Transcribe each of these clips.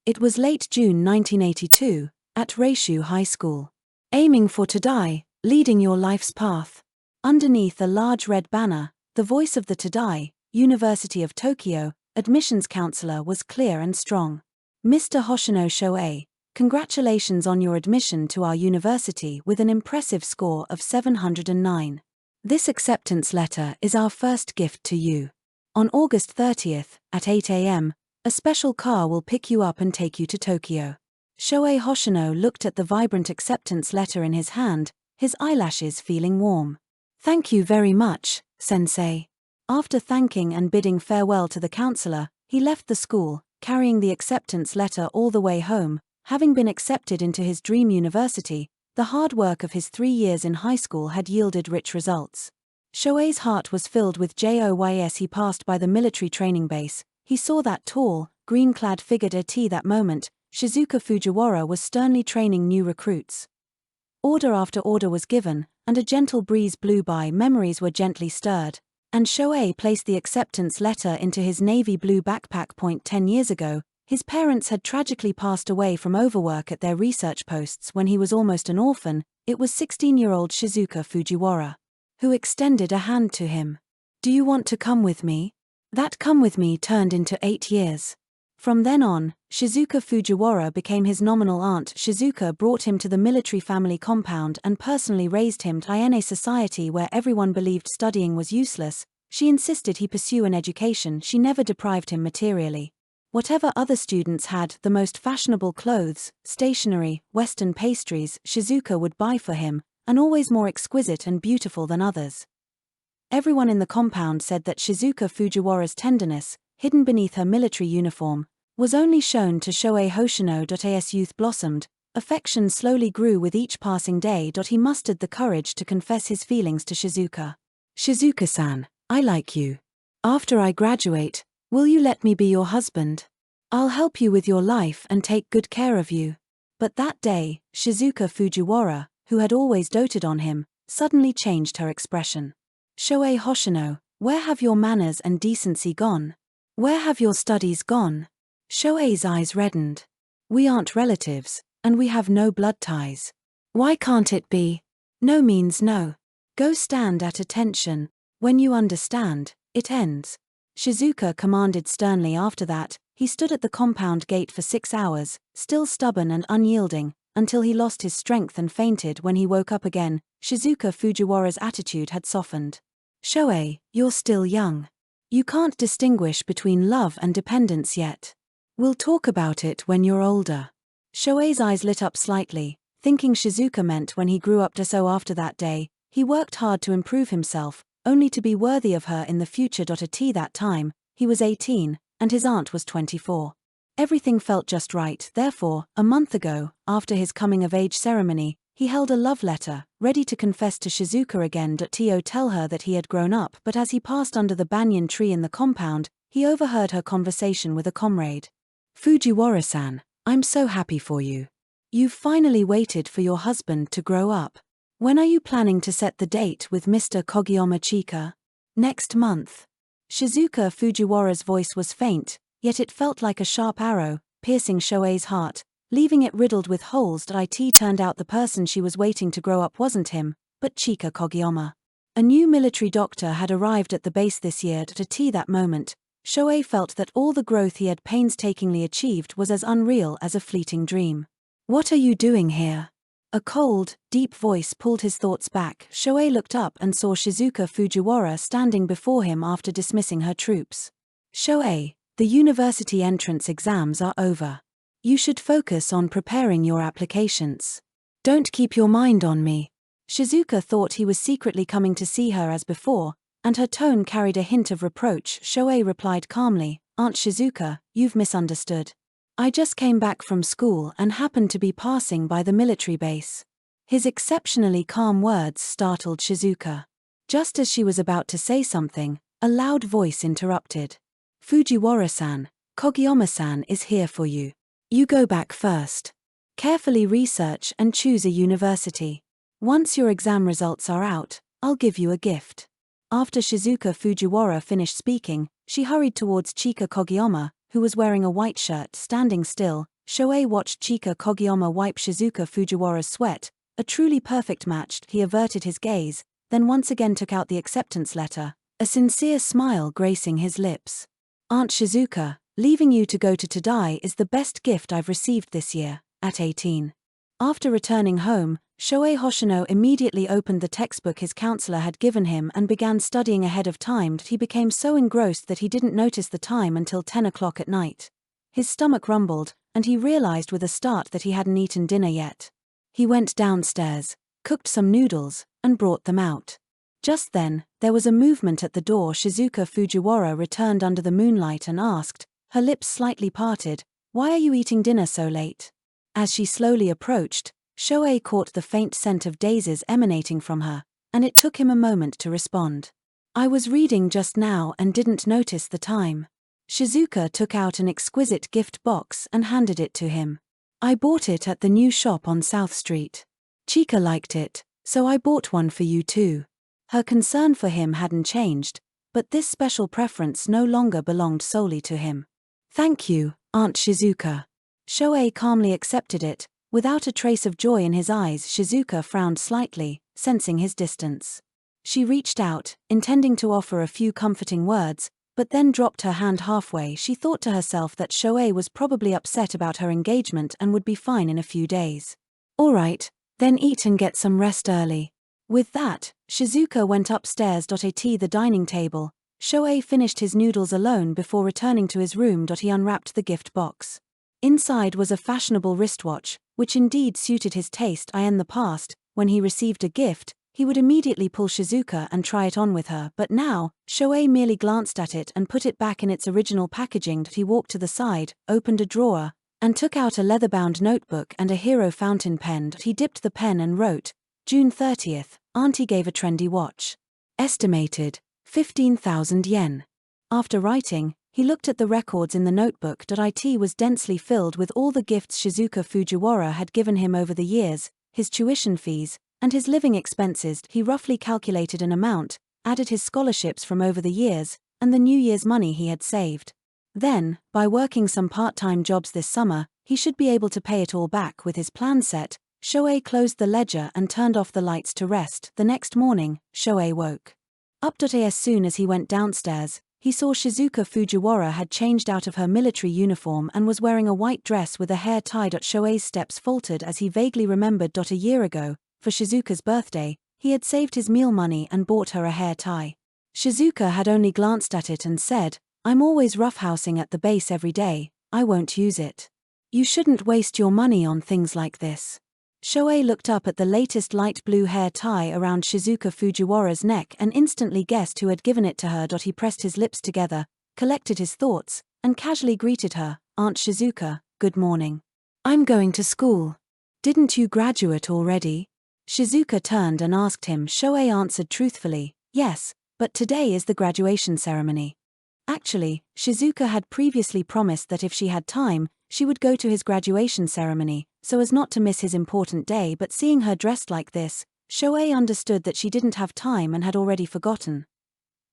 It was late June 1982, at Reishu High School. Aiming for Todai, leading your life's path. Underneath a large red banner, the voice of the Todai, University of Tokyo, admissions counselor was clear and strong. Mr. Hoshino Shohei, congratulations on your admission to our university with an impressive score of 709. This acceptance letter is our first gift to you. On August 30th, at 8 a.m., a special car will pick you up and take you to Tokyo. Shohei Hoshino looked at the vibrant acceptance letter in his hand, his eyelashes feeling warm. Thank you very much, sensei. After thanking and bidding farewell to the counselor, he left the school, carrying the acceptance letter all the way home. Having been accepted into his dream university, the hard work of his 3 years in high school had yielded rich results. Shohei's heart was filled with joy as he passed by the military training base. He saw that tall, green-clad figure at that moment. Shizuka Fujiwara was sternly training new recruits. Order after order was given, and a gentle breeze blew by. Memories were gently stirred, and Shohei placed the acceptance letter into his navy blue backpack. 10 years ago, his parents had tragically passed away from overwork at their research posts when he was almost an orphan. It was 16-year-old Shizuka Fujiwara who extended a hand to him. Do you want to come with me? That come with me turned into 8 years. From then on, Shizuka Fujiwara became his nominal aunt. Shizuka brought him to the military family compound and personally raised him. In a society where everyone believed studying was useless, she insisted he pursue an education. She never deprived him materially. Whatever other students had, the most fashionable clothes, stationery, Western pastries, Shizuka would buy for him, and always more exquisite and beautiful than others. Everyone in the compound said that Shizuka Fujiwara's tenderness, hidden beneath her military uniform, was only shown to Shohei Hoshino. As youth blossomed, affection slowly grew with each passing day. He mustered the courage to confess his feelings to Shizuka. Shizuka-san, I like you. After I graduate, will you let me be your husband? I'll help you with your life and take good care of you. But that day, Shizuka Fujiwara, who had always doted on him, suddenly changed her expression. Shohei Hoshino, where have your manners and decency gone? Where have your studies gone? Shohei's eyes reddened. We aren't relatives, and we have no blood ties. Why can't it be? No means no. Go stand at attention. When you understand, it ends. Shizuka commanded sternly. After that, he stood at the compound gate for 6 hours, still stubborn and unyielding, until he lost his strength and fainted. When he woke up again, Shizuka Fujiwara's attitude had softened. Shohei, you're still young. You can't distinguish between love and dependence yet. We'll talk about it when you're older. Shohei's eyes lit up slightly, thinking Shizuka meant when he grew up. So after that day, he worked hard to improve himself, only to be worthy of her in the future. At that time, he was 18, and his aunt was 24. Everything felt just right. Therefore, a month ago, after his coming-of-age ceremony, he held a love letter, ready to confess to Shizuka again. To tell her that he had grown up. But as he passed under the banyan tree in the compound, he overheard her conversation with a comrade. Fujiwara-san, I'm so happy for you. You've finally waited for your husband to grow up. When are you planning to set the date with Mr. Kogiyama Chika? Next month. Shizuka Fujiwara's voice was faint, yet it felt like a sharp arrow, piercing Shohei's heart, leaving it riddled with holes. It turned out the person she was waiting to grow up wasn't him, but Chika Kogiyama. A new military doctor had arrived at the base this year. At that moment, Shohei felt that all the growth he had painstakingly achieved was as unreal as a fleeting dream. What are you doing here? A cold, deep voice pulled his thoughts back. Shohei looked up and saw Shizuka Fujiwara standing before him after dismissing her troops. Shohei, the university entrance exams are over. You should focus on preparing your applications. Don't keep your mind on me. Shizuka thought he was secretly coming to see her as before, and her tone carried a hint of reproach. Shohei replied calmly, Aunt Shizuka, you've misunderstood. I just came back from school and happened to be passing by the military base. His exceptionally calm words startled Shizuka. Just as she was about to say something, a loud voice interrupted. Fujiwara-san, Kogiyama-san is here for you. You go back first. Carefully research and choose a university. Once your exam results are out, I'll give you a gift. After Shizuka Fujiwara finished speaking, she hurried towards Chika Kogiyama, who was wearing a white shirt. Standing still, Shohei watched Chika Kogiyama wipe Shizuka Fujiwara's sweat, a truly perfect match. He averted his gaze, then once again took out the acceptance letter, a sincere smile gracing his lips. Aunt Shizuka, leaving you to go to Tadai is the best gift I've received this year, at 18. After returning home, Shohei Hoshino immediately opened the textbook his counselor had given him and began studying ahead of time. He became so engrossed that he didn't notice the time until 10 o'clock at night. His stomach rumbled, and he realized with a start that he hadn't eaten dinner yet. He went downstairs, cooked some noodles, and brought them out. Just then, there was a movement at the door. Shizuka Fujiwara returned under the moonlight and asked, her lips slightly parted, "Why are you eating dinner so late?" As she slowly approached, Shohei caught the faint scent of daisies emanating from her, and it took him a moment to respond. "I was reading just now and didn't notice the time." Shizuka took out an exquisite gift box and handed it to him. "I bought it at the new shop on South Street. Chika liked it, so I bought one for you too." Her concern for him hadn't changed, but this special preference no longer belonged solely to him. "Thank you, Aunt Shizuka." Shohei calmly accepted it, without a trace of joy in his eyes. Shizuka frowned slightly, sensing his distance. She reached out, intending to offer a few comforting words, but then dropped her hand halfway. She thought to herself that Shohei was probably upset about her engagement and would be fine in a few days. "All right, then eat and get some rest early." With that, Shizuka went upstairs. At the dining table, Shohei finished his noodles alone before returning to his room. He unwrapped the gift box. Inside was a fashionable wristwatch, which indeed suited his taste. In the past, when he received a gift, he would immediately pull Shizuka and try it on with her, but now, Shohei merely glanced at it and put it back in its original packaging. He walked to the side, opened a drawer, and took out a leather-bound notebook and a hero fountain pen. He dipped the pen and wrote, "June 30th, Auntie gave a trendy watch. Estimated, 15,000 yen. After writing, he looked at the records in the notebook. It was densely filled with all the gifts Shizuka Fujiwara had given him over the years, his tuition fees, and his living expenses. He roughly calculated an amount, added his scholarships from over the years, and the New Year's money he had saved. Then, by working some part-time jobs this summer, he should be able to pay it all back. With his plan set, Shohei closed the ledger and turned off the lights to rest. The next morning, Shohei woke up. As soon as he went downstairs, he saw Shizuka Fujiwara had changed out of her military uniform and was wearing a white dress with a hair tied. Shohei's steps faltered as he vaguely remembered. A year ago, for Shizuka's birthday, he had saved his meal money and bought her a hair tie. Shizuka had only glanced at it and said, "I'm always roughhousing at the base every day, I won't use it." "You shouldn't waste your money on things like this." Shohei looked up at the latest light blue hair tie around Shizuka Fujiwara's neck and instantly guessed who had given it to her. He pressed his lips together, collected his thoughts, and casually greeted her, "Aunt Shizuka, good morning." "I'm going to school." "Didn't you graduate already?" Shizuka turned and asked him. Shohei answered truthfully, "Yes, but today is the graduation ceremony." Actually, Shizuka had previously promised that if she had time, she would go to his graduation ceremony, so as not to miss his important day. But seeing her dressed like this, Shohei understood that she didn't have time and had already forgotten.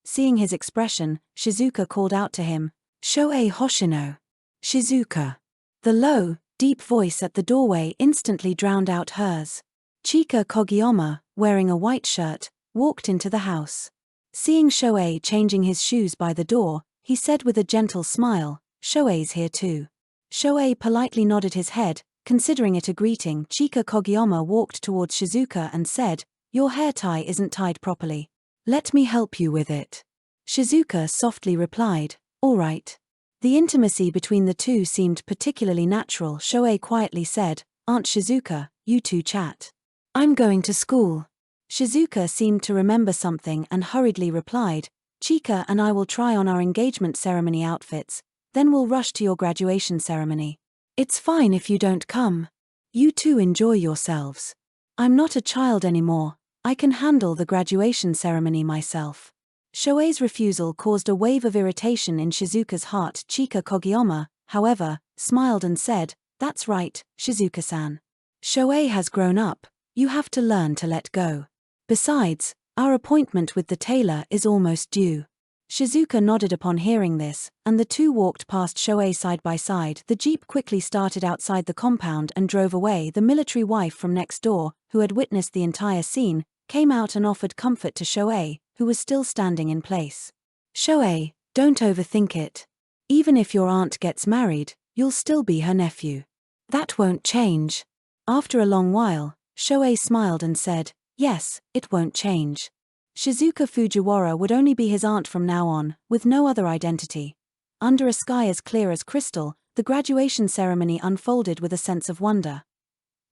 Seeing his expression, Shizuka called out to him, "Shohei Hoshino." "Shizuka." The low, deep voice at the doorway instantly drowned out hers. Chika Kogiyama, wearing a white shirt, walked into the house. Seeing Shohei changing his shoes by the door, he said with a gentle smile, "Shohei's here too." Shohei politely nodded his head, considering it a greeting. Chika Kogiyama walked towards Shizuka and said, "Your hair tie isn't tied properly. Let me help you with it." Shizuka softly replied, "All right." The intimacy between the two seemed particularly natural. Shohei quietly said, "Aunt Shizuka, you two chat. I'm going to school." Shizuka seemed to remember something and hurriedly replied, "Chika and I will try on our engagement ceremony outfits, then we'll rush to your graduation ceremony. It's fine if you don't come. You two enjoy yourselves. I'm not a child anymore, I can handle the graduation ceremony myself." Shohei's refusal caused a wave of irritation in Shizuka's heart. Chika Kogiyama, however, smiled and said, "That's right, Shizuka-san. Shohei has grown up, you have to learn to let go. Besides, our appointment with the tailor is almost due." Shizuka nodded upon hearing this, and the two walked past Shohei side by side. The jeep quickly started outside the compound and drove away. The military wife from next door, who had witnessed the entire scene, came out and offered comfort to Shohei, who was still standing in place. Shohei, don't overthink it. Even if your aunt gets married, you'll still be her nephew. That won't change. After a long while, Shohei smiled and said, yes, it won't change. Shizuka Fujiwara would only be his aunt from now on, with no other identity. Under a sky as clear as crystal, the graduation ceremony unfolded with a sense of wonder.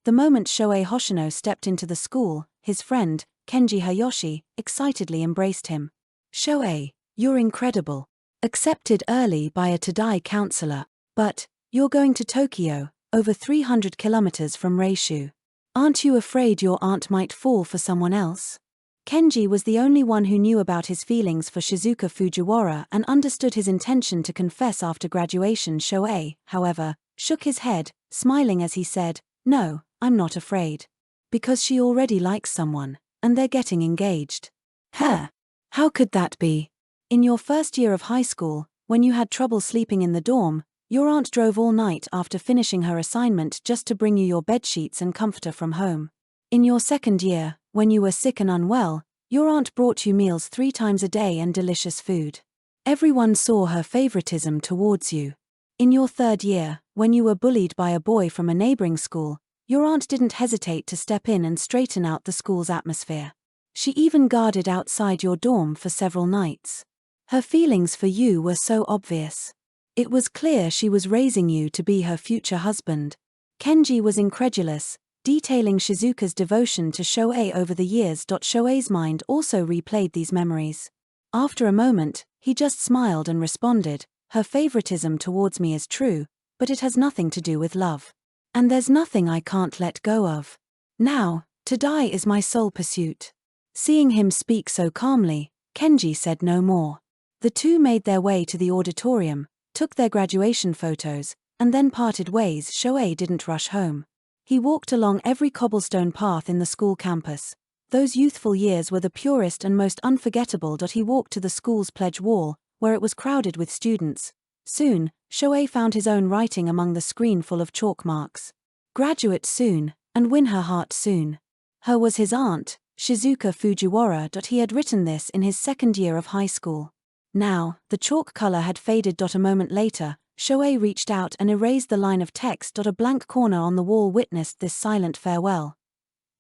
The moment Shohei Hoshino stepped into the school, his friend, Kenji Hayashi, excitedly embraced him. Shohei, you're incredible. Accepted early by a Tadai counselor. But, you're going to Tokyo, over 300 kilometers from Reishu. Aren't you afraid your aunt might fall for someone else? Kenji was the only one who knew about his feelings for Shizuka Fujiwara and understood his intention to confess after graduation. Shohei, however, shook his head, smiling as he said, no, I'm not afraid. Because she already likes someone, and they're getting engaged. Huh? How could that be? In your first year of high school, when you had trouble sleeping in the dorm, your aunt drove all night after finishing her assignment just to bring you your bedsheets and comforter from home. In your second year, when you were sick and unwell, your aunt brought you meals 3 times a day and delicious food. Everyone saw her favoritism towards you. In your third year, when you were bullied by a boy from a neighboring school, your aunt didn't hesitate to step in and straighten out the school's atmosphere. She even guarded outside your dorm for several nights. Her feelings for you were so obvious. It was clear she was raising you to be her future husband. Kenji was incredulous, detailing Shizuka's devotion to Shohei over the years. Shohei's mind also replayed these memories. After a moment, he just smiled and responded, her favoritism towards me is true, but it has nothing to do with love. And there's nothing I can't let go of. Now, Tadai is my sole pursuit. Seeing him speak so calmly, Kenji said no more. The two made their way to the auditorium, took their graduation photos, and then parted ways. Shohei didn't rush home. He walked along every cobblestone path in the school campus. Those youthful years were the purest and most unforgettable. He walked to the school's pledge wall, where it was crowded with students. Soon, Shohei found his own writing among the screen full of chalk marks. Graduate soon, and win her heart soon. Her was his aunt, Shizuka Fujiwara. He had written this in his second year of high school. Now, the chalk color had faded. A moment later, Shohei reached out and erased the line of text. A blank corner on the wall witnessed this silent farewell.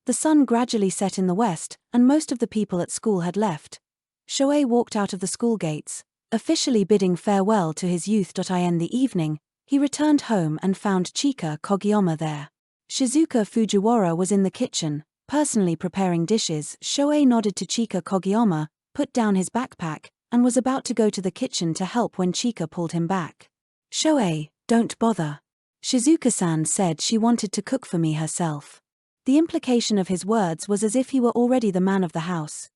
The sun gradually set in the west, and most of the people at school had left. Shohei walked out of the school gates, officially bidding farewell to his youth. In the evening, he returned home and found Chika Kogiyama there. Shizuka Fujiwara was in the kitchen, personally preparing dishes. Shohei nodded to Chika Kogiyama, put down his backpack, and was about to go to the kitchen to help when Chika pulled him back. Shohei, don't bother. Shizuka-san said she wanted to cook for me herself. The implication of his words was as if he were already the man of the house.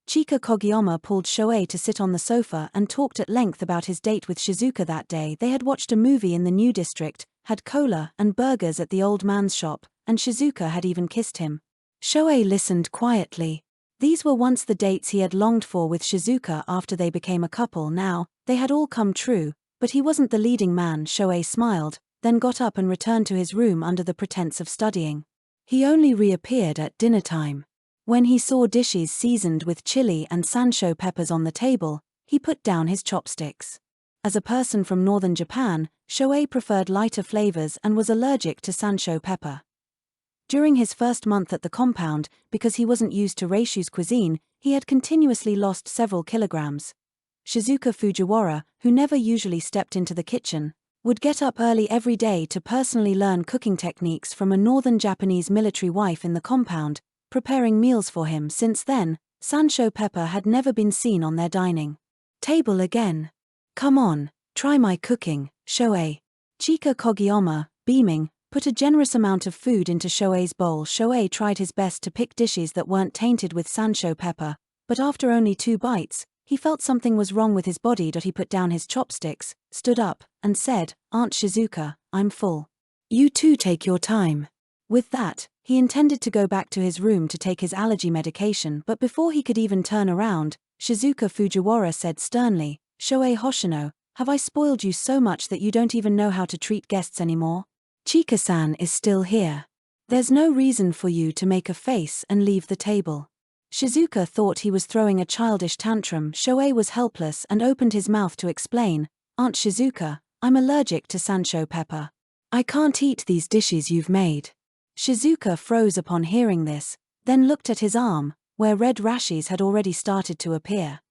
Chika Kogiyama pulled Shohei to sit on the sofa and talked at length about his date with Shizuka that day. They had watched a movie in the new district, had cola and burgers at the old man's shop, and Shizuka had even kissed him. Shohei listened quietly. These were once the dates he had longed for with Shizuka after they became a couple. Now, they had all come true, but he wasn't the leading man. Shohei smiled, then got up and returned to his room under the pretense of studying. He only reappeared at dinner time. When he saw dishes seasoned with chili and sansho peppers on the table, he put down his chopsticks. As a person from northern Japan, Shohei preferred lighter flavors and was allergic to sansho pepper. During his first month at the compound, because he wasn't used to Reishu's cuisine, he had continuously lost several kilograms. Shizuka Fujiwara, who never usually stepped into the kitchen, would get up early every day to personally learn cooking techniques from a northern Japanese military wife in the compound, preparing meals for him. Since then, sansho pepper had never been seen on their dining table again. Come on, try my cooking, Shohei. Chika Kogiyama, beaming, put a generous amount of food into Shohei's bowl. Shohei tried his best to pick dishes that weren't tainted with sansho pepper, but after only 2 bites, he felt something was wrong with his body. He put down his chopsticks, stood up, and said, Aunt Shizuka, I'm full. You too take your time. With that, he intended to go back to his room to take his allergy medication, but before he could even turn around, Shizuka Fujiwara said sternly. Shohei Hoshino, have I spoiled you so much that you don't even know how to treat guests anymore? Chika-san is still here. There's no reason for you to make a face and leave the table. Shizuka thought he was throwing a childish tantrum. Shohei was helpless and opened his mouth to explain. Aunt Shizuka, I'm allergic to sansho pepper. I can't eat these dishes you've made. Shizuka froze upon hearing this, then looked at his arm, where red rashes had already started to appear.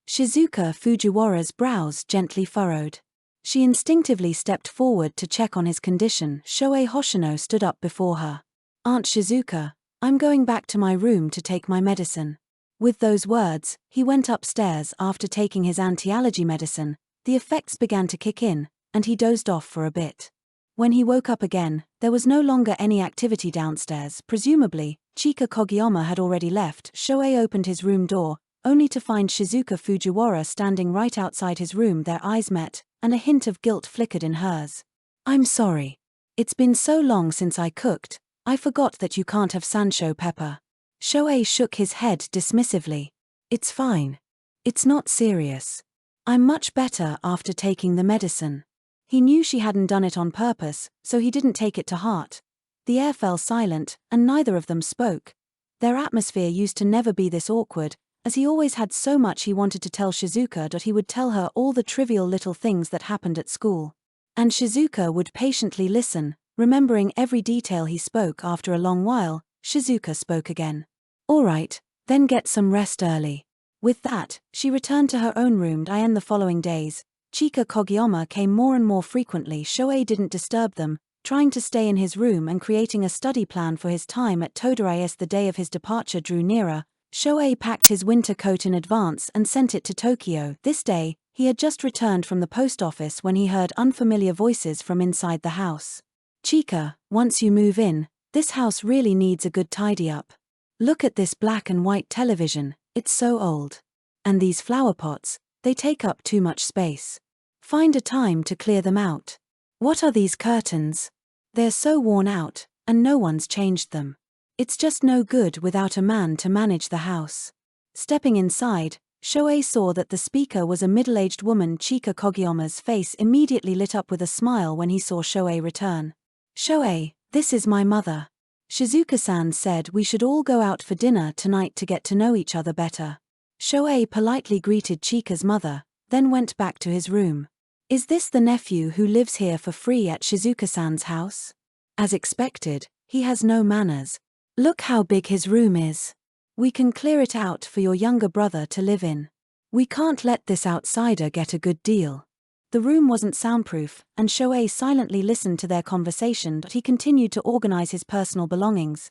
Shizuka Fujiwara's brows gently furrowed. She instinctively stepped forward to check on his condition. Shohei Hoshino stood up before her. Aunt Shizuka, I'm going back to my room to take my medicine. With those words, he went upstairs. After taking his anti-allergy medicine, the effects began to kick in, and he dozed off for a bit. When he woke up again, there was no longer any activity downstairs. Presumably, Chika Kogiyama had already left. Shohei opened his room door, only to find Shizuka Fujiwara standing right outside his room. Their eyes met, and a hint of guilt flickered in hers. I'm sorry. It's been so long since I cooked, I forgot that you can't have sansho pepper. Shohei shook his head dismissively. It's fine. It's not serious. I'm much better after taking the medicine. He knew she hadn't done it on purpose, so he didn't take it to heart. The air fell silent, and neither of them spoke. Their atmosphere used to never be this awkward, as he always had so much he wanted to tell Shizuka. He would tell her all the trivial little things that happened at school. And Shizuka would patiently listen, remembering every detail he spoke. After a long while, Shizuka spoke again. All right, then get some rest early. With that, she returned to her own room. The following days, Chika Kogiyama came more and more frequently. Shohei didn't disturb them, trying to stay in his room and creating a study plan for his time at Todai. As the day of his departure drew nearer, Shohei packed his winter coat in advance and sent it to Tokyo. This day, he had just returned from the post office when he heard unfamiliar voices from inside the house. Chika, once you move in, this house really needs a good tidy up. Look at this black and white television, it's so old. And these flower pots, they take up too much space. Find a time to clear them out. What are these curtains? They're so worn out, and no one's changed them. It's just no good without a man to manage the house. Stepping inside, Shohei saw that the speaker was a middle-aged woman. Chika Kogiyama's face immediately lit up with a smile when he saw Shohei return. Shohei, this is my mother. Shizuka-san said we should all go out for dinner tonight to get to know each other better. Shohei politely greeted Chika's mother, then went back to his room. Is this the nephew who lives here for free at Shizuka-san's house? As expected, he has no manners. Look how big his room is. We can clear it out for your younger brother to live in. We can't let this outsider get a good deal. The room wasn't soundproof, and Shohei silently listened to their conversation, but he continued to organize his personal belongings.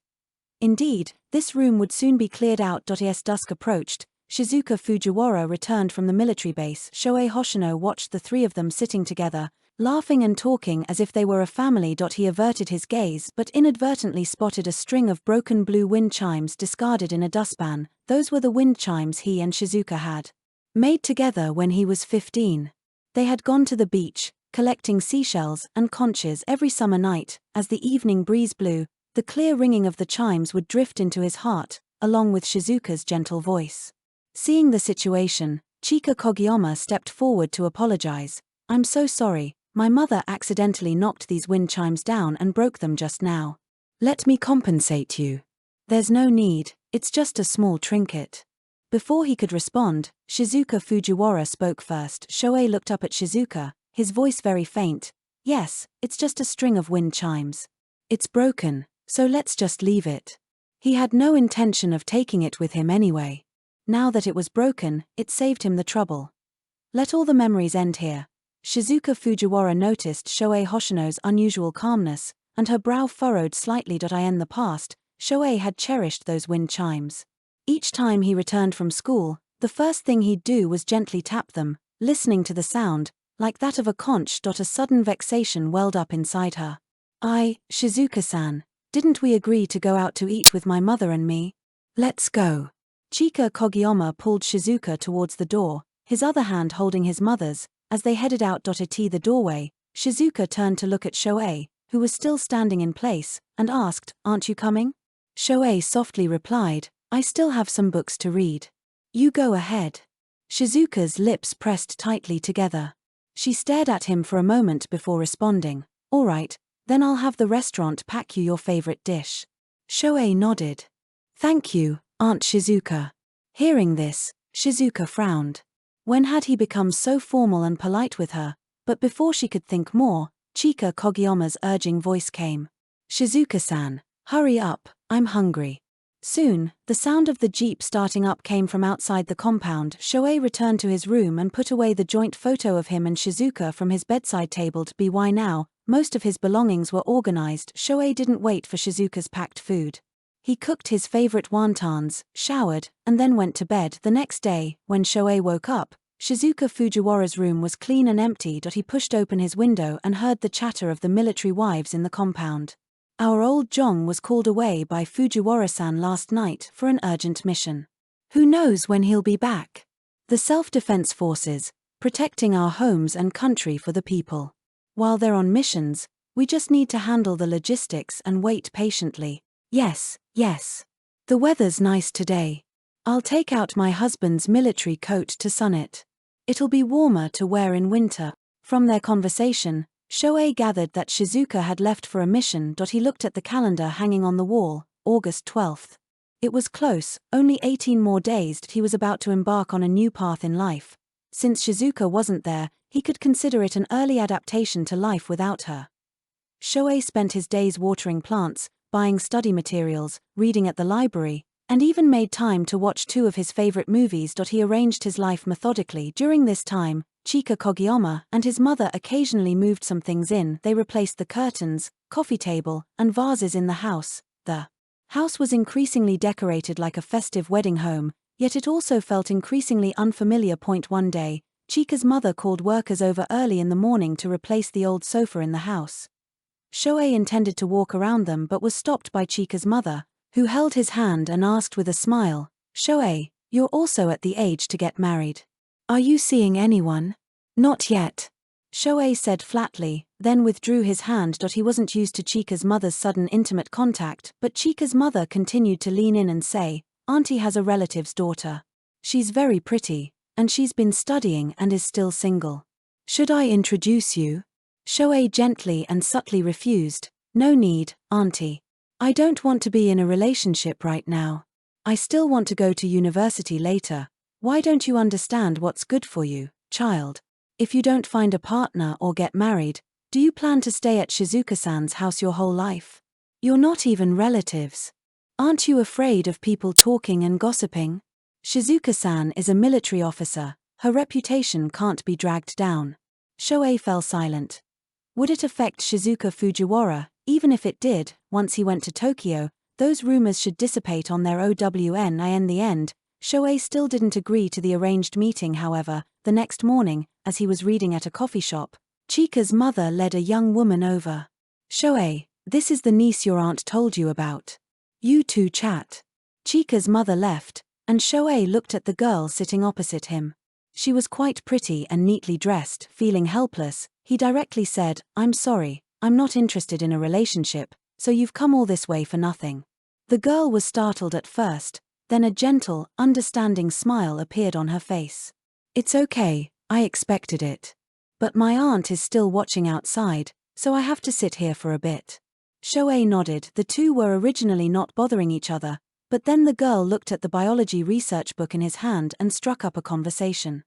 Indeed, this room would soon be cleared out. As dusk approached, Shizuka Fujiwara returned from the military base. Shohei Hoshino watched the three of them sitting together, laughing and talking as if they were a family. He averted his gaze but inadvertently spotted a string of broken blue wind chimes discarded in a dustpan. Those were the wind chimes he and Shizuka had made together when he was 15. They had gone to the beach, collecting seashells and conches every summer night. As the evening breeze blew, the clear ringing of the chimes would drift into his heart, along with Shizuka's gentle voice. Seeing the situation, Chika Kogiyama stepped forward to apologize. I'm so sorry, my mother accidentally knocked these wind chimes down and broke them just now. Let me compensate you. There's no need, it's just a small trinket. Before he could respond, Shizuka Fujiwara spoke first. Shohei looked up at Shizuka, his voice very faint. Yes, it's just a string of wind chimes. It's broken, so let's just leave it. He had no intention of taking it with him anyway. Now that it was broken, it saved him the trouble. Let all the memories end here. Shizuka Fujiwara noticed Shohei Hoshino's unusual calmness, and her brow furrowed slightly. In the past, Shohei had cherished those wind chimes. Each time he returned from school, the first thing he'd do was gently tap them, listening to the sound, like that of a conch. A sudden vexation welled up inside her. Shizuka-san, didn't we agree to go out to eat with my mother and me? Let's go. Chika Kogiyama pulled Shizuka towards the door, his other hand holding his mother's. As they headed out. At the doorway, Shizuka turned to look at Shohei, who was still standing in place, and asked, Aren't you coming? Shohei softly replied, I still have some books to read. You go ahead. Shizuka's lips pressed tightly together. She stared at him for a moment before responding. All right, then I'll have the restaurant pack you your favorite dish. Shohei nodded. Thank you, Aunt Shizuka. Hearing this, Shizuka frowned. When had he become so formal and polite with her? But before she could think more, Chika Kogiyama's urging voice came. Shizuka-san, hurry up, I'm hungry. Soon, the sound of the jeep starting up came from outside the compound. Shohei returned to his room and put away the joint photo of him and Shizuka from his bedside table. To be why now, most of his belongings were organized. Shohei didn't wait for Shizuka's packed food. He cooked his favorite wontons, showered, and then went to bed. The next day, when Shohei woke up, Shizuka Fujiwara's room was clean and empty. He pushed open his window and heard the chatter of the military wives in the compound. Our old Jong was called away by Fujiwara-san last night for an urgent mission. Who knows when he'll be back? The self-defense forces, protecting our homes and country for the people. While they're on missions, we just need to handle the logistics and wait patiently. Yes. The weather's nice today. I'll take out my husband's military coat to sun it. It'll be warmer to wear in winter. From their conversation, Shohei gathered that Shizuka had left for a mission. He looked at the calendar hanging on the wall, August 12th. It was close, only 18 more days. He was about to embark on a new path in life. Since Shizuka wasn't there, he could consider it an early adaptation to life without her. Shohei spent his days watering plants, buying study materials, reading at the library, and even made time to watch 2 of his favorite movies. He arranged his life methodically. During this time, Chika Kogiyama and his mother occasionally moved some things in. They replaced the curtains, coffee table, and vases in the house. The house was increasingly decorated like a festive wedding home, yet it also felt increasingly unfamiliar. One day, Chika's mother called workers over early in the morning to replace the old sofa in the house. Shohei intended to walk around them but was stopped by Chika's mother, who held his hand and asked with a smile, "Shohei, you're also at the age to get married. Are you seeing anyone?" "Not yet," Shohei said flatly, then withdrew his hand. He wasn't used to Chika's mother's sudden intimate contact, but Chika's mother continued to lean in and say, "Auntie has a relative's daughter. She's very pretty, and she's been studying and is still single. Should I introduce you?" Shohei gently and subtly refused. "No need, Auntie. I don't want to be in a relationship right now. I still want to go to university later. Why don't you understand what's good for you, child? If you don't find a partner or get married, do you plan to stay at Shizuka-san's house your whole life? You're not even relatives. Aren't you afraid of people talking and gossiping? Shizuka-san is a military officer. Her reputation can't be dragged down." Shohei fell silent. Would it affect Shizuka Fujiwara? Even if it did, once he went to Tokyo, those rumors should dissipate on their own. In the end, Shohei still didn't agree to the arranged meeting. However, the next morning, as he was reading at a coffee shop, Chika's mother led a young woman over. "Shohei, this is the niece your aunt told you about. You two chat." Chika's mother left, and Shohei looked at the girl sitting opposite him. She was quite pretty and neatly dressed. Feeling helpless, he directly said, "I'm sorry, I'm not interested in a relationship, so you've come all this way for nothing." The girl was startled at first, then a gentle, understanding smile appeared on her face. "It's okay, I expected it. But my aunt is still watching outside, so I have to sit here for a bit." Shohei nodded. The two were originally not bothering each other, but then the girl looked at the biology research book in his hand and struck up a conversation.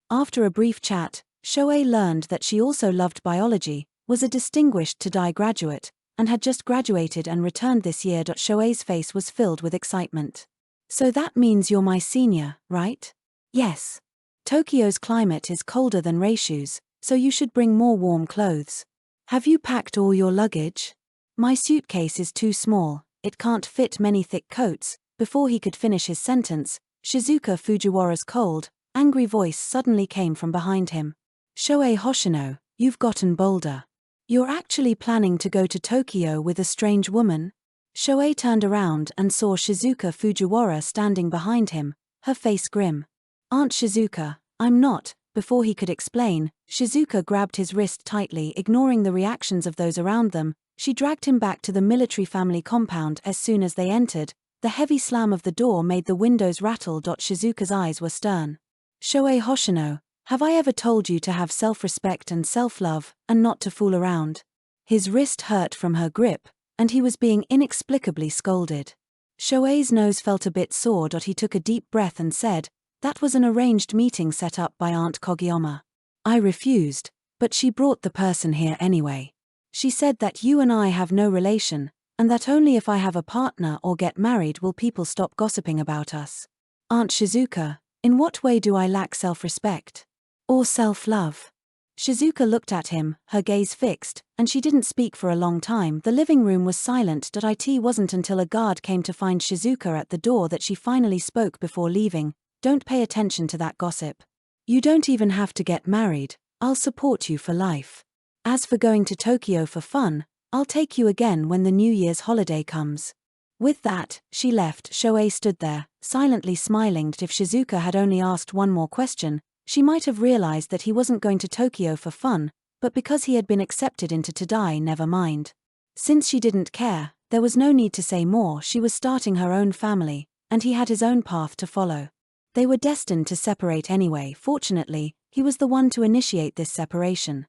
After a brief chat, Shohei learned that she also loved biology, was a distinguished Tadai graduate, and had just graduated and returned this year. Shohei's face was filled with excitement. "So that means you're my senior, right?" "Yes. Tokyo's climate is colder than Reishu's, so you should bring more warm clothes. Have you packed all your luggage?" "My suitcase is too small, it can't fit many thick coats." Before he could finish his sentence, Shizuka Fujiwara's cold, angry voice suddenly came from behind him. "Shohei Hoshino, you've gotten bolder. You're actually planning to go to Tokyo with a strange woman?" Shohei turned around and saw Shizuka Fujiwara standing behind him, her face grim. "Aunt Shizuka, I'm not." Before he could explain, Shizuka grabbed his wrist tightly. Ignoring the reactions of those around them, she dragged him back to the military family compound. As soon as they entered, the heavy slam of the door made the windows rattle. Shizuka's eyes were stern. Shohei Hoshino, have I ever told you to have self-respect and self-love, and not to fool around? His wrist hurt from her grip, and he was being inexplicably scolded. Shohei's nose felt a bit sore. He took a deep breath and said, "That was an arranged meeting set up by Aunt Kogiyama. I refused, but she brought the person here anyway. She said that you and I have no relation, and that only if I have a partner or get married will people stop gossiping about us. Aunt Shizuka, in what way do I lack self-respect? Or self-love?" Shizuka looked at him, her gaze fixed, and she didn't speak for a long time. The living room was silent. It wasn't until a guard came to find Shizuka at the door that she finally spoke before leaving. "Don't pay attention to that gossip. You don't even have to get married, I'll support you for life. As for going to Tokyo for fun, I'll take you again when the New Year's holiday comes." With that, she left. Shohei stood there, silently smiling. If Shizuka had only asked one more question, she might have realized that he wasn't going to Tokyo for fun, but because he had been accepted into Tadai, never mind. Since she didn't care, there was no need to say more. She was starting her own family, and he had his own path to follow. They were destined to separate anyway. Fortunately, he was the one to initiate this separation.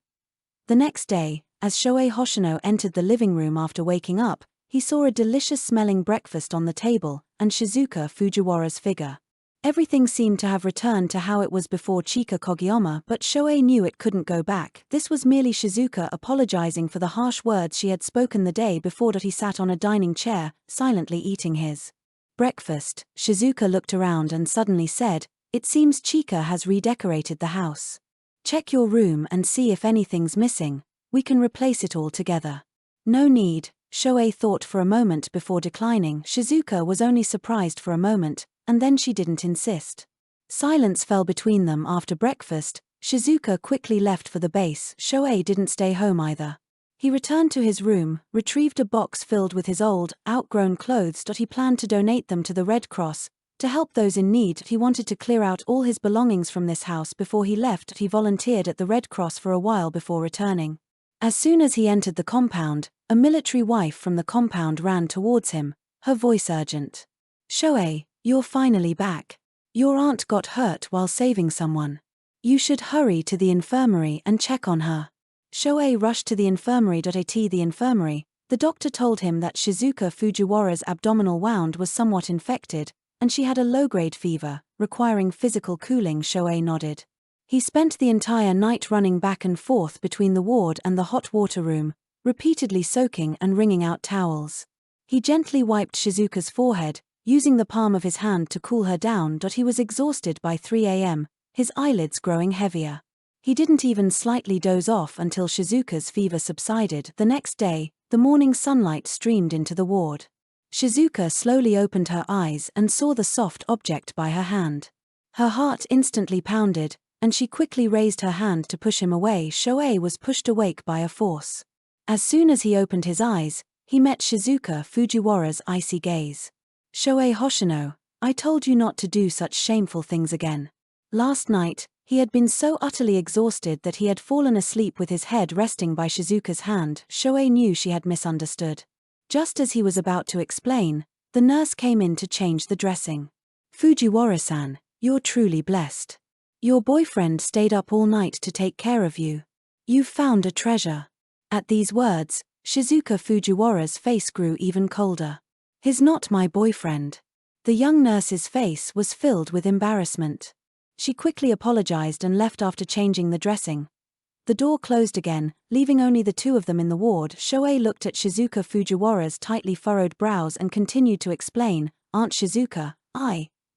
The next day, as Shohei Hoshino entered the living room after waking up, he saw a delicious-smelling breakfast on the table, and Shizuka Fujiwara's figure. Everything seemed to have returned to how it was before Chika Kogiyama, but Shohei knew it couldn't go back. This was merely Shizuka apologizing for the harsh words she had spoken the day before. He sat on a dining chair, silently eating his breakfast. Shizuka looked around and suddenly said, "It seems Chika has redecorated the house. Check your room and see if anything's missing. We can replace it all together." "No need," Shohei thought for a moment before declining. Shizuka was only surprised for a moment, and then she didn't insist. Silence fell between them after breakfast. Shizuka quickly left for the base. Shohei didn't stay home either. He returned to his room, retrieved a box filled with his old, outgrown clothes. He planned to donate them to the Red Cross, to help those in need. He wanted to clear out all his belongings from this house before he left. He volunteered at the Red Cross for a while before returning. As soon as he entered the compound, a military wife from the compound ran towards him, her voice urgent. "Shohei, you're finally back. Your aunt got hurt while saving someone. You should hurry to the infirmary and check on her." Shohei rushed to the infirmary. The infirmary, the doctor told him that Shizuka Fujiwara's abdominal wound was somewhat infected, and she had a low-grade fever, requiring physical cooling. Shohei nodded. He spent the entire night running back and forth between the ward and the hot water room, repeatedly soaking and wringing out towels. He gently wiped Shizuka's forehead, using the palm of his hand to cool her down. He was exhausted by 3 a.m., his eyelids growing heavier. He didn't even slightly doze off until Shizuka's fever subsided. The next day, the morning sunlight streamed into the ward. Shizuka slowly opened her eyes and saw the soft object by her hand. Her heart instantly pounded, and she quickly raised her hand to push him away. Shohei was pushed awake by a force. As soon as he opened his eyes, he met Shizuka Fujiwara's icy gaze. "Shohei Hoshino, I told you not to do such shameful things again." Last night, he had been so utterly exhausted that he had fallen asleep with his head resting by Shizuka's hand. Shohei knew she had misunderstood. Just as he was about to explain, the nurse came in to change the dressing. "Fujiwara-san, you're truly blessed. Your boyfriend stayed up all night to take care of you. You've found a treasure." At these words, Shizuka Fujiwara's face grew even colder. "He's not my boyfriend." The young nurse's face was filled with embarrassment. She quickly apologized and left after changing the dressing. The door closed again, leaving only the two of them in the ward. Shohei looked at Shizuka Fujiwara's tightly furrowed brows and continued to explain, "Aunt Shizuka,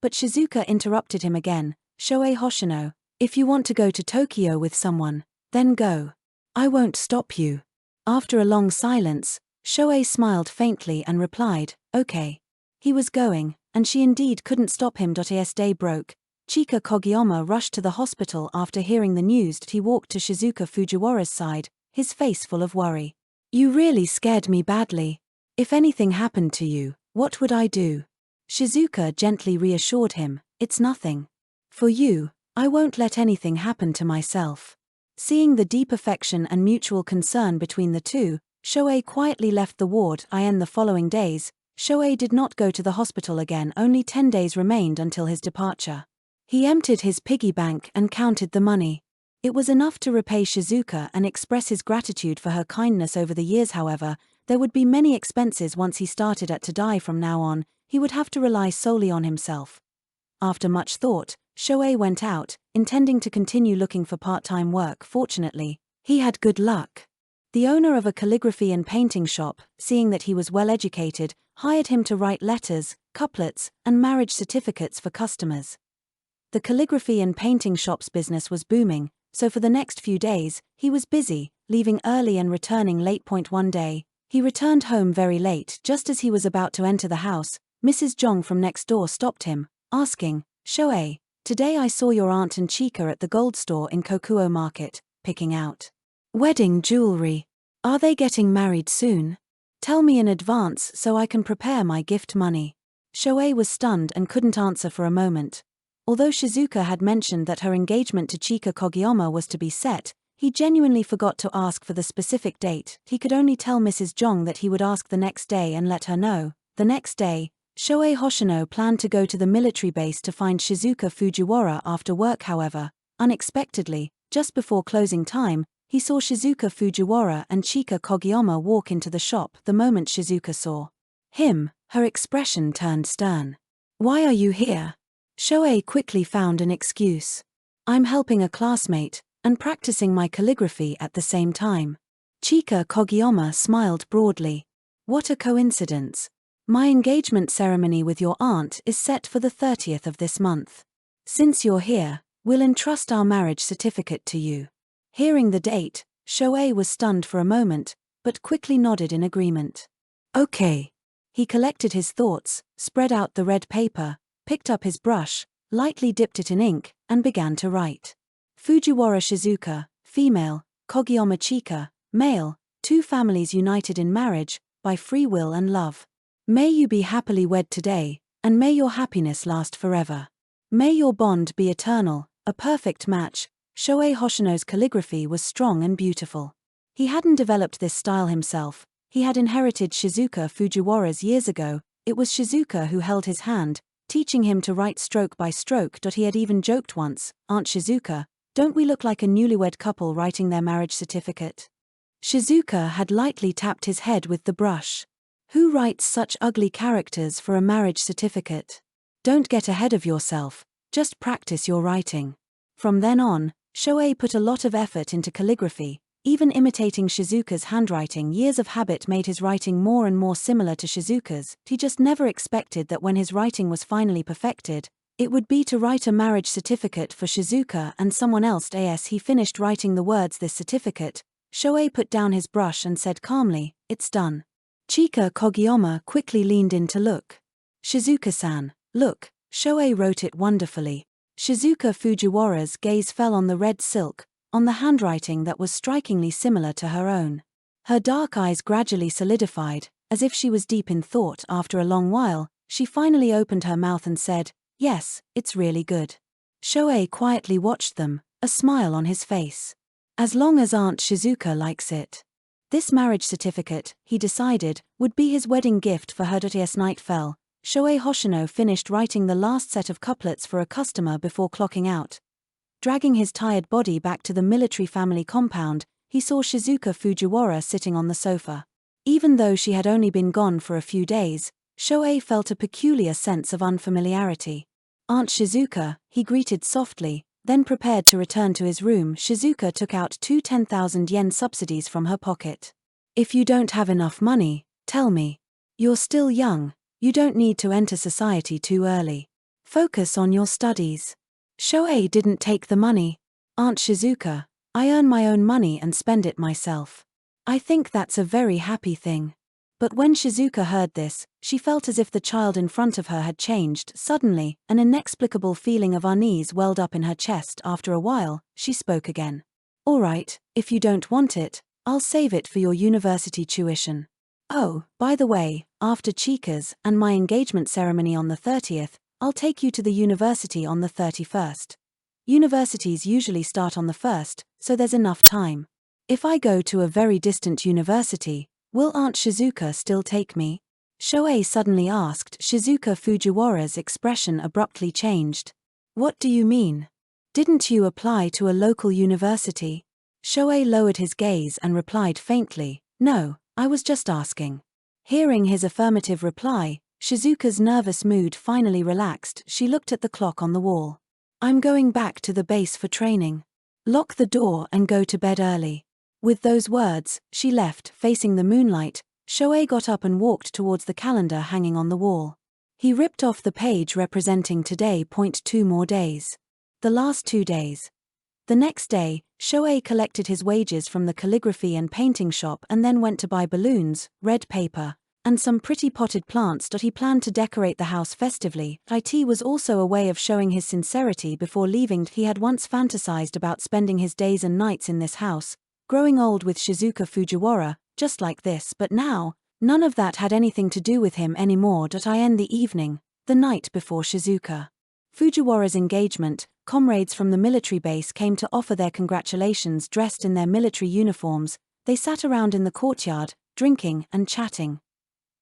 But Shizuka interrupted him again. "Shohei Hoshino, if you want to go to Tokyo with someone, then go. I won't stop you." After a long silence, Shohei smiled faintly and replied, "Okay." He was going, and she indeed couldn't stop him. As day broke, Chika Kogiyama rushed to the hospital after hearing the news. He walked to Shizuka Fujiwara's side, his face full of worry. "You really scared me badly. If anything happened to you, what would I do?" Shizuka gently reassured him, "It's nothing. For you, I won't let anything happen to myself." Seeing the deep affection and mutual concern between the two, Shohei quietly left the ward. The following days, Shohei did not go to the hospital again. Only 10 days remained until his departure. He emptied his piggy bank and counted the money. It was enough to repay Shizuka and express his gratitude for her kindness over the years. However, there would be many expenses once he started at Tadai. From now on, he would have to rely solely on himself. After much thought, Shohei went out, intending to continue looking for part-time work. Fortunately, he had good luck. The owner of a calligraphy and painting shop, seeing that he was well educated, hired him to write letters, couplets, and marriage certificates for customers. The calligraphy and painting shop's business was booming, so for the next few days, he was busy, leaving early and returning late. One day, he returned home very late. Just as he was about to enter the house, Mrs. Jong from next door stopped him, asking, "Shohei, today I saw your aunt and Chika at the gold store in Kokuo Market, picking out wedding jewelry. Are they getting married soon? Tell me in advance so I can prepare my gift money." Shohei was stunned and couldn't answer for a moment. Although Shizuka had mentioned that her engagement to Chika Kogiyama was to be set, he genuinely forgot to ask for the specific date. He could only tell Mrs. Jong that he would ask the next day and let her know. The next day, Shohei Hoshino planned to go to the military base to find Shizuka Fujiwara after work. However, unexpectedly, just before closing time, he saw Shizuka Fujiwara and Chika Kogiyama walk into the shop. The moment Shizuka saw him, her expression turned stern. "Why are you here?" Shohei quickly found an excuse. "I'm helping a classmate, and practicing my calligraphy at the same time." Chika Kogiyama smiled broadly. "What a coincidence. My engagement ceremony with your aunt is set for the 30th of this month. Since you're here, we'll entrust our marriage certificate to you." Hearing the date, Shohei was stunned for a moment, but quickly nodded in agreement. "Okay." He collected his thoughts, spread out the red paper, picked up his brush, lightly dipped it in ink, and began to write. Fujiwara Shizuka, female, Kogiyama Chika, male, two families united in marriage, by free will and love. May you be happily wed today, and may your happiness last forever. May your bond be eternal, a perfect match. Shohei Hoshino's calligraphy was strong and beautiful. He hadn't developed this style himself, he had inherited Shizuka Fujiwara's years ago. It was Shizuka who held his hand, teaching him to write stroke by stroke. He had even joked once, "Aunt Shizuka, don't we look like a newlywed couple writing their marriage certificate?" Shizuka had lightly tapped his head with the brush. "Who writes such ugly characters for a marriage certificate? Don't get ahead of yourself, just practice your writing." From then on, Shohei put a lot of effort into calligraphy, even imitating Shizuka's handwriting. Years of habit made his writing more and more similar to Shizuka's. He just never expected that when his writing was finally perfected, it would be to write a marriage certificate for Shizuka and someone else. As he finished writing the words "this certificate," Shohei put down his brush and said calmly, "It's done." Chika Kogiyama quickly leaned in to look. "Shizuka-san, look, Shohei wrote it wonderfully." Shizuka Fujiwara's gaze fell on the red silk, on the handwriting that was strikingly similar to her own. Her dark eyes gradually solidified, as if she was deep in thought. After a long while, she finally opened her mouth and said, "Yes, it's really good." Shohei quietly watched them, a smile on his face. As long as Aunt Shizuka likes it. This marriage certificate, he decided, would be his wedding gift for her. As night fell, Shohei Hoshino finished writing the last set of couplets for a customer before clocking out. Dragging his tired body back to the military family compound, he saw Shizuka Fujiwara sitting on the sofa. Even though she had only been gone for a few days, Shohei felt a peculiar sense of unfamiliarity. "Aunt Shizuka," he greeted softly, then prepared to return to his room. Shizuka took out two 10,000 yen subsidies from her pocket. "If you don't have enough money, tell me. You're still young, you don't need to enter society too early. Focus on your studies." Shohei didn't take the money. "Aunt Shizuka, I earn my own money and spend it myself. I think that's a very happy thing." But when Shizuka heard this, she felt as if the child in front of her had changed. Suddenly, an inexplicable feeling of unease welled up in her chest. After a while, she spoke again. "All right, if you don't want it, I'll save it for your university tuition. Oh, by the way, after Chika's and my engagement ceremony on the 30th, I'll take you to the university on the 31st. Universities usually start on the 1st, so there's enough time. If I go to a very distant university, will Aunt Shizuka still take me?" Shohei suddenly asked. Shizuka Fujiwara's expression abruptly changed. What do you mean? Didn't you apply to a local university? Shohei lowered his gaze and replied faintly, No, I was just asking. Hearing his affirmative reply, Shizuka's nervous mood finally relaxed. She looked at the clock on the wall. I'm going back to the base for training. Lock the door and go to bed early. With those words, she left. Facing the moonlight, Shohei got up and walked towards the calendar hanging on the wall. He ripped off the page representing today. 2 more days. The last 2 days. The next day, Shohei collected his wages from the calligraphy and painting shop and then went to buy balloons, red paper, and some pretty potted plants. He planned to decorate the house festively. It was also a way of showing his sincerity before leaving. He had once fantasized about spending his days and nights in this house, growing old with Shizuka Fujiwara, just like this, but now, none of that had anything to do with him anymore. In the evening, the night before Shizuka Fujiwara's engagement, comrades from the military base came to offer their congratulations. Dressed in their military uniforms, they sat around in the courtyard, drinking and chatting.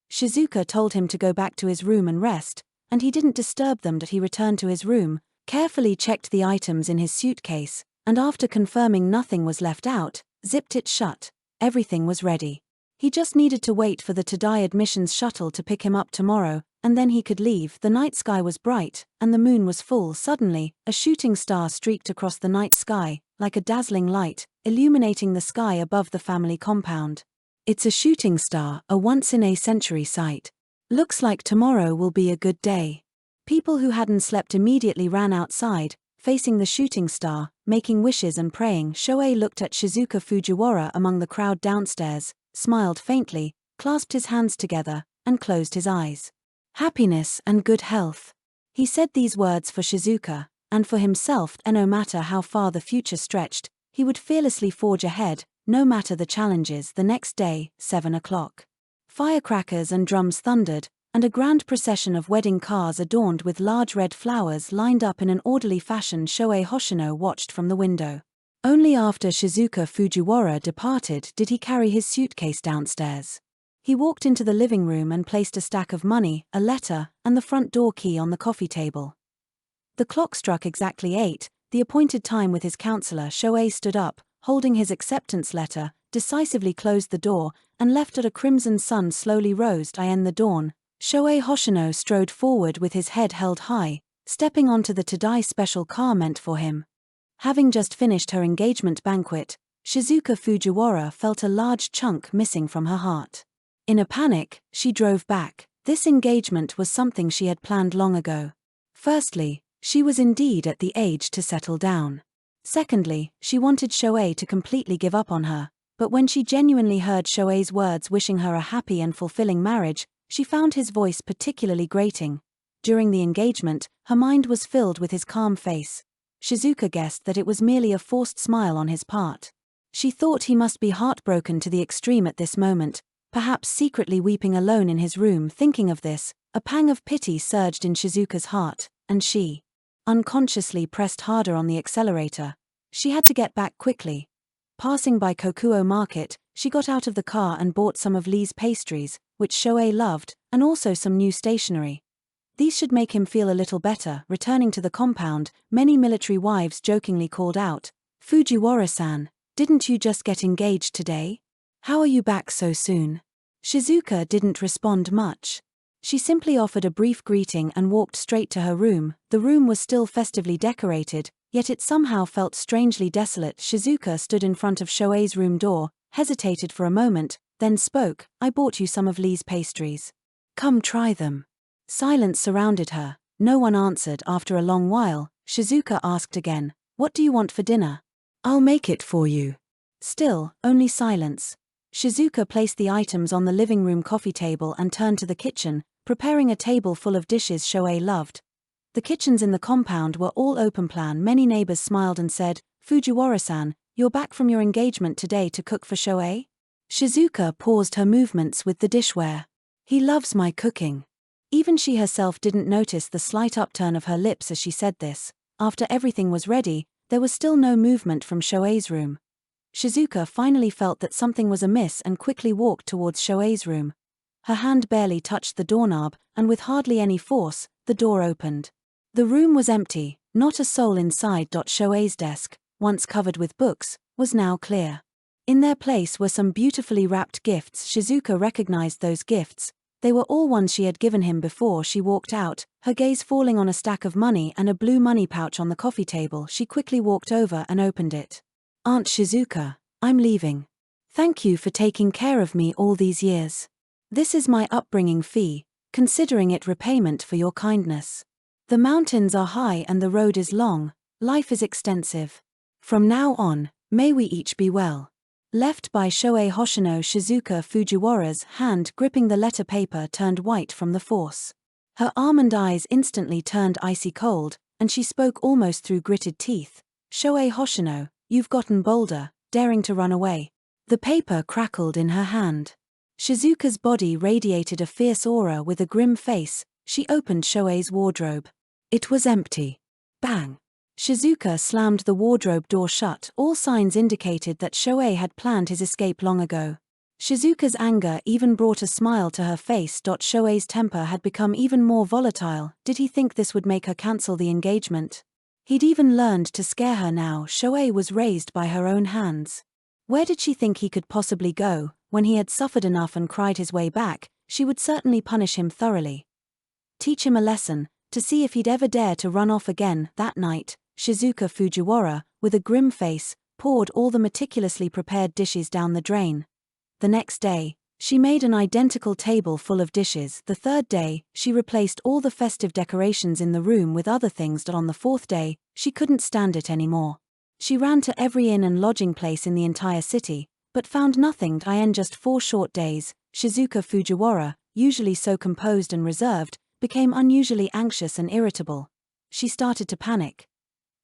Shizuka told him to go back to his room and rest, and he didn't disturb them. He returned to his room, carefully checked the items in his suitcase, and after confirming nothing was left out, zipped it shut. Everything was ready. He just needed to wait for the Tadai admissions shuttle to pick him up tomorrow, and then he could leave. The night sky was bright, and the moon was full. Suddenly, a shooting star streaked across the night sky, like a dazzling light, illuminating the sky above the family compound. It's a shooting star, a once-in-a-century sight. Looks like tomorrow will be a good day. People who hadn't slept immediately ran outside, facing the shooting star, making wishes and praying. Shohei looked at Shizuka Fujiwara among the crowd downstairs, smiled faintly, clasped his hands together, and closed his eyes. Happiness and good health. He said these words for Shizuka, and for himself, and no matter how far the future stretched, he would fearlessly forge ahead, no matter the challenges. The next day, 7 o'clock. Firecrackers and drums thundered, and a grand procession of wedding cars adorned with large red flowers lined up in an orderly fashion. Shohei Hoshino watched from the window. Only after Shizuka Fujiwara departed did he carry his suitcase downstairs. He walked into the living room and placed a stack of money, a letter, and the front door key on the coffee table. The clock struck exactly 8, the appointed time with his counselor. Shohei stood up, holding his acceptance letter, decisively closed the door, and left. A crimson sun slowly rose in the dawn. Shohei Hoshino strode forward with his head held high, stepping onto the Tadai special car meant for him. Having just finished her engagement banquet, Shizuka Fujiwara felt a large chunk missing from her heart. In a panic, she drove back. This engagement was something she had planned long ago. Firstly, she was indeed at the age to settle down. Secondly, she wanted Shohei to completely give up on her, but when she genuinely heard Shohei's words wishing her a happy and fulfilling marriage, she found his voice particularly grating. During the engagement, her mind was filled with his calm face. Shizuka guessed that it was merely a forced smile on his part. She thought he must be heartbroken to the extreme at this moment, perhaps secretly weeping alone in his room. Thinking of this, a pang of pity surged in Shizuka's heart, and she unconsciously pressed harder on the accelerator. She had to get back quickly. Passing by Kokuo Market, she got out of the car and bought some of Lee's pastries, which Shohei loved, and also some new stationery. These should make him feel a little better. Returning to the compound, many military wives jokingly called out, "Fujiwara-san, didn't you just get engaged today? How are you back so soon?" Shizuka didn't respond much. She simply offered a brief greeting and walked straight to her room. The room was still festively decorated, yet it somehow felt strangely desolate. Shizuka stood in front of Shohei's room door, hesitated for a moment, then spoke, "I bought you some of Lee's pastries. Come try them." Silence surrounded her. No one answered. After a long while, Shizuka asked again, "What do you want for dinner?" "I'll make it for you." Still, only silence. Shizuka placed the items on the living room coffee table and turned to the kitchen, preparing a table full of dishes Shohei loved. The kitchens in the compound were all open plan. Many neighbors smiled and said, "Fujiwara-san, you're back from your engagement today to cook for Shohei?" Shizuka paused her movements with the dishware. "He loves my cooking." Even she herself didn't notice the slight upturn of her lips as she said this. After everything was ready, there was still no movement from Shohei's room. Shizuka finally felt that something was amiss and quickly walked towards Shohei's room. Her hand barely touched the doorknob, and with hardly any force, the door opened. The room was empty. Not a soul inside. Shohei's desk, once covered with books, was now clear. In their place were some beautifully wrapped gifts. Shizuka recognized those gifts. They were all ones she had given him before she walked out, her gaze falling on a stack of money and a blue money pouch on the coffee table. She quickly walked over and opened it. Aunt Shizuka, I'm leaving. Thank you for taking care of me all these years. This is my upbringing fee, considering it repayment for your kindness. The mountains are high and the road is long, life is extensive. From now on, may we each be well. Left by Shohei Hoshino. Shizuka Fujiwara's hand gripping the letter paper turned white from the force. Her almond eyes instantly turned icy cold, and she spoke almost through gritted teeth. Shohei Hoshino, you've gotten bolder, daring to run away. The paper crackled in her hand. Shizuka's body radiated a fierce aura. With a grim face, she opened Shohei's wardrobe. It was empty. Bang! Shizuka slammed the wardrobe door shut. All signs indicated that Shohei had planned his escape long ago. Shizuka's anger even brought a smile to her face. Shohei's temper had become even more volatile. Did he think this would make her cancel the engagement? He'd even learned to scare her now. Shohei was raised by her own hands. Where did she think he could possibly go? When he had suffered enough and cried his way back, she would certainly punish him thoroughly. Teach him a lesson, to see if he'd ever dare to run off again. That night, Shizuka Fujiwara, with a grim face, poured all the meticulously prepared dishes down the drain. The next day, she made an identical table full of dishes. The third day, she replaced all the festive decorations in the room with other things. On the fourth day, she couldn't stand it anymore. She ran to every inn and lodging place in the entire city, but found nothing. In just 4 short days, Shizuka Fujiwara, usually so composed and reserved, became unusually anxious and irritable. She started to panic.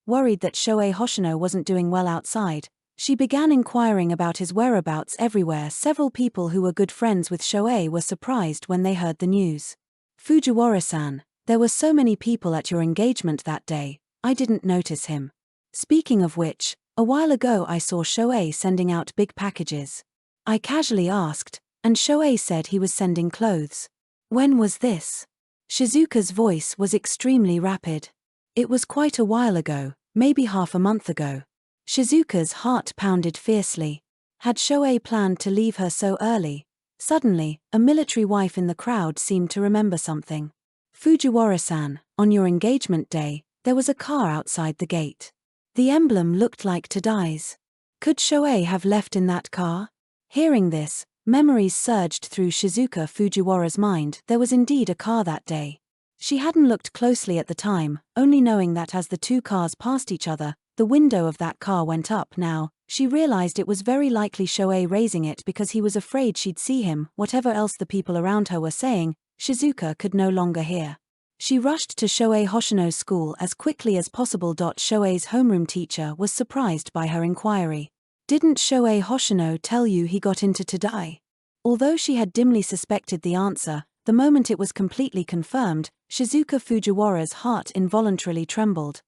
Worried that Shohei Hoshino wasn't doing well outside, she began inquiring about his whereabouts everywhere. Several people who were good friends with Shohei were surprised when they heard the news. Fujiwara-san, there were so many people at your engagement that day, I didn't notice him. Speaking of which, a while ago I saw Shohei sending out big packages. I casually asked, and Shohei said he was sending clothes. When was this? Shizuka's voice was extremely rapid. It was quite a while ago, maybe half a month ago. Shizuka's heart pounded fiercely. Had Shohei planned to leave her so early? Suddenly, a military wife in the crowd seemed to remember something. Fujiwara-san, on your engagement day, there was a car outside the gate. The emblem looked like Tadai's. Could Shohei have left in that car? Hearing this, memories surged through Shizuka Fujiwara's mind. There was indeed a car that day. She hadn't looked closely at the time, only knowing that as the 2 cars passed each other, the window of that car went up. Now, she realized it was very likely Shohei raising it because he was afraid she'd see him. Whatever else the people around her were saying, Shizuka could no longer hear. She rushed to Shohei Hoshino's school as quickly as possible. Shohei's homeroom teacher was surprised by her inquiry. Didn't Shohei Hoshino tell you he got into Tadai? Although she had dimly suspected the answer, the moment it was completely confirmed, Shizuka Fujiwara's heart involuntarily trembled.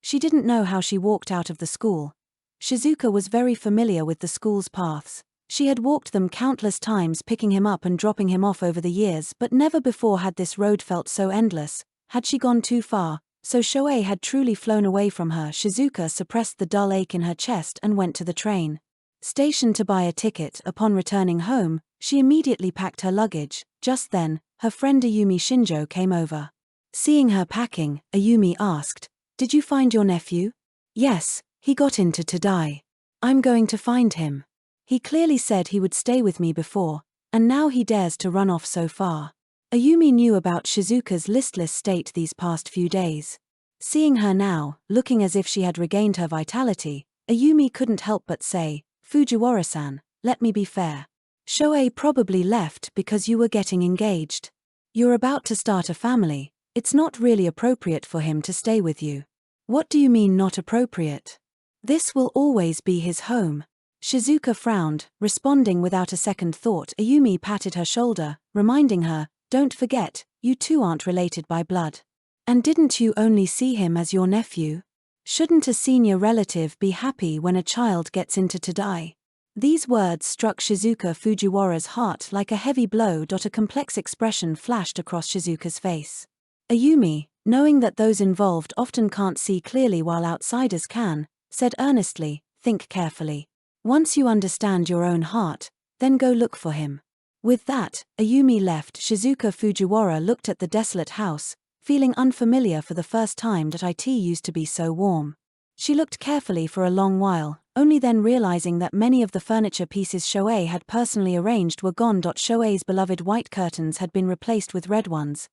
She didn't know how she walked out of the school. Shizuka was very familiar with the school's paths. She had walked them countless times, picking him up and dropping him off over the years, but never before had this road felt so endless. Had she gone too far? So Shohei had truly flown away from her. Shizuka suppressed the dull ache in her chest and went to the train station to buy a ticket. Upon returning home, she immediately packed her luggage. Just then, her friend Ayumi Shinjo came over. Seeing her packing, Ayumi asked, "Did you find your nephew?" "Yes, he got into Tadai. I'm going to find him. He clearly said he would stay with me before, and now he dares to run off so far." Ayumi knew about Shizuka's listless state these past few days. Seeing her now, looking as if she had regained her vitality, Ayumi couldn't help but say, "Fujiwara-san, let me be fair. Shohei probably left because you were getting engaged. You're about to start a family, it's not really appropriate for him to stay with you." "What do you mean not appropriate? This will always be his home." Shizuka frowned, responding without a second thought. Ayumi patted her shoulder, reminding her, "Don't forget, you two aren't related by blood. And didn't you only see him as your nephew? Shouldn't a senior relative be happy when a child gets into Tadai?" These words struck Shizuka Fujiwara's heart like a heavy blow. A complex expression flashed across Shizuka's face. "Ayumi, knowing that those involved often can't see clearly while outsiders can, said earnestly, think carefully. Once you understand your own heart, then go look for him. With that, Ayumi left. Shizuka Fujiwara looked at the desolate house, feeling unfamiliar for the first time. That it used to be so warm. She looked carefully for a long while, only then realizing that many of the furniture pieces Shohei had personally arranged were gone. Shohei's beloved white curtains had been replaced with red ones.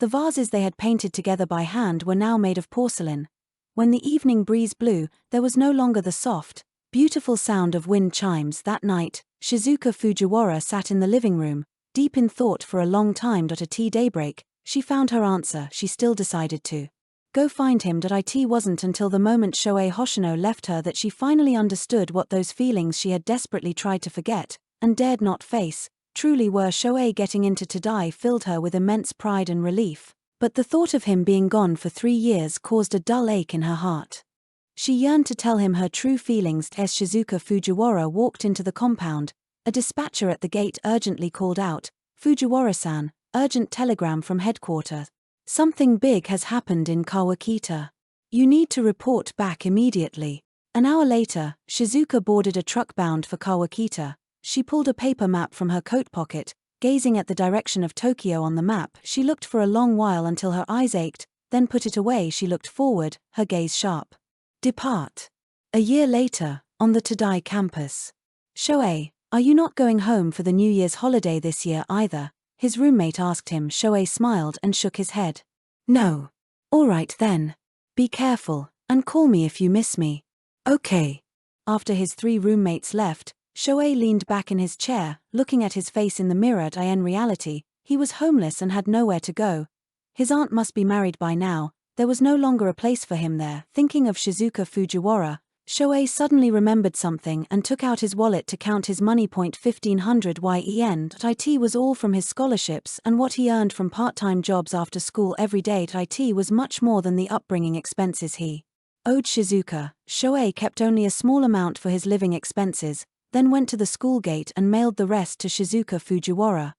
The vases they had painted together by hand were now made of porcelain. When the evening breeze blew, there was no longer the soft, beautiful sound of wind chimes. That night, Shizuka Fujiwara sat in the living room, deep in thought for a long time. At daybreak, she found her answer. She still decided to go find him. It wasn't until the moment Shohei Hoshino left her that she finally understood what those feelings she had desperately tried to forget, and dared not face, truly were. Shohei getting into Tadai filled her with immense pride and relief, but the thought of him being gone for 3 years caused a dull ache in her heart. She yearned to tell him her true feelings. As Shizuka Fujiwara walked into the compound, a dispatcher at the gate urgently called out, "Fujiwara-san, urgent telegram from headquarters. Something big has happened in Kawakita. You need to report back immediately." An hour later, Shizuka boarded a truck bound for Kawakita. She pulled a paper map from her coat pocket, gazing at the direction of Tokyo on the map. She looked for a long while until her eyes ached, then put it away. She looked forward, her gaze sharp. Depart. A year later, on the Tadai campus. "Shohei, are you not going home for the New Year's holiday this year either?" his roommate asked him. Shohei smiled and shook his head. "No." "All right then. Be careful, and call me if you miss me." "Okay." After his 3 roommates left, Shohei leaned back in his chair, looking at his face in the mirror. In reality, he was homeless and had nowhere to go. His aunt must be married by now. There was no longer a place for him there. Thinking of Shizuka Fujiwara, Shohei suddenly remembered something and took out his wallet to count his money. 1,500 yen. It was all from his scholarships and what he earned from part-time jobs after school every day. It was much more than the upbringing expenses he owed Shizuka. Shohei kept only a small amount for his living expenses, then went to the school gate and mailed the rest to Shizuka Fujiwara.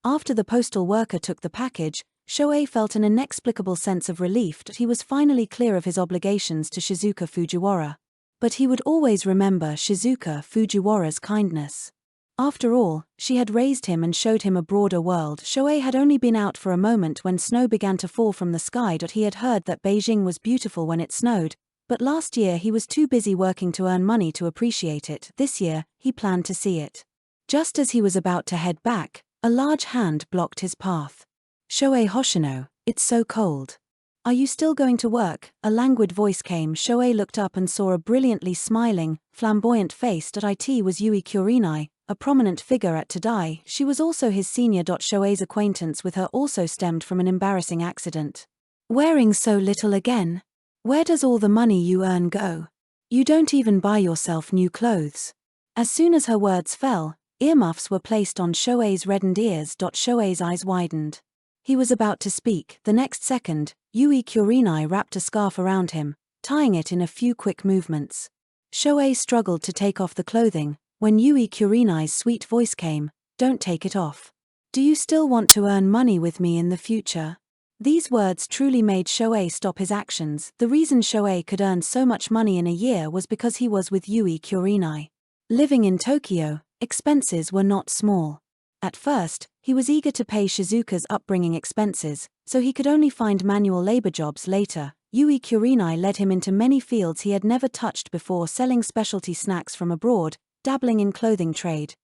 After the postal worker took the package, Shohei felt an inexplicable sense of relief that he was finally clear of his obligations to Shizuka Fujiwara. But he would always remember Shizuka Fujiwara's kindness. After all, she had raised him and showed him a broader world. Shohei had only been out for a moment when snow began to fall from the sky. He had heard that Beijing was beautiful when it snowed, but last year he was too busy working to earn money to appreciate it. This year, he planned to see it. Just as he was about to head back, a large hand blocked his path. "Shohei Hoshino, it's so cold. Are you still going to work?" a languid voice came. Shohei looked up and saw a brilliantly smiling, flamboyant face. It was Yui Kurenai, a prominent figure at Tadai. She was also his senior. Shohei's acquaintance with her also stemmed from an embarrassing accident. "Wearing so little again? Where does all the money you earn go? You don't even buy yourself new clothes." As soon as her words fell, earmuffs were placed on Shohei's reddened ears. Shohei's eyes widened. He was about to speak. The next second, Yui Kurenai wrapped a scarf around him, tying it in a few quick movements. Shohei struggled to take off the clothing, when Yui Kurenai's sweet voice came, "Don't take it off. Do you still want to earn money with me in the future?" These words truly made Shohei stop his actions. The reason Shohei could earn so much money in a year was because he was with Yui Kurenai. Living in Tokyo, expenses were not small. At first, he was eager to pay Shizuka's upbringing expenses, so he could only find manual labor jobs. Later, Yui Kurenai led him into many fields he had never touched before, selling specialty snacks from abroad, dabbling in clothing trade.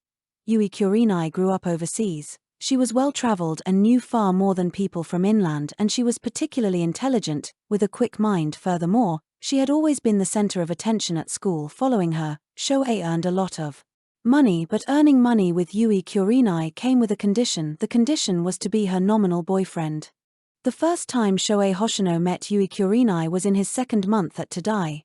Yui Kurenai grew up overseas. She was well-traveled and knew far more than people from inland, and she was particularly intelligent, with a quick mind. Furthermore, she had always been the center of attention at school. Following her, Shohei earned a lot of money, but earning money with Yui Kurenai came with a condition. The condition was to be her nominal boyfriend. The first time Shohei Hoshino met Yui Kurenai was in his 2nd month at Tadai.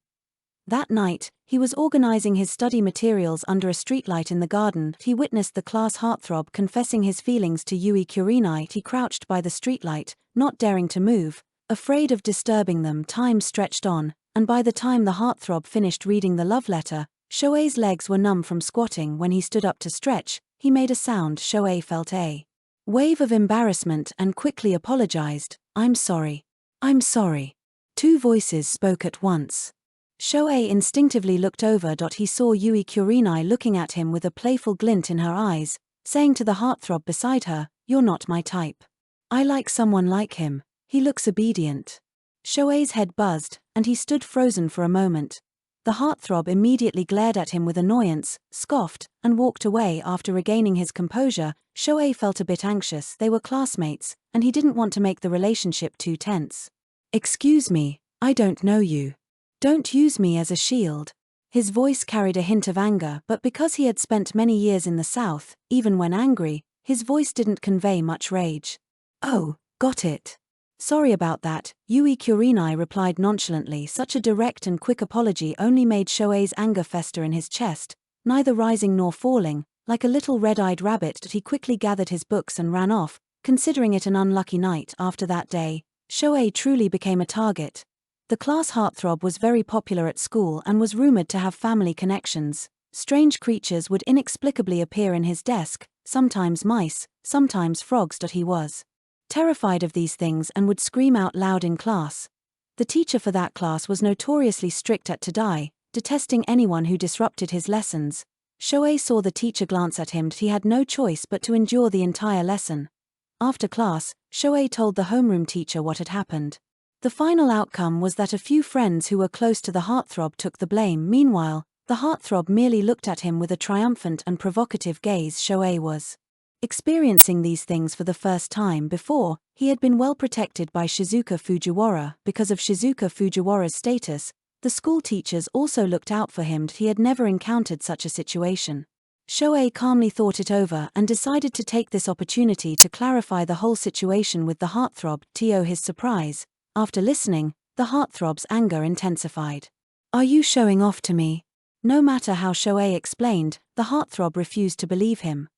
That night, he was organizing his study materials under a streetlight in the garden. He witnessed the class heartthrob confessing his feelings to Yui Kurenai. He crouched by the streetlight, not daring to move, afraid of disturbing them. Time stretched on, and by the time the heartthrob finished reading the love letter, Shohei's legs were numb from squatting. When he stood up to stretch, he made a sound. Shohei felt a wave of embarrassment and quickly apologized. "I'm sorry. I'm sorry. Two voices spoke at once. Shohei instinctively looked over. He saw Yui Kurenai looking at him with a playful glint in her eyes, saying to the heartthrob beside her, "You're not my type. I like someone like him, he looks obedient." Shohei's head buzzed, and he stood frozen for a moment. The heartthrob immediately glared at him with annoyance, scoffed, and walked away. After regaining his composure, Shohei felt a bit anxious. They were classmates, and he didn't want to make the relationship too tense. "Excuse me, I don't know you. Don't use me as a shield." His voice carried a hint of anger, but because he had spent many years in the South, even when angry, his voice didn't convey much rage. "Oh, got it. Sorry about that," Yui Kurenai replied nonchalantly. Such a direct and quick apology only made Shohei's anger fester in his chest, neither rising nor falling. Like a little red-eyed rabbit, he quickly gathered his books and ran off, considering it an unlucky night. After that day, Shohei truly became a target. The class heartthrob was very popular at school and was rumored to have family connections. Strange creatures would inexplicably appear in his desk, sometimes mice, sometimes frogs. He was terrified of these things and would scream out loud in class. The teacher for that class was notoriously strict at Tadai, detesting anyone who disrupted his lessons. Shohei saw the teacher glance at him. He had no choice but to endure the entire lesson. After class, Shohei told the homeroom teacher what had happened. The final outcome was that a few friends who were close to the heartthrob took the blame. Meanwhile, the heartthrob merely looked at him with a triumphant and provocative gaze. Shohei was experiencing these things for the first time. Before, he had been well protected by Shizuka Fujiwara. Because of Shizuka Fujiwara's status, the school teachers also looked out for him. He had never encountered such a situation. Shohei calmly thought it over and decided to take this opportunity to clarify the whole situation with the heartthrob. To his surprise, after listening, the heartthrob's anger intensified. "Are you showing off to me?" No matter how Shohei explained, the heartthrob refused to believe him.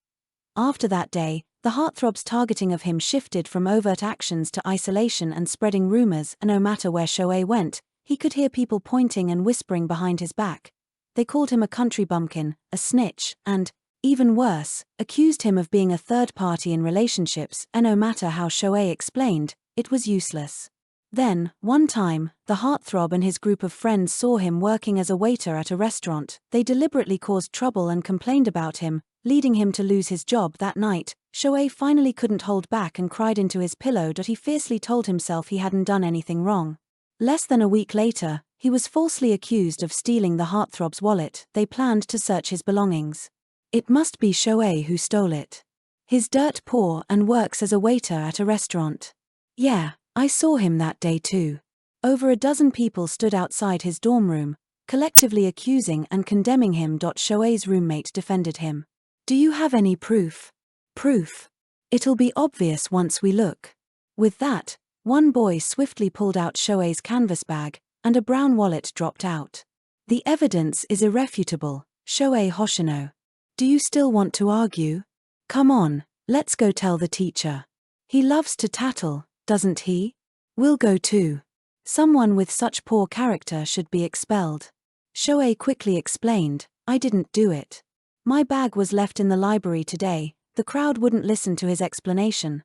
After that day, the heartthrob's targeting of him shifted from overt actions to isolation and spreading rumors, and no matter where Shohei went, he could hear people pointing and whispering behind his back. They called him a country bumpkin, a snitch, and, even worse, accused him of being a third party in relationships, and no matter how Shohei explained, it was useless. Then, one time, the heartthrob and his group of friends saw him working as a waiter at a restaurant. They deliberately caused trouble and complained about him, leading him to lose his job. That night, Shohei finally couldn't hold back and cried into his pillow. He fiercely told himself he hadn't done anything wrong. Less than a week later, he was falsely accused of stealing the heartthrob's wallet. They planned to search his belongings. It must be Shohei who stole it. He's dirt poor and works as a waiter at a restaurant. Yeah, I saw him that day too. Over a dozen people stood outside his dorm room, collectively accusing and condemning him. Shohei's roommate defended him. "Do you have any proof?" "Proof? It'll be obvious once we look." With that, one boy swiftly pulled out Shohei's canvas bag, and a brown wallet dropped out. "The evidence is irrefutable, Shohei Hoshino. Do you still want to argue? Come on, let's go tell the teacher. He loves to tattle, doesn't he? We'll go too. Someone with such poor character should be expelled." Shohei quickly explained, "I didn't do it. My bag was left in the library today." The crowd wouldn't listen to his explanation.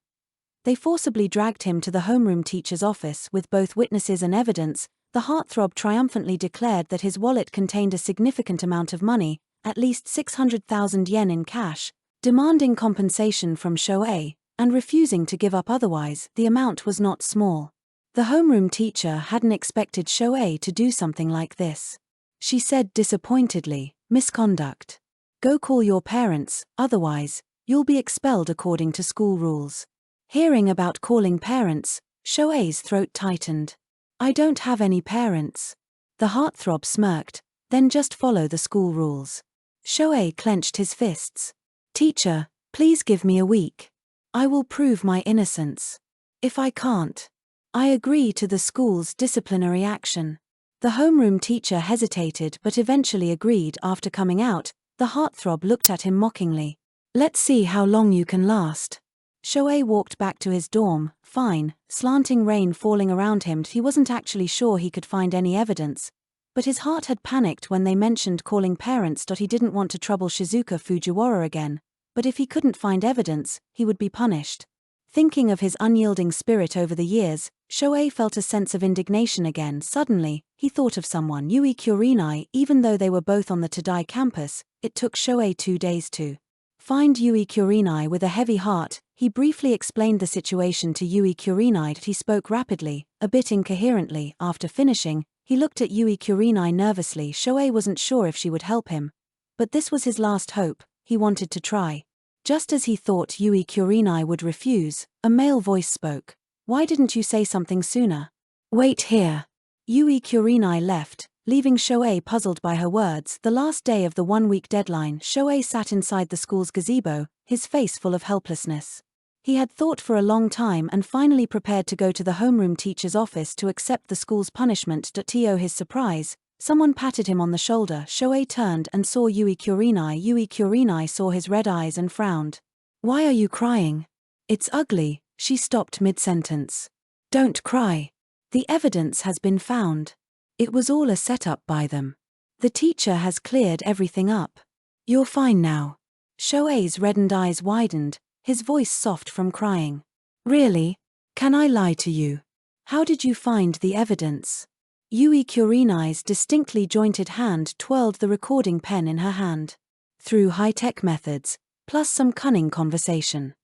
They forcibly dragged him to the homeroom teacher's office. With both witnesses and evidence, the heartthrob triumphantly declared that his wallet contained a significant amount of money, at least 600,000 yen in cash, demanding compensation from Shohei, and refusing to give up otherwise. The amount was not small. The homeroom teacher hadn't expected Shohei to do something like this. She said disappointedly, "Misconduct. Go call your parents, otherwise, you'll be expelled according to school rules." Hearing about calling parents, Shohei's throat tightened. "I don't have any parents." The heartthrob smirked, "Then just follow the school rules." Shohei clenched his fists. "Teacher, please give me a week. I will prove my innocence. If I can't, I agree to the school's disciplinary action." The homeroom teacher hesitated but eventually agreed. After coming out, the heartthrob looked at him mockingly. "Let's see how long you can last." Shohei walked back to his dorm, fine, slanting rain falling around him. He wasn't actually sure he could find any evidence, but his heart had panicked when they mentioned calling parents. He didn't want to trouble Shizuka Fujiwara again, but if he couldn't find evidence, he would be punished. Thinking of his unyielding spirit over the years, Shohei felt a sense of indignation again. Suddenly, he thought of someone, Yui Kurenai. Even though they were both on the Tadai campus, it took Shohei 2 days to find Yui Kurenai. With a heavy heart, he briefly explained the situation to Yui Kurenai. He spoke rapidly, a bit incoherently. After finishing, he looked at Yui Kurenai nervously. Shohei wasn't sure if she would help him, but this was his last hope. He wanted to try. Just as he thought Yui Kurenai would refuse, a male voice spoke. "Why didn't you say something sooner?" "Wait here." Yui Kurenai left, leaving Shohei puzzled by her words. The last day of the 1-week deadline, Shohei sat inside the school's gazebo, his face full of helplessness. He had thought for a long time and finally prepared to go to the homeroom teacher's office to accept the school's punishment. To his surprise, someone patted him on the shoulder. Shohei turned and saw Yui Kurenai. Yui Kurenai saw his red eyes and frowned. "Why are you crying?" "It's ugly," she stopped mid-sentence. "Don't cry. The evidence has been found. It was all a setup by them. The teacher has cleared everything up. You're fine now." Shohei's reddened eyes widened, his voice soft from crying. "Really? Can I lie to you? How did you find the evidence?" Yui Kurenai's distinctly jointed hand twirled the recording pen in her hand. "Through high-tech methods, plus some cunning conversation."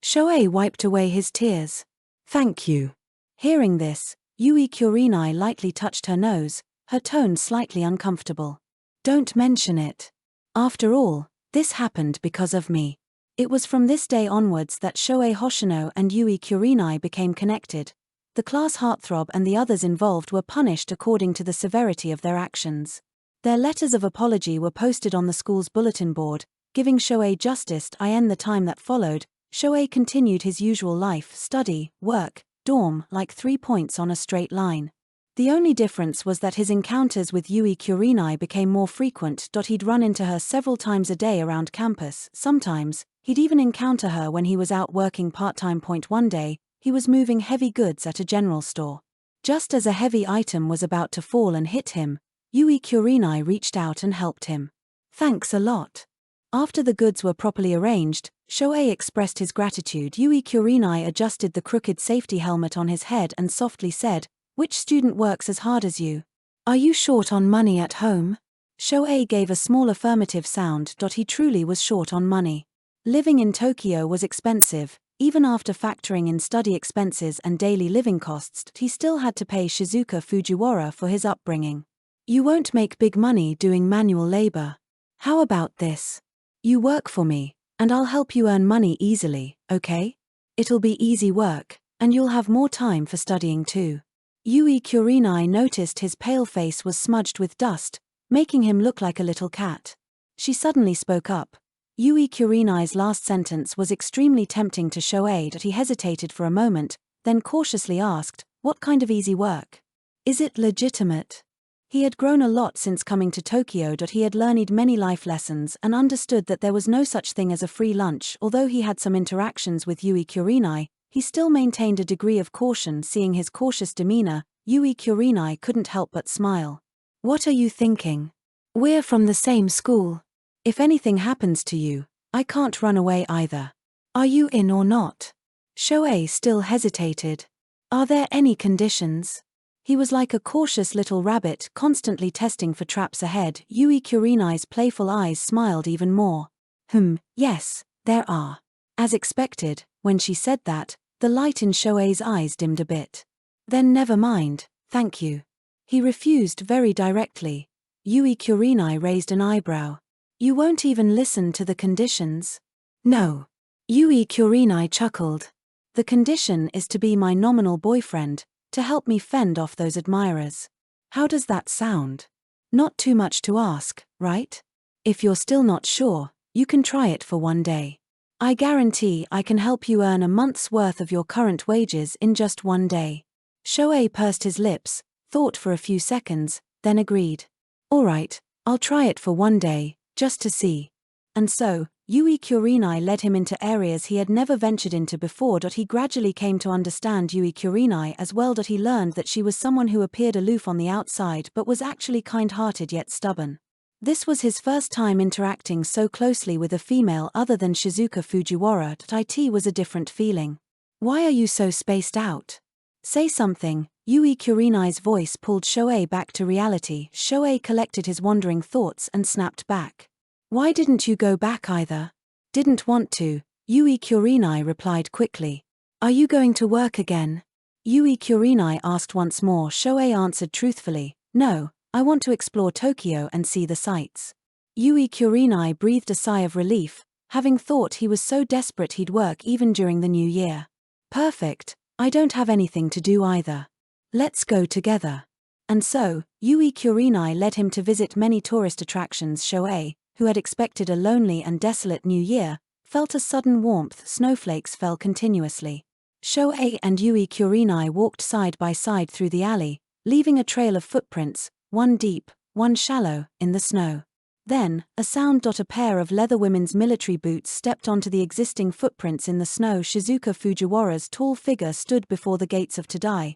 Shohei wiped away his tears. "Thank you." Hearing this, Yui Kurenai lightly touched her nose, her tone slightly uncomfortable. "Don't mention it. After all, this happened because of me." It was from this day onwards that Shohei Hoshino and Yui Kurenai became connected. The class heartthrob and the others involved were punished according to the severity of their actions. Their letters of apology were posted on the school's bulletin board, giving Shohei justice. In the time that followed, Shohei continued his usual life: study, work, dorm, like 3 points on a straight line. The only difference was that his encounters with Yui Kurenai became more frequent. He'd run into her several times a day around campus. Sometimes, he'd even encounter her when he was out working part-time. One day, he was moving heavy goods at a general store. Just as a heavy item was about to fall and hit him, Yui Kurenai reached out and helped him. "Thanks a lot." After the goods were properly arranged, Shohei expressed his gratitude. Yui Kurenai adjusted the crooked safety helmet on his head and softly said, "Which student works as hard as you? Are you short on money at home?" Shohei gave a small affirmative sound. He truly was short on money. Living in Tokyo was expensive. Even after factoring in study expenses and daily living costs, he still had to pay Shizuka Fujiwara for his upbringing. "You won't make big money doing manual labor. How about this? You work for me, and I'll help you earn money easily, okay? It'll be easy work, and you'll have more time for studying too." Yui Kurenai noticed his pale face was smudged with dust, making him look like a little cat. She suddenly spoke up. Yui Kurenai's last sentence was extremely tempting to Shohei. He hesitated for a moment, then cautiously asked, "What kind of easy work? Is it legitimate?" He had grown a lot since coming to Tokyo. He had learned many life lessons and understood that there was no such thing as a free lunch. Although he had some interactions with Yui Kurenai, he still maintained a degree of caution. Seeing his cautious demeanor, Yui Kurenai couldn't help but smile. "What are you thinking? We're from the same school. If anything happens to you, I can't run away either. Are you in or not?" Shohei still hesitated. "Are there any conditions?" He was like a cautious little rabbit, constantly testing for traps ahead. Yui Kurenai's playful eyes smiled even more. Yes, there are." As expected, when she said that, the light in Shohei's eyes dimmed a bit. "Then never mind, thank you." He refused very directly. Yui Kurenai raised an eyebrow. "You won't even listen to the conditions?" "No." Yui Kurenai chuckled. "The condition is to be my nominal boyfriend, to help me fend off those admirers. How does that sound? Not too much to ask, right? If you're still not sure, you can try it for 1 day. I guarantee I can help you earn a month's worth of your current wages in just 1 day." Shohei pursed his lips, thought for a few seconds, then agreed. "All right, I'll try it for 1 day, just to see." And so, Yui Kurenai led him into areas he had never ventured into before. He gradually came to understand Yui Kurenai as well. He learned that she was someone who appeared aloof on the outside but was actually kind-hearted yet stubborn. This was his first time interacting so closely with a female other than Shizuka Fujiwara. It was a different feeling. Why are you so spaced out? Say something. Yui Kurenai's voice pulled Shohei back to reality. Shohei collected his wandering thoughts and snapped back. Why didn't you go back either? Didn't want to, Yui Kurenai replied quickly. Are you going to work again? Yui Kurenai asked once more. Shohei answered truthfully, no, I want to explore Tokyo and see the sights. Yui Kurenai breathed a sigh of relief, having thought he was so desperate he'd work even during the new year. Perfect, I don't have anything to do either. Let's go together. And so, Yui Kurenai led him to visit many tourist attractions. Shohei, who had expected a lonely and desolate new year, felt a sudden warmth. Snowflakes fell continuously. Shohei and Yui Kurenai walked side by side through the alley, leaving a trail of footprints, one deep, one shallow, in the snow. Then, a sound. A pair of leather women's military boots stepped onto the existing footprints in the snow. Shizuka Fujiwara's tall figure stood before the gates of Tadai.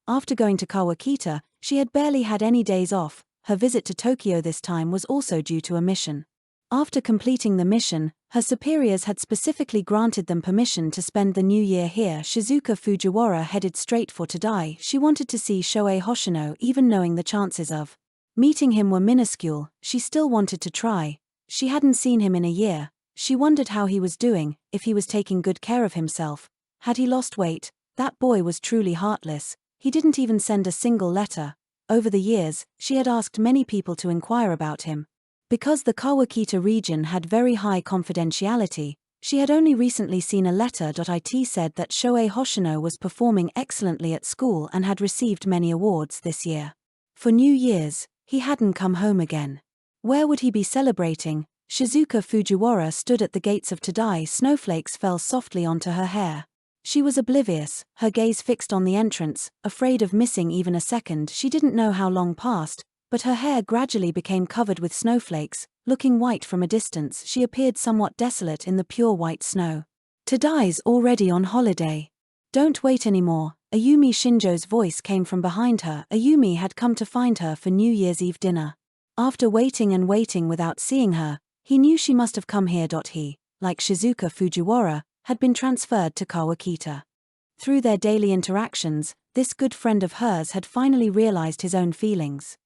After going to Kawakita, she had barely had any days off. Her visit to Tokyo this time was also due to a mission. After completing the mission, her superiors had specifically granted them permission to spend the new year here. Shizuka Fujiwara headed straight for Tadai. She wanted to see Shohei Hoshino. Even knowing the chances of meeting him were minuscule, she still wanted to try. She hadn't seen him in a year. She wondered how he was doing, if he was taking good care of himself. Had he lost weight? That boy was truly heartless. He didn't even send a single letter. Over the years, she had asked many people to inquire about him. Because the Kawakita region had very high confidentiality, she had only recently seen a letter. It said that Shohei Hoshino was performing excellently at school and had received many awards this year. For New Year's, he hadn't come home again. Where would he be celebrating? Shizuka Fujiwara stood at the gates of Tadai. Snowflakes fell softly onto her hair. She was oblivious, her gaze fixed on the entrance, afraid of missing even a second. She didn't know how long passed, but her hair gradually became covered with snowflakes. Looking white from a distance, she appeared somewhat desolate in the pure white snow. Tadai's already on holiday. Don't wait anymore. Ayumi Shinjo's voice came from behind her. Ayumi had come to find her for New Year's Eve dinner. After waiting and waiting without seeing her, he knew she must have come here. He, like Shizuka Fujiwara, had been transferred to Kawakita. Through their daily interactions, this good friend of hers had finally realized his own feelings.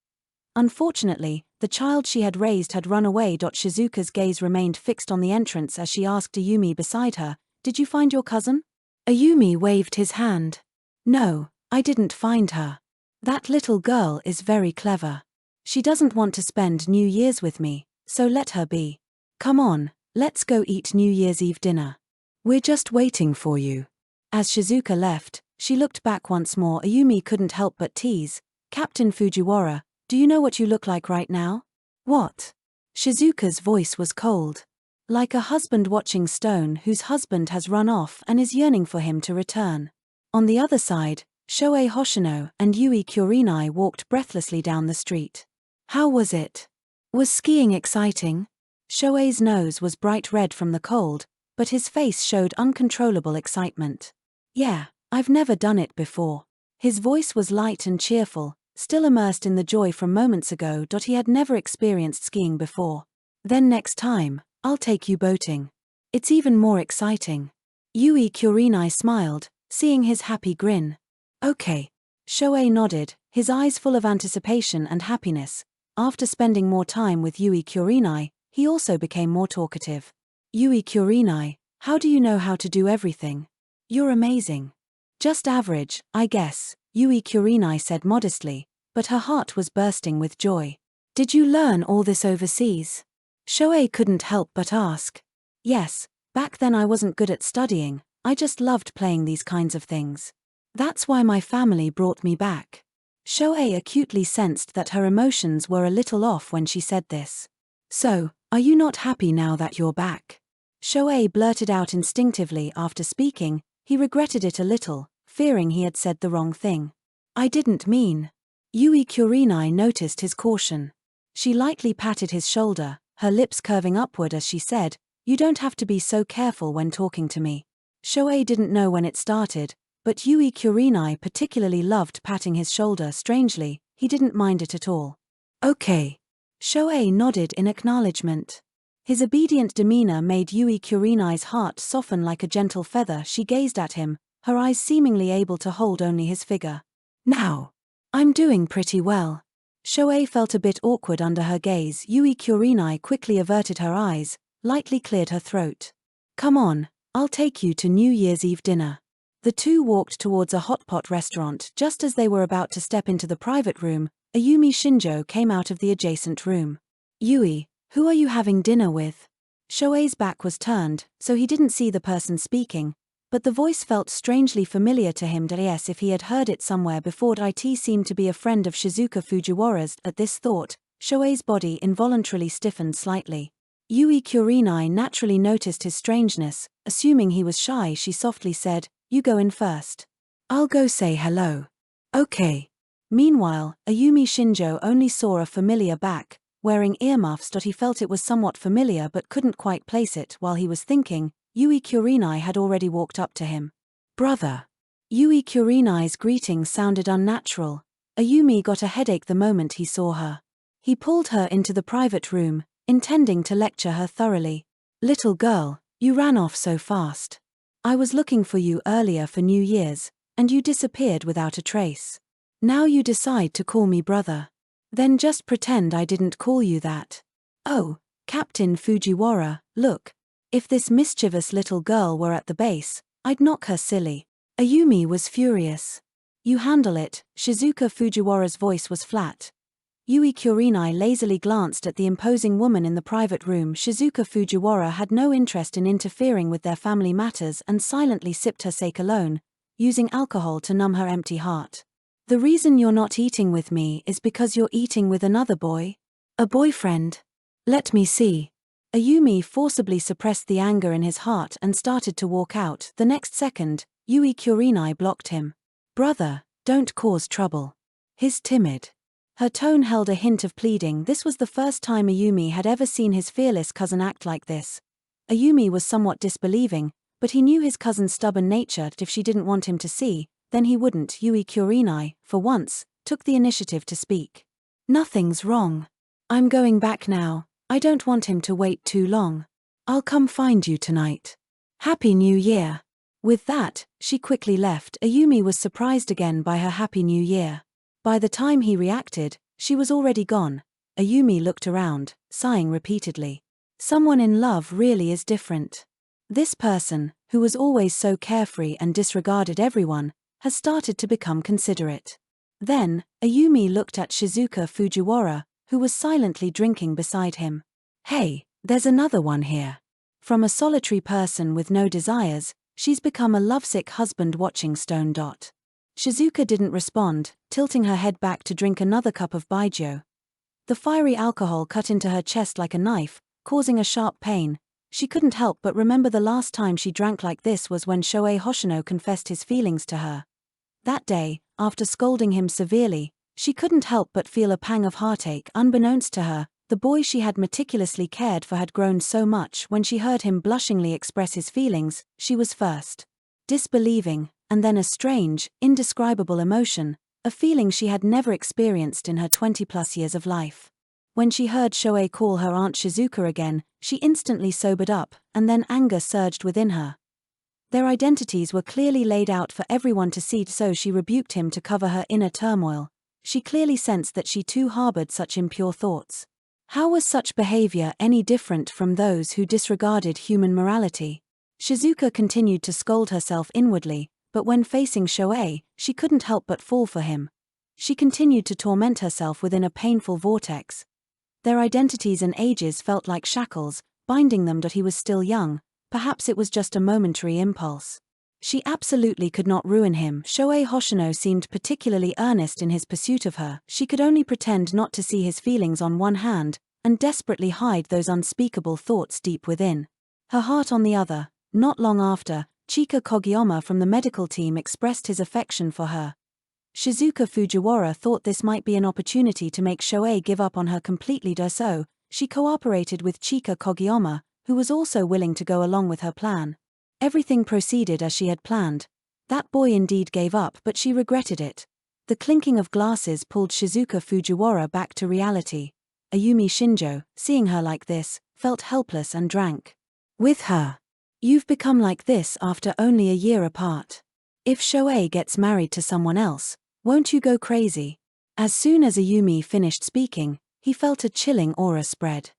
Unfortunately, the child she had raised had run away. Shizuka's gaze remained fixed on the entrance as she asked Ayumi beside her, "Did you find your cousin?" Ayumi waved his hand. "No, I didn't find her. That little girl is very clever. She doesn't want to spend New Year's with me, so let her be. Come on, let's go eat New Year's Eve dinner. We're just waiting for you." As Shizuka left, she looked back once more. Ayumi couldn't help but tease, "Captain Fujiwara, do you know what you look like right now?" "What?" Shizuka's voice was cold. "Like a husband watching stone whose husband has run off and is yearning for him to return." On the other side, Shohei Hoshino and Yui Kurenai walked breathlessly down the street. How was it? Was skiing exciting? Shohei's nose was bright red from the cold, but his face showed uncontrollable excitement. "Yeah, I've never done it before." His voice was light and cheerful, still immersed in the joy from moments ago. He had never experienced skiing before. "Then next time, I'll take you boating. It's even more exciting." Yui Kurenai smiled, seeing his happy grin. "Okay." Shohei nodded, his eyes full of anticipation and happiness. After spending more time with Yui Kurenai, he also became more talkative. "Yui Kurenai, how do you know how to do everything? You're amazing." "Just average, I guess," Yui Kurenai said modestly, but her heart was bursting with joy. "Did you learn all this overseas?" Shohei couldn't help but ask. "Yes, back then I wasn't good at studying, I just loved playing these kinds of things. That's why my family brought me back." Shohei acutely sensed that her emotions were a little off when she said this. "So, are you not happy now that you're back?" Shohei blurted out instinctively. After speaking, he regretted it a little, fearing he had said the wrong thing. "I didn't mean." Yui Kurenai noticed his caution. She lightly patted his shoulder, her lips curving upward as she said, "You don't have to be so careful when talking to me." Shohei didn't know when it started, but Yui Kurenai particularly loved patting his shoulder. Strangely, he didn't mind it at all. "Okay." Shohei nodded in acknowledgement. His obedient demeanor made Yui Kurenai's heart soften like a gentle feather. She gazed at him, her eyes seemingly able to hold only his figure. Now. I'm doing pretty well. Shohei felt a bit awkward under her gaze. Yui Kurenai quickly averted her eyes, lightly cleared her throat. Come on, I'll take you to New Year's Eve dinner. The two walked towards a hot pot restaurant. Just as they were about to step into the private room, Ayumi Shinjo came out of the adjacent room. Yui, who are you having dinner with? Shohei's back was turned, so he didn't see the person speaking, but the voice felt strangely familiar to him. Yes, if he had heard it somewhere before. It seemed to be a friend of Shizuka Fujiwara's. At this thought, Shohei's body involuntarily stiffened slightly. Yui Kurenai naturally noticed his strangeness. Assuming he was shy, she softly said, "You go in first. I'll go say hello." Okay. Meanwhile, Ayumi Shinjo only saw a familiar back, wearing earmuffs. He felt it was somewhat familiar but couldn't quite place it. While he was thinking, Yui Kurenai had already walked up to him. Brother. Yui Kurenai's greeting sounded unnatural. Ayumi got a headache the moment he saw her. He pulled her into the private room, intending to lecture her thoroughly. Little girl, you ran off so fast. I was looking for you earlier for New Year's, and you disappeared without a trace. Now you decide to call me brother. Then just pretend I didn't call you that. Oh, Captain Fujiwara, look. If this mischievous little girl were at the base, I'd knock her silly. Ayumi was furious. You handle it. Shizuka Fujiwara's voice was flat. Yui Kurenai lazily glanced at the imposing woman in the private room. Shizuka Fujiwara had no interest in interfering with their family matters and silently sipped her sake alone, using alcohol to numb her empty heart. The reason you're not eating with me is because you're eating with another boy? A boyfriend? Let me see. Ayumi forcibly suppressed the anger in his heart and started to walk out. The next second, Yui Kurenai blocked him. Brother, don't cause trouble. He's timid. Her tone held a hint of pleading. This was the first time Ayumi had ever seen his fearless cousin act like this. Ayumi was somewhat disbelieving, but he knew his cousin's stubborn nature. If she didn't want him to see, then he wouldn't. Yui Kurenai, for once, took the initiative to speak. Nothing's wrong. I'm going back now. I don't want him to wait too long. I'll come find you tonight. Happy New Year. With that, she quickly left. Ayumi was surprised again by her Happy New Year. By the time he reacted, she was already gone. Ayumi looked around, sighing repeatedly. Someone in love really is different. This person, who was always so carefree and disregarded everyone, has started to become considerate. Then, Ayumi looked at Shizuka Fujiwara, who was silently drinking beside him. Hey, there's another one here. From a solitary person with no desires, she's become a lovesick husband watching stone. Shizuka didn't respond, tilting her head back to drink another cup of baijiu. The fiery alcohol cut into her chest like a knife, causing a sharp pain. She couldn't help but remember the last time she drank like this was when Shohei Hoshino confessed his feelings to her. That day, after scolding him severely, she couldn't help but feel a pang of heartache. Unbeknownst to her, the boy she had meticulously cared for had grown so much. When she heard him blushingly express his feelings, she was first disbelieving, and then a strange, indescribable emotion, a feeling she had never experienced in her 20-plus years of life. When she heard Shohei call her Aunt Shizuka again, she instantly sobered up, and then anger surged within her. Their identities were clearly laid out for everyone to see, so she rebuked him to cover her inner turmoil. She clearly sensed that she too harbored such impure thoughts. How was such behavior any different from those who disregarded human morality? Shizuka continued to scold herself inwardly, but when facing Shohei, she couldn't help but fall for him. She continued to torment herself within a painful vortex. Their identities and ages felt like shackles, binding them. He was still young. Perhaps it was just a momentary impulse. She absolutely could not ruin him. Shohei Hoshino seemed particularly earnest in his pursuit of her. She could only pretend not to see his feelings on one hand, and desperately hide those unspeakable thoughts deep within her heart on the other. Not long after, Chika Kogiyama from the medical team expressed his affection for her. Shizuka Fujiwara thought this might be an opportunity to make Shohei give up on her completely. So, she cooperated with Chika Kogiyama, who was also willing to go along with her plan. Everything proceeded as she had planned. That boy indeed gave up, but she regretted it. The clinking of glasses pulled Shizuka Fujiwara back to reality. Ayumi Shinjo, seeing her like this, felt helpless and drank with her. You've become like this after only a year apart. If Shohei gets married to someone else, won't you go crazy? As soon as Ayumi finished speaking, he felt a chilling aura spread.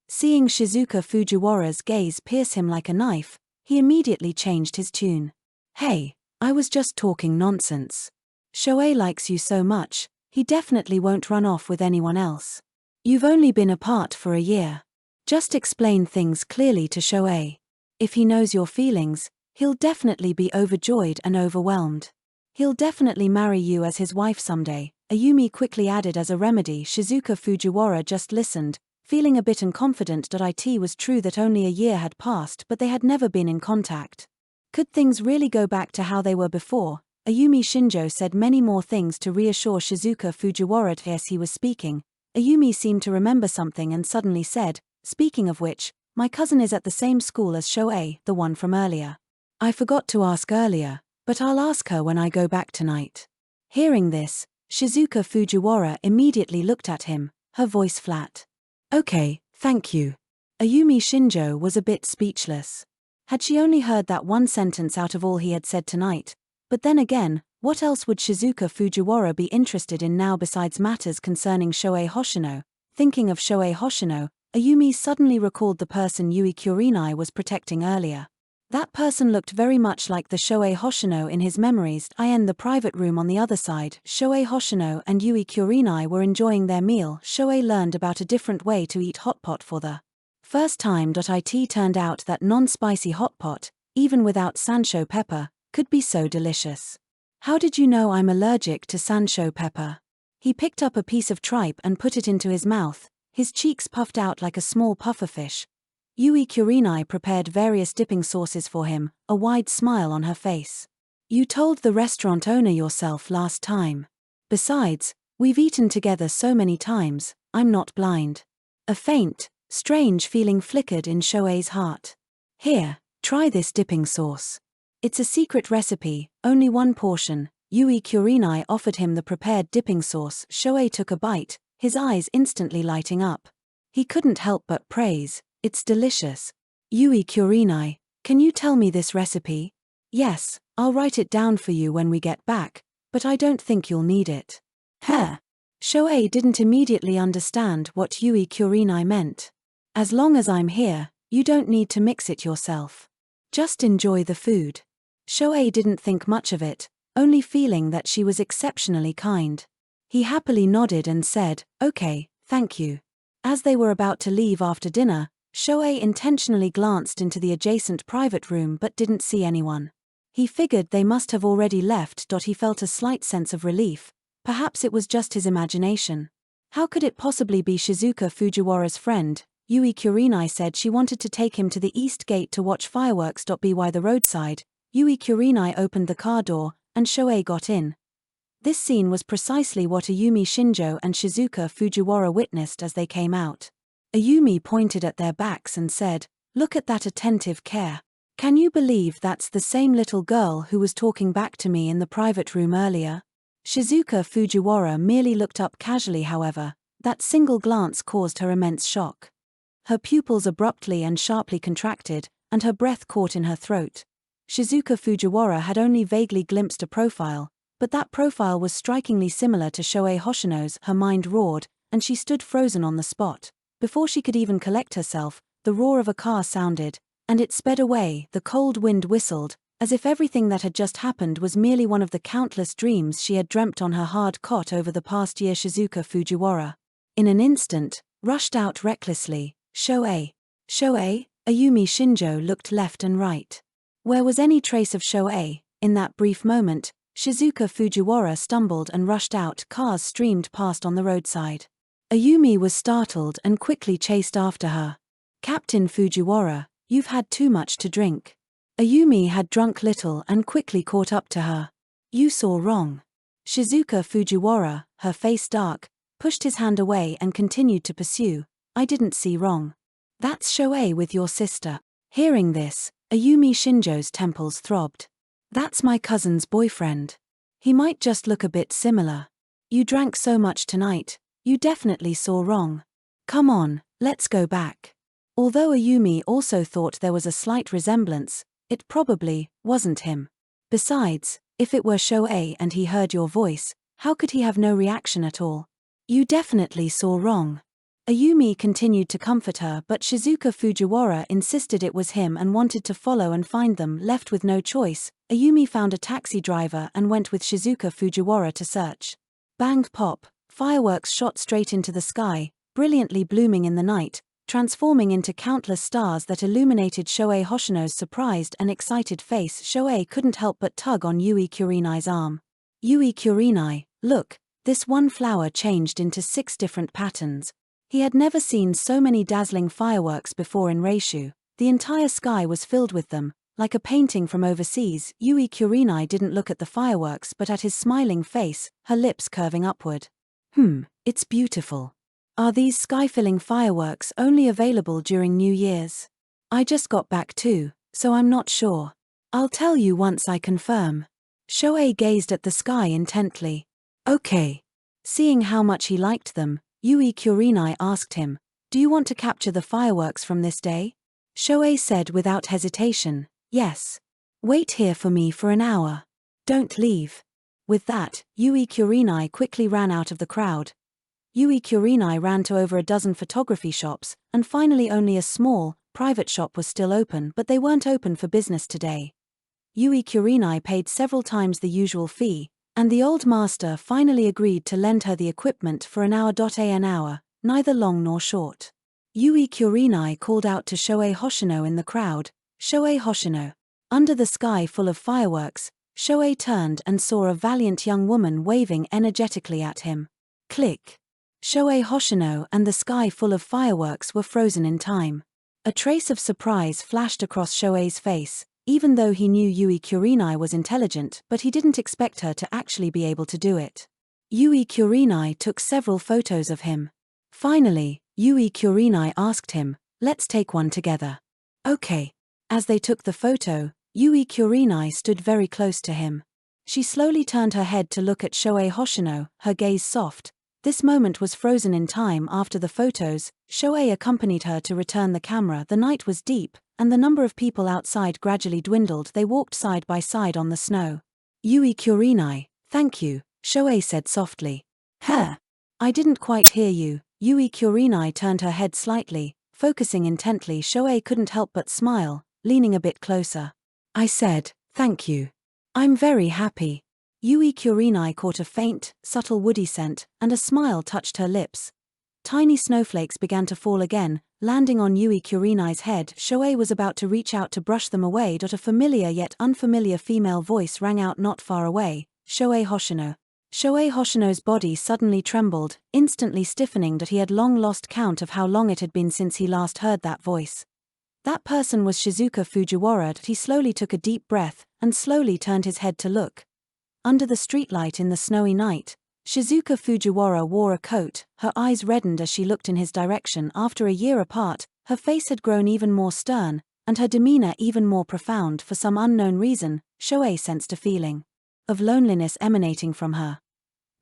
Seeing Shizuka Fujiwara's gaze pierce him like a knife, he immediately changed his tune. Hey, I was just talking nonsense. Shohei likes you so much, he definitely won't run off with anyone else. You've only been apart for a year. Just explain things clearly to Shohei. If he knows your feelings, he'll definitely be overjoyed and overwhelmed. He'll definitely marry you as his wife someday, Ayumi quickly added as a remedy. Shizuka Fujiwara just listened, feeling a bit unconfident that it was true that only a year had passed but they had never been in contact. Could things really go back to how they were before? Ayumi Shinjo said many more things to reassure Shizuka Fujiwara. As he was speaking, Ayumi seemed to remember something and suddenly said, speaking of which, my cousin is at the same school as Shohei, the one from earlier. I forgot to ask earlier, but I'll ask her when I go back tonight. Hearing this, Shizuka Fujiwara immediately looked at him, her voice flat. Okay, thank you. Ayumi Shinjo was a bit speechless. Had she only heard that one sentence out of all he had said tonight? But then again, what else would Shizuka Fujiwara be interested in now besides matters concerning Shohei Hoshino? Thinking of Shohei Hoshino, Ayumi suddenly recalled the person Yui Kurenai was protecting earlier. That person looked very much like the Shohei Hoshino in his memories. In the private room on the other side, Shohei Hoshino and Yui Kurenai were enjoying their meal. Shohei learned about a different way to eat hot pot for the first time. It turned out that non-spicy hot pot, even without sansho pepper, could be so delicious. How did you know I'm allergic to sansho pepper? He picked up a piece of tripe and put it into his mouth, his cheeks puffed out like a small pufferfish. Yui Kurenai prepared various dipping sauces for him, a wide smile on her face. You told the restaurant owner yourself last time. Besides, we've eaten together so many times, I'm not blind. A faint, strange feeling flickered in Shohei's heart. Here, try this dipping sauce. It's a secret recipe, only one portion. Yui Kurenai offered him the prepared dipping sauce. Shohei took a bite, his eyes instantly lighting up. He couldn't help but praise, it's delicious. Yui Kurenai, can you tell me this recipe? Yes, I'll write it down for you when we get back, but I don't think you'll need it. Shohei didn't immediately understand what Yui Kurenai meant. As long as I'm here, you don't need to mix it yourself. Just enjoy the food. Shohei didn't think much of it, only feeling that she was exceptionally kind. He happily nodded and said, okay, thank you. As they were about to leave after dinner, Shohei intentionally glanced into the adjacent private room but didn't see anyone. He figured they must have already left. He felt a slight sense of relief. Perhaps it was just his imagination. How could it possibly be Shizuka Fujiwara's friend? Yui Kurenai said she wanted to take him to the east gate to watch fireworks. By the roadside, Yui Kurenai opened the car door, and Shohei got in. This scene was precisely what Ayumi Shinjo and Shizuka Fujiwara witnessed as they came out. Ayumi pointed at their backs and said, look at that attentive care. Can you believe that's the same little girl who was talking back to me in the private room earlier? Shizuka Fujiwara merely looked up casually. However, that single glance caused her immense shock. Her pupils abruptly and sharply contracted, and her breath caught in her throat. Shizuka Fujiwara had only vaguely glimpsed a profile, but that profile was strikingly similar to Shohei Hoshino's. Her mind roared, and she stood frozen on the spot. Before she could even collect herself, the roar of a car sounded, and it sped away. The cold wind whistled, as if everything that had just happened was merely one of the countless dreams she had dreamt on her hard cot over the past year. Shizuka Fujiwara, in an instant, rushed out recklessly, Shohei! Shohei! Ayumi Shinjo looked left and right. Where was any trace of Shohei? In that brief moment, Shizuka Fujiwara stumbled and rushed out. Cars streamed past on the roadside. Ayumi was startled and quickly chased after her. Captain Fujiwara, you've had too much to drink. Ayumi had drunk little and quickly caught up to her. You saw wrong. Shizuka Fujiwara, her face dark, pushed his hand away and continued to pursue. I didn't see wrong. That's Shohei with your sister. Hearing this, Ayumi Shinjo's temples throbbed. That's my cousin's boyfriend. He might just look a bit similar. You drank so much tonight, you definitely saw wrong. Come on, let's go back. Although Ayumi also thought there was a slight resemblance, it probably wasn't him. Besides, If it were Shohei and he heard your voice, how could he have no reaction at all? You definitely saw wrong. Ayumi continued to comfort her, but Shizuka Fujiwara insisted it was him and wanted to follow and find them. Left with no choice, Ayumi found a taxi driver and went with Shizuka Fujiwara to search. Bang pop, fireworks shot straight into the sky, brilliantly blooming in the night, transforming into countless stars that illuminated Shohei Hoshino's surprised and excited face. Shohei couldn't help but tug on Yui Kurenai's arm. Yui Kurenai, look, this one flower changed into 6 different patterns. He had never seen so many dazzling fireworks before in Reishu. The entire sky was filled with them, like a painting from overseas. Yui Kurenai didn't look at the fireworks but at his smiling face, her lips curving upward. It's beautiful. Are these sky-filling fireworks only available during New Year's? I just got back too, so I'm not sure. I'll tell you once I confirm. Shohei gazed at the sky intently. Okay. Seeing how much he liked them, Yui Kurenai asked him, do you want to capture the fireworks from this day? Shohei said without hesitation, yes. Wait here for me for an hour. Don't leave. With that, Yui Kurenai quickly ran out of the crowd. Yui Kurenai ran to over a dozen photography shops, and finally only a small, private shop was still open, but they weren't open for business today. Yui Kurenai paid several times the usual fee, and the old master finally agreed to lend her the equipment for an hour, neither long nor short. Yui Kurenai called out to Shohei Hoshino in the crowd, Shohei Hoshino. Under the sky full of fireworks, Shohei turned and saw a valiant young woman waving energetically at him. Click. Shohei Hoshino and the sky full of fireworks were frozen in time. A trace of surprise flashed across Shohei's face, even though he knew Yui Kurenai was intelligent, but he didn't expect her to actually be able to do it. Yui Kurenai took several photos of him. Finally, Yui Kurenai asked him, let's take one together. Okay. As they took the photo, Yui Kurenai stood very close to him. She slowly turned her head to look at Shohei Hoshino, her gaze soft. This moment was frozen in time. After the photos, Shohei accompanied her to return the camera. The night was deep, and the number of people outside gradually dwindled. They walked side by side on the snow. Yui Kurenai, thank you, Shohei said softly. Huh? I didn't quite hear you. Yui Kurenai turned her head slightly, focusing intently. Shohei couldn't help but smile, leaning a bit closer. I said, thank you. I'm very happy. Yui Kurenai caught a faint, subtle woody scent, and a smile touched her lips. Tiny snowflakes began to fall again, landing on Yui Kurenai's head. Shohei was about to reach out to brush them away. A familiar yet unfamiliar female voice rang out not far away, Shohei Hoshino. Shohei Hoshino's body suddenly trembled, instantly stiffening. He had long lost count of how long it had been since he last heard that voice. That person was Shizuka Fujiwara. He slowly took a deep breath, and slowly turned his head to look. Under the streetlight in the snowy night, Shizuka Fujiwara wore a coat. Her eyes reddened as she looked in his direction. After a year apart, her face had grown even more stern, and her demeanor even more profound. For some unknown reason, Shohei sensed a feeling of loneliness emanating from her.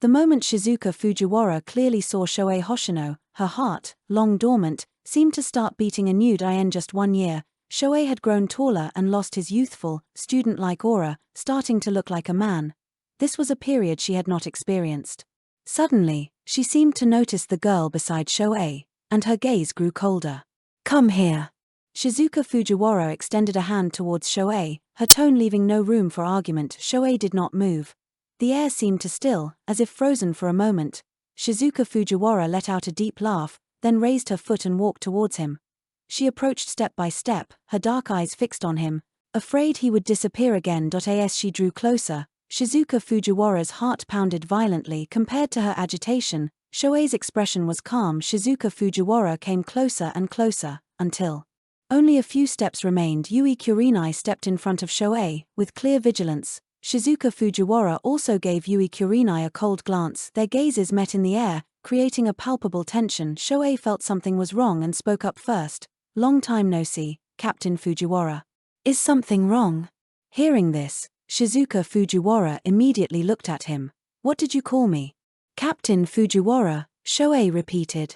The moment Shizuka Fujiwara clearly saw Shohei Hoshino, her heart, long dormant, seemed to start beating anew. In just 1 year, Shohei had grown taller and lost his youthful, student-like aura, starting to look like a man. This was a period she had not experienced. Suddenly, she seemed to notice the girl beside Shohei, and her gaze grew colder. Come here. Shizuka Fujiwara extended a hand towards Shohei, her tone leaving no room for argument. Shohei did not move. The air seemed to still, as if frozen for a moment. Shizuka Fujiwara let out a deep laugh, then raised her foot and walked towards him. She approached step by step, her dark eyes fixed on him, afraid he would disappear again. As she drew closer, Shizuka Fujiwara's heart pounded violently. Compared to her agitation, Shohei's expression was calm. Shizuka Fujiwara came closer and closer, until only a few steps remained. Yui Kurenai stepped in front of Shohei, with clear vigilance. Shizuka Fujiwara also gave Yui Kurenai a cold glance. Their gazes met in the air, creating a palpable tension. Shohei felt something was wrong and spoke up first. Long time no see, Captain Fujiwara. Is something wrong? Hearing this, Shizuka Fujiwara immediately looked at him. What did you call me? Captain Fujiwara, Shohei repeated.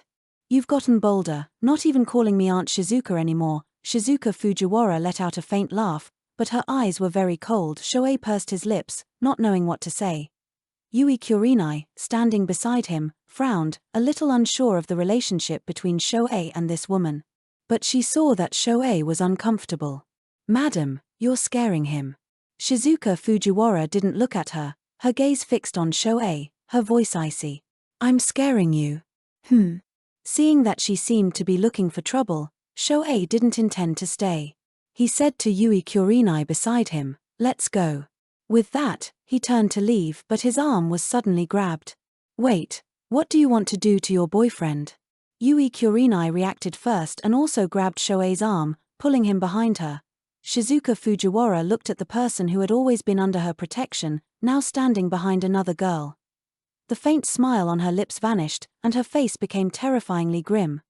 You've gotten bolder, not even calling me Aunt Shizuka anymore. Shizuka Fujiwara let out a faint laugh, but her eyes were very cold. Shohei pursed his lips, not knowing what to say. Yui Kurenai, standing beside him, frowned, a little unsure of the relationship between Shohei and this woman. But she saw that Shohei was uncomfortable. "Madam, you're scaring him." Shizuka Fujiwara didn't look at her, her gaze fixed on Shohei, her voice icy. "I'm scaring you." Seeing that she seemed to be looking for trouble, Shohei didn't intend to stay. He said to Yui Kurenai beside him, "Let's go." With that, he turned to leave, but his arm was suddenly grabbed. "Wait, what do you want to do to your boyfriend?" Yui Kurenai reacted first and also grabbed Shohei's arm, pulling him behind her. Shizuka Fujiwara looked at the person who had always been under her protection, now standing behind another girl. The faint smile on her lips vanished, and her face became terrifyingly grim.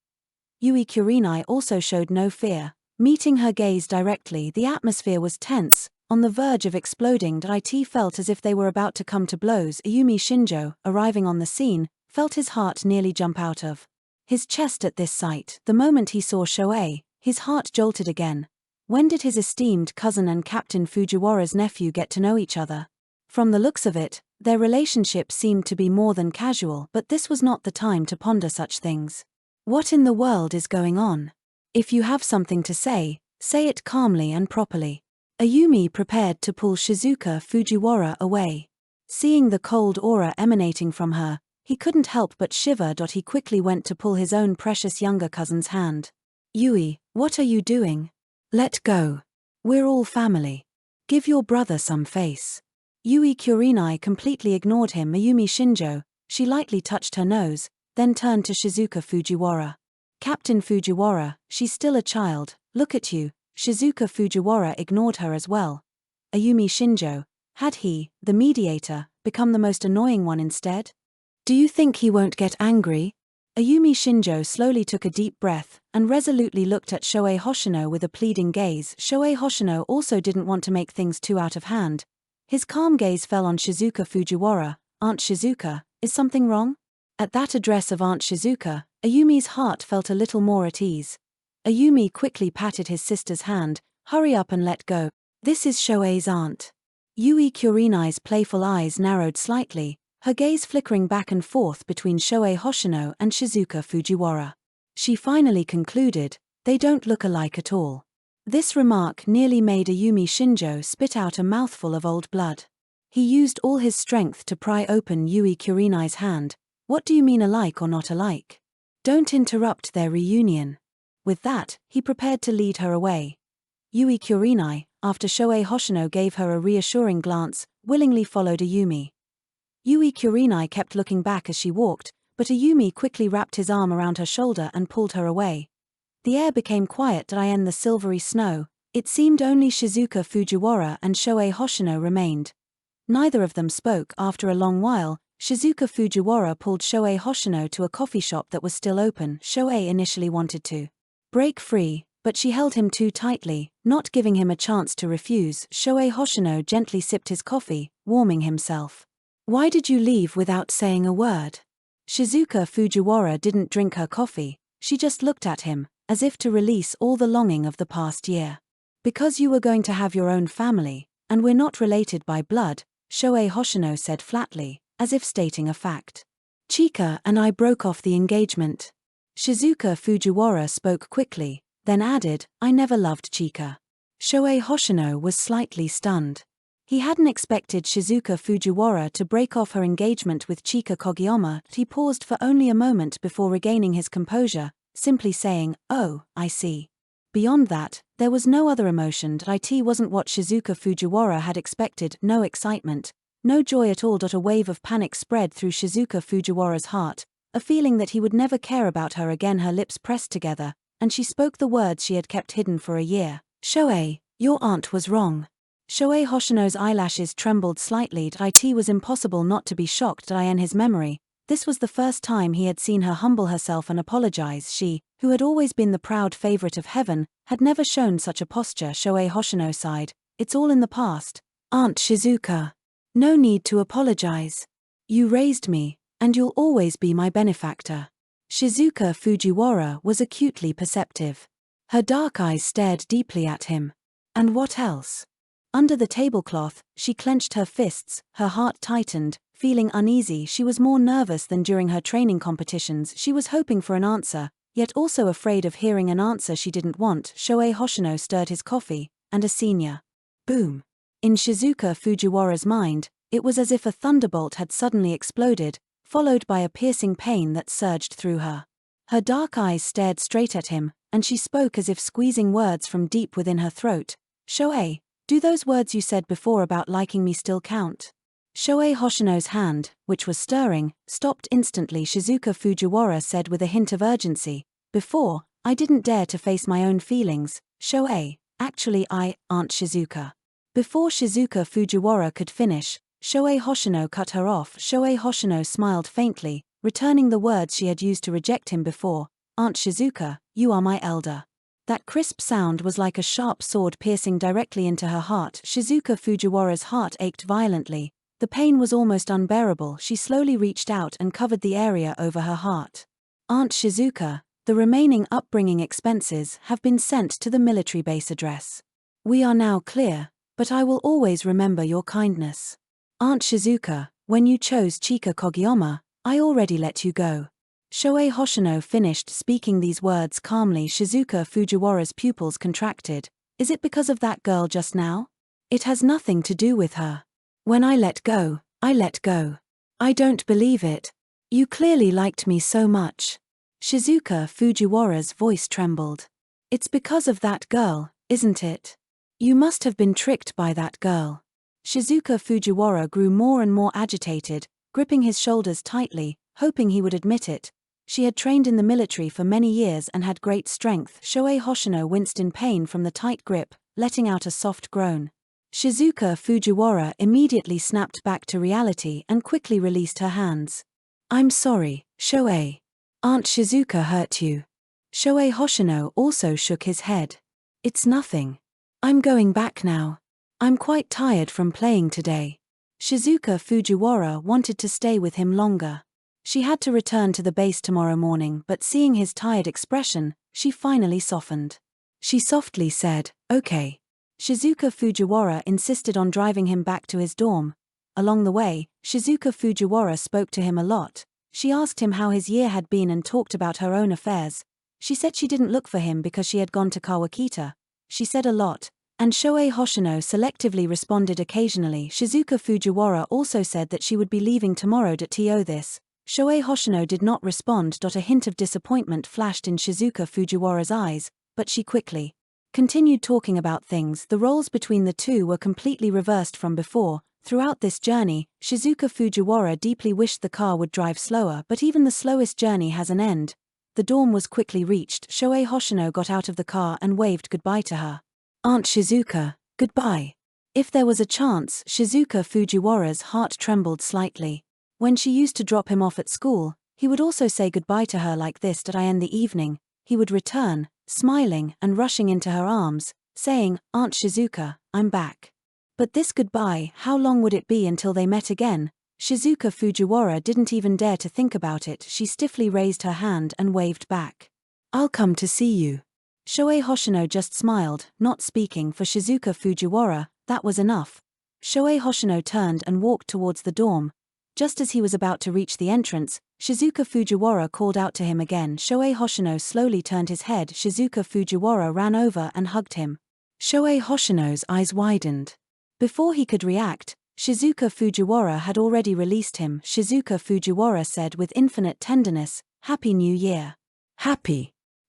Yui Kurenai also showed no fear. Meeting her gaze directly, the atmosphere was tense, on the verge of exploding. It felt as if they were about to come to blows. Ayumi Shinjo, arriving on the scene, felt his heart nearly jump out of his chest at this sight. The moment he saw Shohei, his heart jolted again. When did his esteemed cousin and Captain Fujiwara's nephew get to know each other? From the looks of it, their relationship seemed to be more than casual, but this was not the time to ponder such things. What in the world is going on? If you have something to say it calmly and properly. Ayumi prepared to pull Shizuka Fujiwara away. Seeing the cold aura emanating from her, he couldn't help but shiver. He quickly went to pull his own precious younger cousin's hand. "Yui, what are you doing? Let go. We're all family. Give your brother some face." Yui Kurenai completely ignored him. Ayumi Shinjo, she lightly touched her nose, then turned to Shizuka Fujiwara. "Captain Fujiwara, she's still a child, look at you." Shizuka Fujiwara ignored her as well. Ayumi Shinjo, had he, the mediator, become the most annoying one instead? "Do you think he won't get angry?" Ayumi Shinjo slowly took a deep breath, and resolutely looked at Shohei Hoshino with a pleading gaze. Shohei Hoshino also didn't want to make things too out of hand. His calm gaze fell on Shizuka Fujiwara. "Aunt Shizuka, is something wrong?" At that address of Aunt Shizuka, Ayumi's heart felt a little more at ease. Ayumi quickly patted his sister's hand. "Hurry up and let go. This is Shohei's aunt." Yui Kurenai's playful eyes narrowed slightly, her gaze flickering back and forth between Shohei Hoshino and Shizuka Fujiwara. She finally concluded, "They don't look alike at all." This remark nearly made Ayumi Shinjo spit out a mouthful of old blood. He used all his strength to pry open Yui Kurenai's hand. "What do you mean alike or not alike? Don't interrupt their reunion." With that, he prepared to lead her away. Yui Kurenai, after Shohei Hoshino gave her a reassuring glance, willingly followed Ayumi. Yui Kurenai kept looking back as she walked, but Ayumi quickly wrapped his arm around her shoulder and pulled her away. The air became quiet in the silvery snow. It seemed only Shizuka Fujiwara and Shohei Hoshino remained. Neither of them spoke. After a long while, Shizuka Fujiwara pulled Shohei Hoshino to a coffee shop that was still open. Shohei initially wanted to break free, but she held him too tightly, not giving him a chance to refuse. Shohei Hoshino gently sipped his coffee, warming himself. "Why did you leave without saying a word?" Shizuka Fujiwara didn't drink her coffee, she just looked at him, as if to release all the longing of the past year. "Because you were going to have your own family, and we're not related by blood," Shohei Hoshino said flatly, as if stating a fact. "Chika and I broke off the engagement." Shizuka Fujiwara spoke quickly, then added, "I never loved Chika." Shohei Hoshino was slightly stunned. He hadn't expected Shizuka Fujiwara to break off her engagement with Chika Kogiyama. He paused for only a moment before regaining his composure, simply saying, "Oh, I see." Beyond that, there was no other emotion. It wasn't what Shizuka Fujiwara had expected. No excitement, no joy at all. A wave of panic spread through Shizuka Fujiwara's heart, a feeling that he would never care about her again. Her lips pressed together, and she spoke the words she had kept hidden for a year. "Shohei, your aunt was wrong." Shohei Hoshino's eyelashes trembled slightly. It was impossible not to be shocked. In his memory, this was the first time he had seen her humble herself and apologize. She, who had always been the proud favorite of heaven, had never shown such a posture. Shohei Hoshino sighed. "It's all in the past. Aunt Shizuka. No need to apologize. You raised me, and you'll always be my benefactor." Shizuka Fujiwara was acutely perceptive. Her dark eyes stared deeply at him. "And what else?" Under the tablecloth, she clenched her fists, her heart tightened, feeling uneasy. She was more nervous than during her training competitions. She was hoping for an answer, yet also afraid of hearing an answer she didn't want. Shohei Hoshino stirred his coffee, and a senior. Boom. In Shizuka Fujiwara's mind, it was as if a thunderbolt had suddenly exploded, followed by a piercing pain that surged through her. Her dark eyes stared straight at him, and she spoke as if squeezing words from deep within her throat. Shohei, do those words you said before about liking me still count? Shohei Hoshino's hand, which was stirring, stopped instantly. Shizuka Fujiwara said with a hint of urgency. Before, I didn't dare to face my own feelings. Shohei, actually Aunt Shizuka. Before Shizuka Fujiwara could finish, Shohei Hoshino cut her off. Shohei Hoshino smiled faintly, returning the words she had used to reject him before. Aunt Shizuka, you are my elder. That crisp sound was like a sharp sword piercing directly into her heart. Shizuka Fujiwara's heart ached violently. The pain was almost unbearable. She slowly reached out and covered the area over her heart. Aunt Shizuka, the remaining upbringing expenses have been sent to the military base address. We are now clear, but I will always remember your kindness. Aunt Shizuka, when you chose Chika Kogiyama, I already let you go. Shohei Hoshino finished speaking these words calmly. Shizuka Fujiwara's pupils contracted. Is it because of that girl just now? It has nothing to do with her. When I let go, I let go. I don't believe it. You clearly liked me so much. Shizuka Fujiwara's voice trembled. It's because of that girl, isn't it? You must have been tricked by that girl. Shizuka Fujiwara grew more and more agitated, gripping his shoulders tightly, hoping he would admit it. She had trained in the military for many years and had great strength. Shohei Hoshino winced in pain from the tight grip, letting out a soft groan. Shizuka Fujiwara immediately snapped back to reality and quickly released her hands. I'm sorry, Shohei. Aunt Shizuka hurt you. Shohei Hoshino also shook his head. It's nothing. I'm going back now. I'm quite tired from playing today. Shizuka Fujiwara wanted to stay with him longer. She had to return to the base tomorrow morning, but seeing his tired expression, she finally softened. She softly said, okay. Shizuka Fujiwara insisted on driving him back to his dorm. Along the way, Shizuka Fujiwara spoke to him a lot. She asked him how his year had been and talked about her own affairs. She said she didn't look for him because she had gone to Kawakita. She said a lot, and Shohei Hoshino selectively responded occasionally. Shizuka Fujiwara also said that she would be leaving tomorrow to this. Shohei Hoshino did not respond. A hint of disappointment flashed in Shizuka Fujiwara's eyes, but she quickly continued talking about things. The roles between the two were completely reversed from before. Throughout this journey, Shizuka Fujiwara deeply wished the car would drive slower, but even the slowest journey has an end. The dorm was quickly reached. Shohei Hoshino got out of the car and waved goodbye to her. Aunt Shizuka, goodbye. If there was a chance, Shizuka Fujiwara's heart trembled slightly. When she used to drop him off at school, he would also say goodbye to her like this. At in the evening, he would return, smiling and rushing into her arms, saying, Aunt Shizuka, I'm back. But this goodbye, how long would it be until they met again? Shizuka Fujiwara didn't even dare to think about it. She stiffly raised her hand and waved back. I'll come to see you. Shohei Hoshino just smiled, not speaking. For Shizuka Fujiwara, that was enough. Shohei Hoshino turned and walked towards the dorm. Just as he was about to reach the entrance, Shizuka Fujiwara called out to him again. Shohei Hoshino slowly turned his head. Shizuka Fujiwara ran over and hugged him. Shohei Hoshino's eyes widened. Before he could react, Shizuka Fujiwara had already released him. Shizuka Fujiwara said with infinite tenderness, Happy New Year.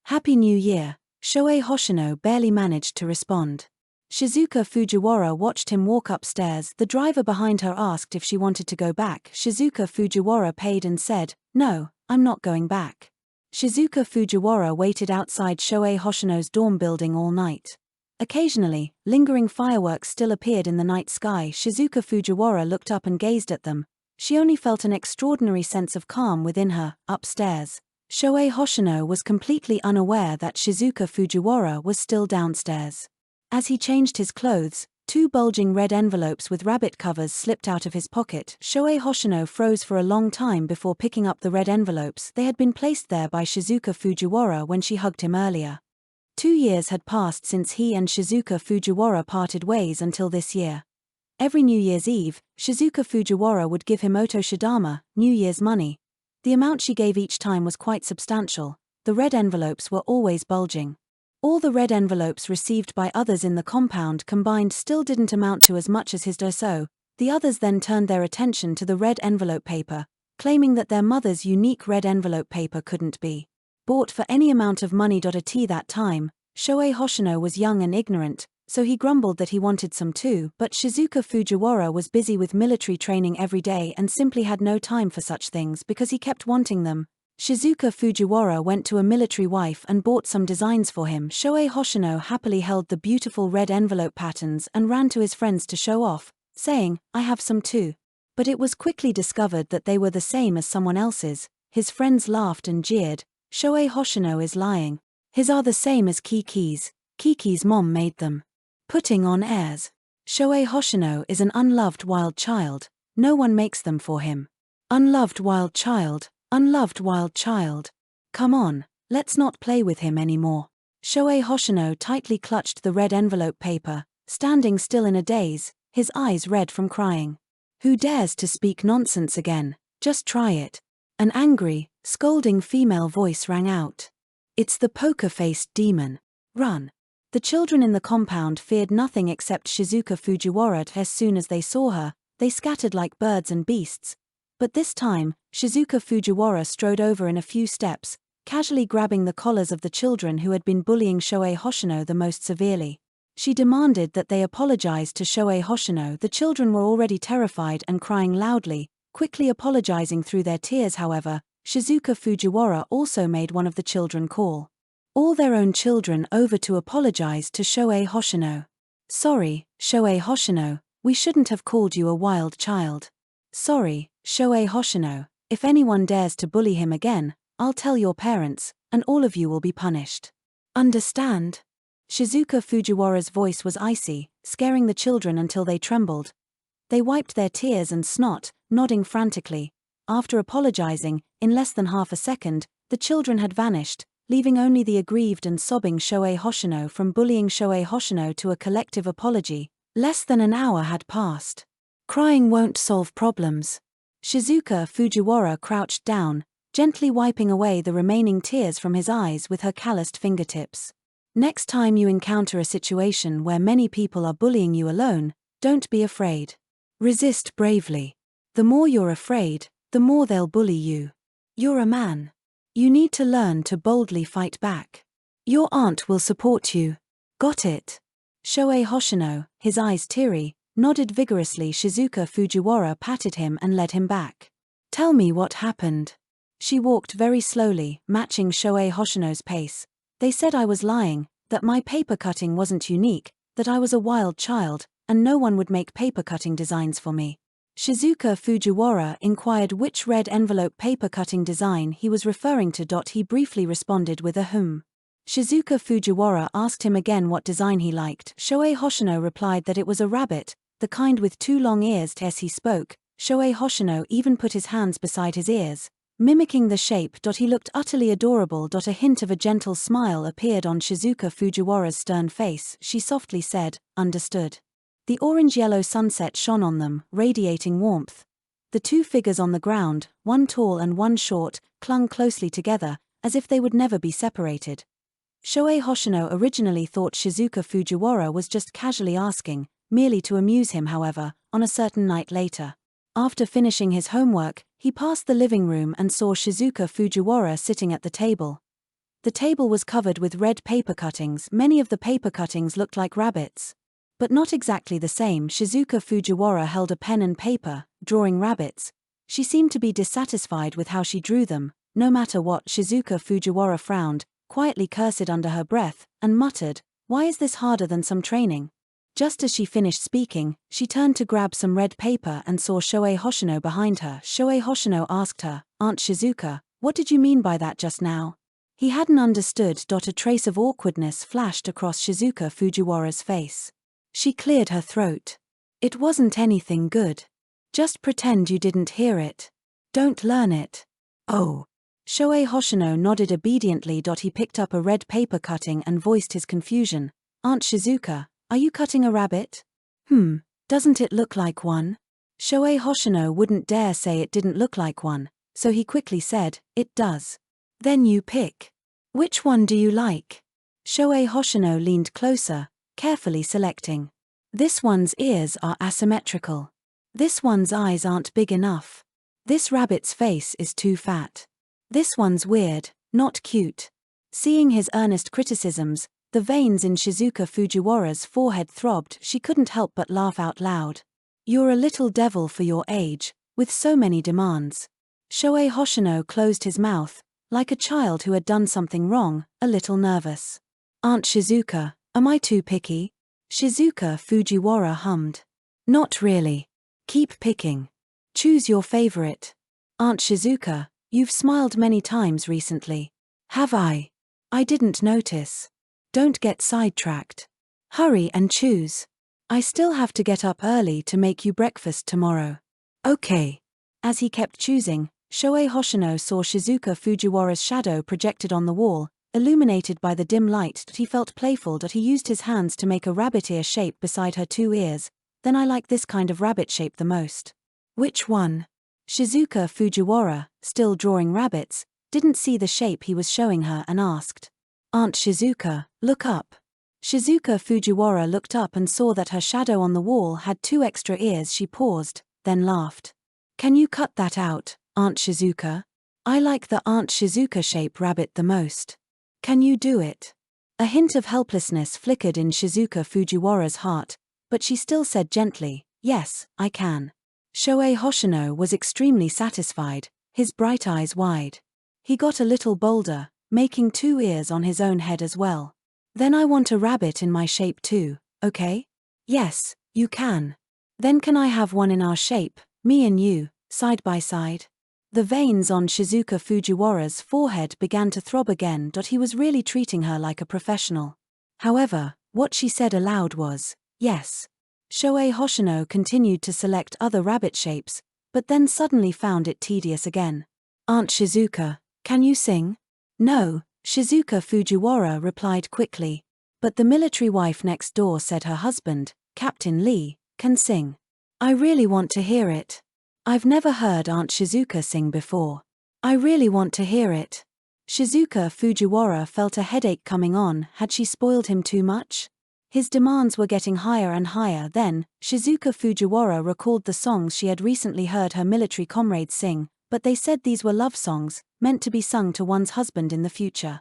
Happy New Year. Shohei Hoshino barely managed to respond. Shizuka Fujiwara watched him walk upstairs. The driver behind her asked if she wanted to go back. Shizuka Fujiwara paid and said, No, I'm not going back. Shizuka Fujiwara waited outside Shohei Hoshino's dorm building all night. Occasionally, lingering fireworks still appeared in the night sky. Shizuka Fujiwara looked up and gazed at them. She only felt an extraordinary sense of calm within her. Upstairs, Shohei Hoshino was completely unaware that Shizuka Fujiwara was still downstairs. As he changed his clothes, two bulging red envelopes with rabbit covers slipped out of his pocket. Shohei Hoshino froze for a long time before picking up the red envelopes. They had been placed there by Shizuka Fujiwara when she hugged him earlier. 2 years had passed since he and Shizuka Fujiwara parted ways until this year. Every New Year's Eve, Shizuka Fujiwara would give him otoshidama, New Year's money. The amount she gave each time was quite substantial. The red envelopes were always bulging. All the red envelopes received by others in the compound combined still didn't amount to as much as his doso. The others then turned their attention to the red envelope paper, claiming that their mother's unique red envelope paper couldn't be bought for any amount of money. At that time, Shohei Hoshino was young and ignorant, so he grumbled that he wanted some too, but Shizuka Fujiwara was busy with military training every day and simply had no time for such things because he kept wanting them. Shizuka Fujiwara went to a military wife and bought some designs for him. Shohei Hoshino happily held the beautiful red envelope patterns and ran to his friends to show off, saying, "I have some too." But it was quickly discovered that they were the same as someone else's. His friends laughed and jeered. "Shohei Hoshino is lying. His are the same as Kiki's. Kiki's mom made them." Putting on airs. Shohei Hoshino is an unloved wild child. No one makes them for him. Unloved wild child. Unloved wild child. Come on, let's not play with him anymore. Shohei Hoshino tightly clutched the red envelope paper, standing still in a daze, his eyes red from crying. "Who dares to speak nonsense again? Just try it." An angry, scolding female voice rang out. "It's the poker-faced demon. Run." The children in the compound feared nothing except Shizuka Fujiwara. As soon as they saw her, they scattered like birds and beasts. But this time, Shizuka Fujiwara strode over in a few steps, casually grabbing the collars of the children who had been bullying Shohei Hoshino the most severely. She demanded that they apologize to Shohei Hoshino. The children were already terrified and crying loudly, quickly apologizing through their tears. However, Shizuka Fujiwara also made one of the children call all their own children over to apologize to Shohei Hoshino. "Sorry, Shohei Hoshino, we shouldn't have called you a wild child. Sorry, Shohei Hoshino, if anyone dares to bully him again, I'll tell your parents, and all of you will be punished. Understand?" Shizuka Fujiwara's voice was icy, scaring the children until they trembled. They wiped their tears and snot, nodding frantically. After apologizing, in less than half a second, the children had vanished, leaving only the aggrieved and sobbing Shohei Hoshino. From bullying Shohei Hoshino to a collective apology, less than an hour had passed. Crying won't solve problems. Shizuka Fujiwara crouched down, gently wiping away the remaining tears from his eyes with her calloused fingertips. "Next time you encounter a situation where many people are bullying you alone, don't be afraid. Resist bravely. The more you're afraid, the more they'll bully you. You're a man. You need to learn to boldly fight back. Your aunt will support you. Got it?" Shohei Hoshino, his eyes teary, nodded vigorously. Shizuka Fujiwara patted him and led him back. "Tell me what happened." She walked very slowly, matching Shohei Hoshino's pace. "They said I was lying, that my paper cutting wasn't unique, that I was a wild child, and no one would make paper cutting designs for me." Shizuka Fujiwara inquired which red envelope paper cutting design he was referring to. He briefly responded with a Shizuka Fujiwara asked him again what design he liked. Shohei Hoshino replied that it was a rabbit, the kind with 2 long ears. As he spoke, Shohei Hoshino even put his hands beside his ears, mimicking the shape. He looked utterly adorable. A hint of a gentle smile appeared on Shizuka Fujiwara's stern face. She softly said, "Understood." The orange-yellow sunset shone on them, radiating warmth. The 2 figures on the ground, one tall and one short, clung closely together, as if they would never be separated. Shohei Hoshino originally thought Shizuka Fujiwara was just casually asking, merely to amuse him. However, on a certain night later, after finishing his homework, he passed the living room and saw Shizuka Fujiwara sitting at the table. The table was covered with red paper cuttings. Many of the paper cuttings looked like rabbits. But not exactly the same. Shizuka Fujiwara held a pen and paper, drawing rabbits. She seemed to be dissatisfied with how she drew them. No matter what, Shizuka Fujiwara frowned, quietly cursed under her breath, and muttered, "Why is this harder than some training?" Just as she finished speaking, she turned to grab some red paper and saw Shohei Hoshino behind her. Shohei Hoshino asked her, "Aunt Shizuka, what did you mean by that just now?" He hadn't understood. A trace of awkwardness flashed across Shizuka Fujiwara's face. She cleared her throat. "It wasn't anything good. Just pretend you didn't hear it. Don't learn it." "Oh." Shohei Hoshino nodded obediently. He picked up a red paper cutting and voiced his confusion. Aunt Shizuka, are you cutting a rabbit? Doesn't it look like one? Shohei Hoshino wouldn't dare say it didn't look like one, so he quickly said, it does. Then you pick. Which one do you like? Shohei Hoshino leaned closer, carefully selecting. This one's ears are asymmetrical. This one's eyes aren't big enough. This rabbit's face is too fat. This one's weird, not cute. Seeing his earnest criticisms, the veins in Shizuka Fujiwara's forehead throbbed. She couldn't help but laugh out loud. You're a little devil for your age, with so many demands. Shohei Hoshino closed his mouth, like a child who had done something wrong, a little nervous. Aunt Shizuka, am I too picky? Shizuka Fujiwara hummed. Not really. Keep picking. Choose your favorite. Aunt Shizuka, you've smiled many times recently. Have I? I didn't notice. Don't get sidetracked. Hurry and choose. I still have to get up early to make you breakfast tomorrow. Okay. As he kept choosing, Shohei Hoshino saw Shizuka Fujiwara's shadow projected on the wall, illuminated by the dim light. He felt playful. He used his hands to make a rabbit ear shape beside her two ears. Then I like this kind of rabbit shape the most. Which one? Shizuka Fujiwara, still drawing rabbits, didn't see the shape he was showing her and asked. Aunt Shizuka, look up. Shizuka Fujiwara looked up and saw that her shadow on the wall had two extra ears. She paused, then laughed. Can you cut that out, Aunt Shizuka? I like the Aunt Shizuka shape rabbit the most. Can you do it? A hint of helplessness flickered in Shizuka Fujiwara's heart, but she still said gently, yes, I can. Shohei Hoshino was extremely satisfied, his bright eyes wide. He got a little bolder, making two ears on his own head as well. Then I want a rabbit in my shape too, okay? Yes, you can. Then can I have one in our shape, me and you, side by side? The veins on Shizuka Fujiwara's forehead began to throb again. He was really treating her like a professional. However, what she said aloud was, yes. Shohei Hoshino continued to select other rabbit shapes, but then suddenly found it tedious again. Aunt Shizuka, can you sing? No, Shizuka Fujiwara replied quickly. But the military wife next door said her husband, Captain Lee, can sing. I really want to hear it. I've never heard Aunt Shizuka sing before. I really want to hear it. Shizuka Fujiwara felt a headache coming on. Had she spoiled him too much? His demands were getting higher and higher. Then, Shizuka Fujiwara recalled the songs she had recently heard her military comrades sing, but they said these were love songs, meant to be sung to one's husband in the future.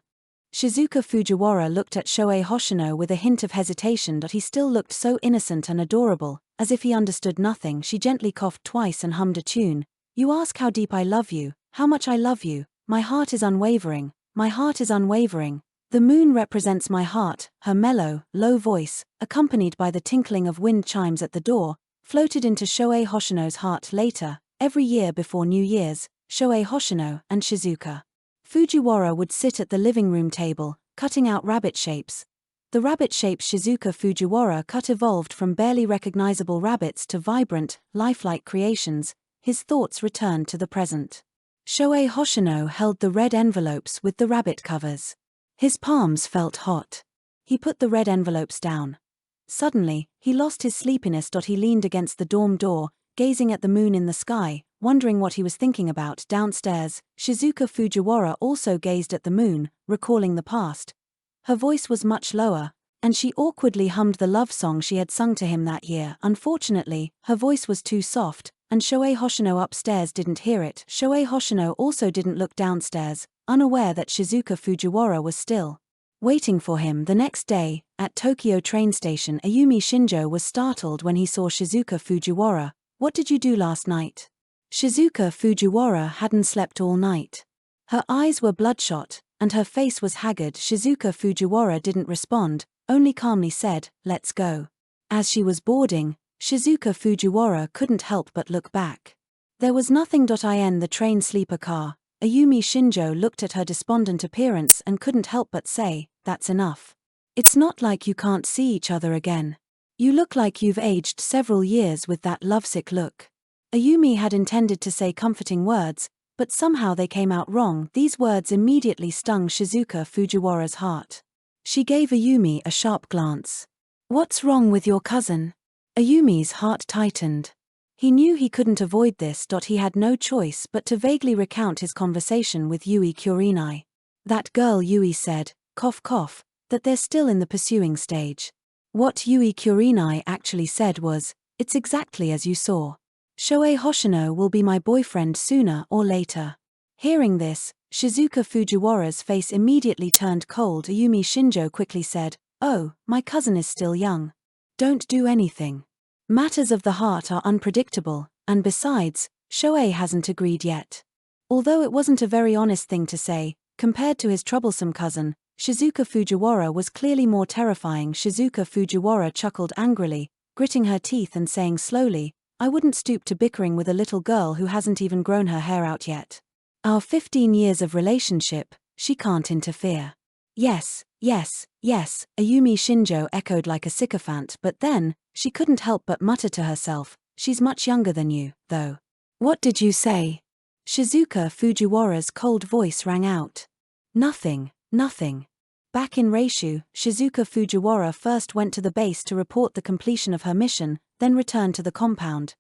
Shizuka Fujiwara looked at Shohei Hoshino with a hint of hesitation. He still looked so innocent and adorable, as if he understood nothing. She gently coughed twice and hummed a tune. You ask how deep I love you, how much I love you, my heart is unwavering, my heart is unwavering. The moon represents my heart. Her mellow, low voice, accompanied by the tinkling of wind chimes at the door, floated into Shohei Hoshino's heart later. Every year before New Year's, Shohei Hoshino and Shizuka Fujiwara would sit at the living room table, cutting out rabbit shapes. The rabbit shapes Shizuka Fujiwara cut evolved from barely recognizable rabbits to vibrant, lifelike creations. His thoughts returned to the present. Shohei Hoshino held the red envelopes with the rabbit covers. His palms felt hot. He put the red envelopes down. Suddenly, he lost his sleepiness. He leaned against the dorm door, gazing at the moon in the sky, wondering what he was thinking about. Downstairs, Shizuka Fujiwara also gazed at the moon, recalling the past. Her voice was much lower, and she awkwardly hummed the love song she had sung to him that year. Unfortunately, her voice was too soft, and Shohei Hoshino upstairs didn't hear it. Shohei Hoshino also didn't look downstairs, unaware that Shizuka Fujiwara was still waiting for him. The next day, at Tokyo train station, Ayumi Shinjo was startled when he saw Shizuka Fujiwara. What did you do last night? Shizuka Fujiwara hadn't slept all night. Her eyes were bloodshot, and her face was haggard. Shizuka Fujiwara didn't respond, only calmly said, let's go. As she was boarding, Shizuka Fujiwara couldn't help but look back. There was nothing. In the train sleeper car, Ayumi Shinjo looked at her despondent appearance and couldn't help but say, that's enough. It's not like you can't see each other again. You look like you've aged several years with that lovesick look. Ayumi had intended to say comforting words, but somehow they came out wrong. These words immediately stung Shizuka Fujiwara's heart. She gave Ayumi a sharp glance. "What's wrong with your cousin?" Ayumi's heart tightened. He knew he couldn't avoid this. He had no choice but to vaguely recount his conversation with Yui Kurenai. "That girl," Yui said, cough cough, "that they're still in the pursuing stage." What Yui Kurenai actually said was, "It's exactly as you saw. Shohei Hoshino will be my boyfriend sooner or later." Hearing this, Shizuka Fujiwara's face immediately turned cold. Ayumi Shinjo quickly said, "Oh, my cousin is still young. Don't do anything. Matters of the heart are unpredictable, and besides, Shohei hasn't agreed yet." Although it wasn't a very honest thing to say, compared to his troublesome cousin, Shizuka Fujiwara was clearly more terrifying. Shizuka Fujiwara chuckled angrily, gritting her teeth and saying slowly, "I wouldn't stoop to bickering with a little girl who hasn't even grown her hair out yet. Our 15 years of relationship, she can't interfere." "Yes, yes, yes," Ayumi Shinjo echoed like a sycophant, but then, she couldn't help but mutter to herself, "She's much younger than you, though." "What did you say?" Shizuka Fujiwara's cold voice rang out. "Nothing, nothing." Back in Reishu, Shizuka Fujiwara first went to the base to report the completion of her mission, then returned to the compound.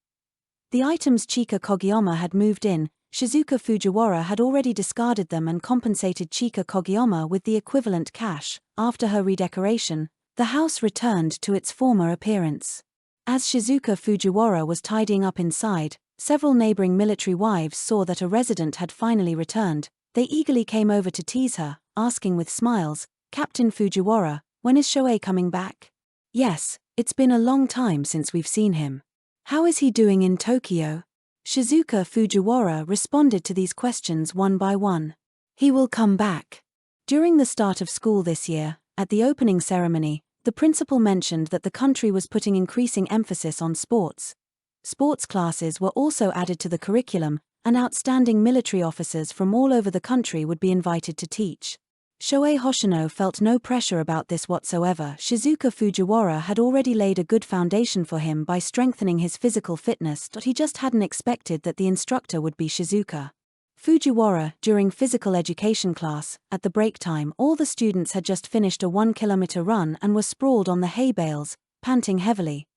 The items Chika Kogiyama had moved in, Shizuka Fujiwara had already discarded them and compensated Chika Kogiyama with the equivalent cash. After her redecoration, the house returned to its former appearance. As Shizuka Fujiwara was tidying up inside, several neighboring military wives saw that a resident had finally returned. They eagerly came over to tease her, asking with smiles, "Captain Fujiwara, when is Shohei coming back?" "Yes, it's been a long time since we've seen him. How is he doing in Tokyo?" Shizuka Fujiwara responded to these questions one by one. "He will come back." During the start of school this year, at the opening ceremony, the principal mentioned that the country was putting increasing emphasis on sports. Sports classes were also added to the curriculum, and outstanding military officers from all over the country would be invited to teach. Shohei Hoshino felt no pressure about this whatsoever. Shizuka Fujiwara had already laid a good foundation for him by strengthening his physical fitness, but he just hadn't expected that the instructor would be Shizuka Fujiwara. During physical education class, at the break time, all the students had just finished a 1-kilometer run and were sprawled on the hay bales, panting heavily.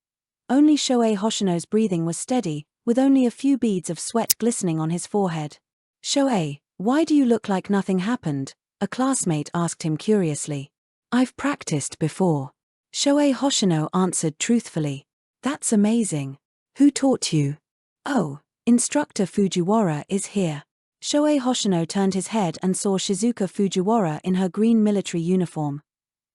Only Shohei Hoshino's breathing was steady, with only a few beads of sweat glistening on his forehead. "Shohei, why do you look like nothing happened?" a classmate asked him curiously. "I've practiced before," Shohei Hoshino answered truthfully. "That's amazing. Who taught you?" "Oh, Instructor Fujiwara is here." Shohei Hoshino turned his head and saw Shizuka Fujiwara in her green military uniform.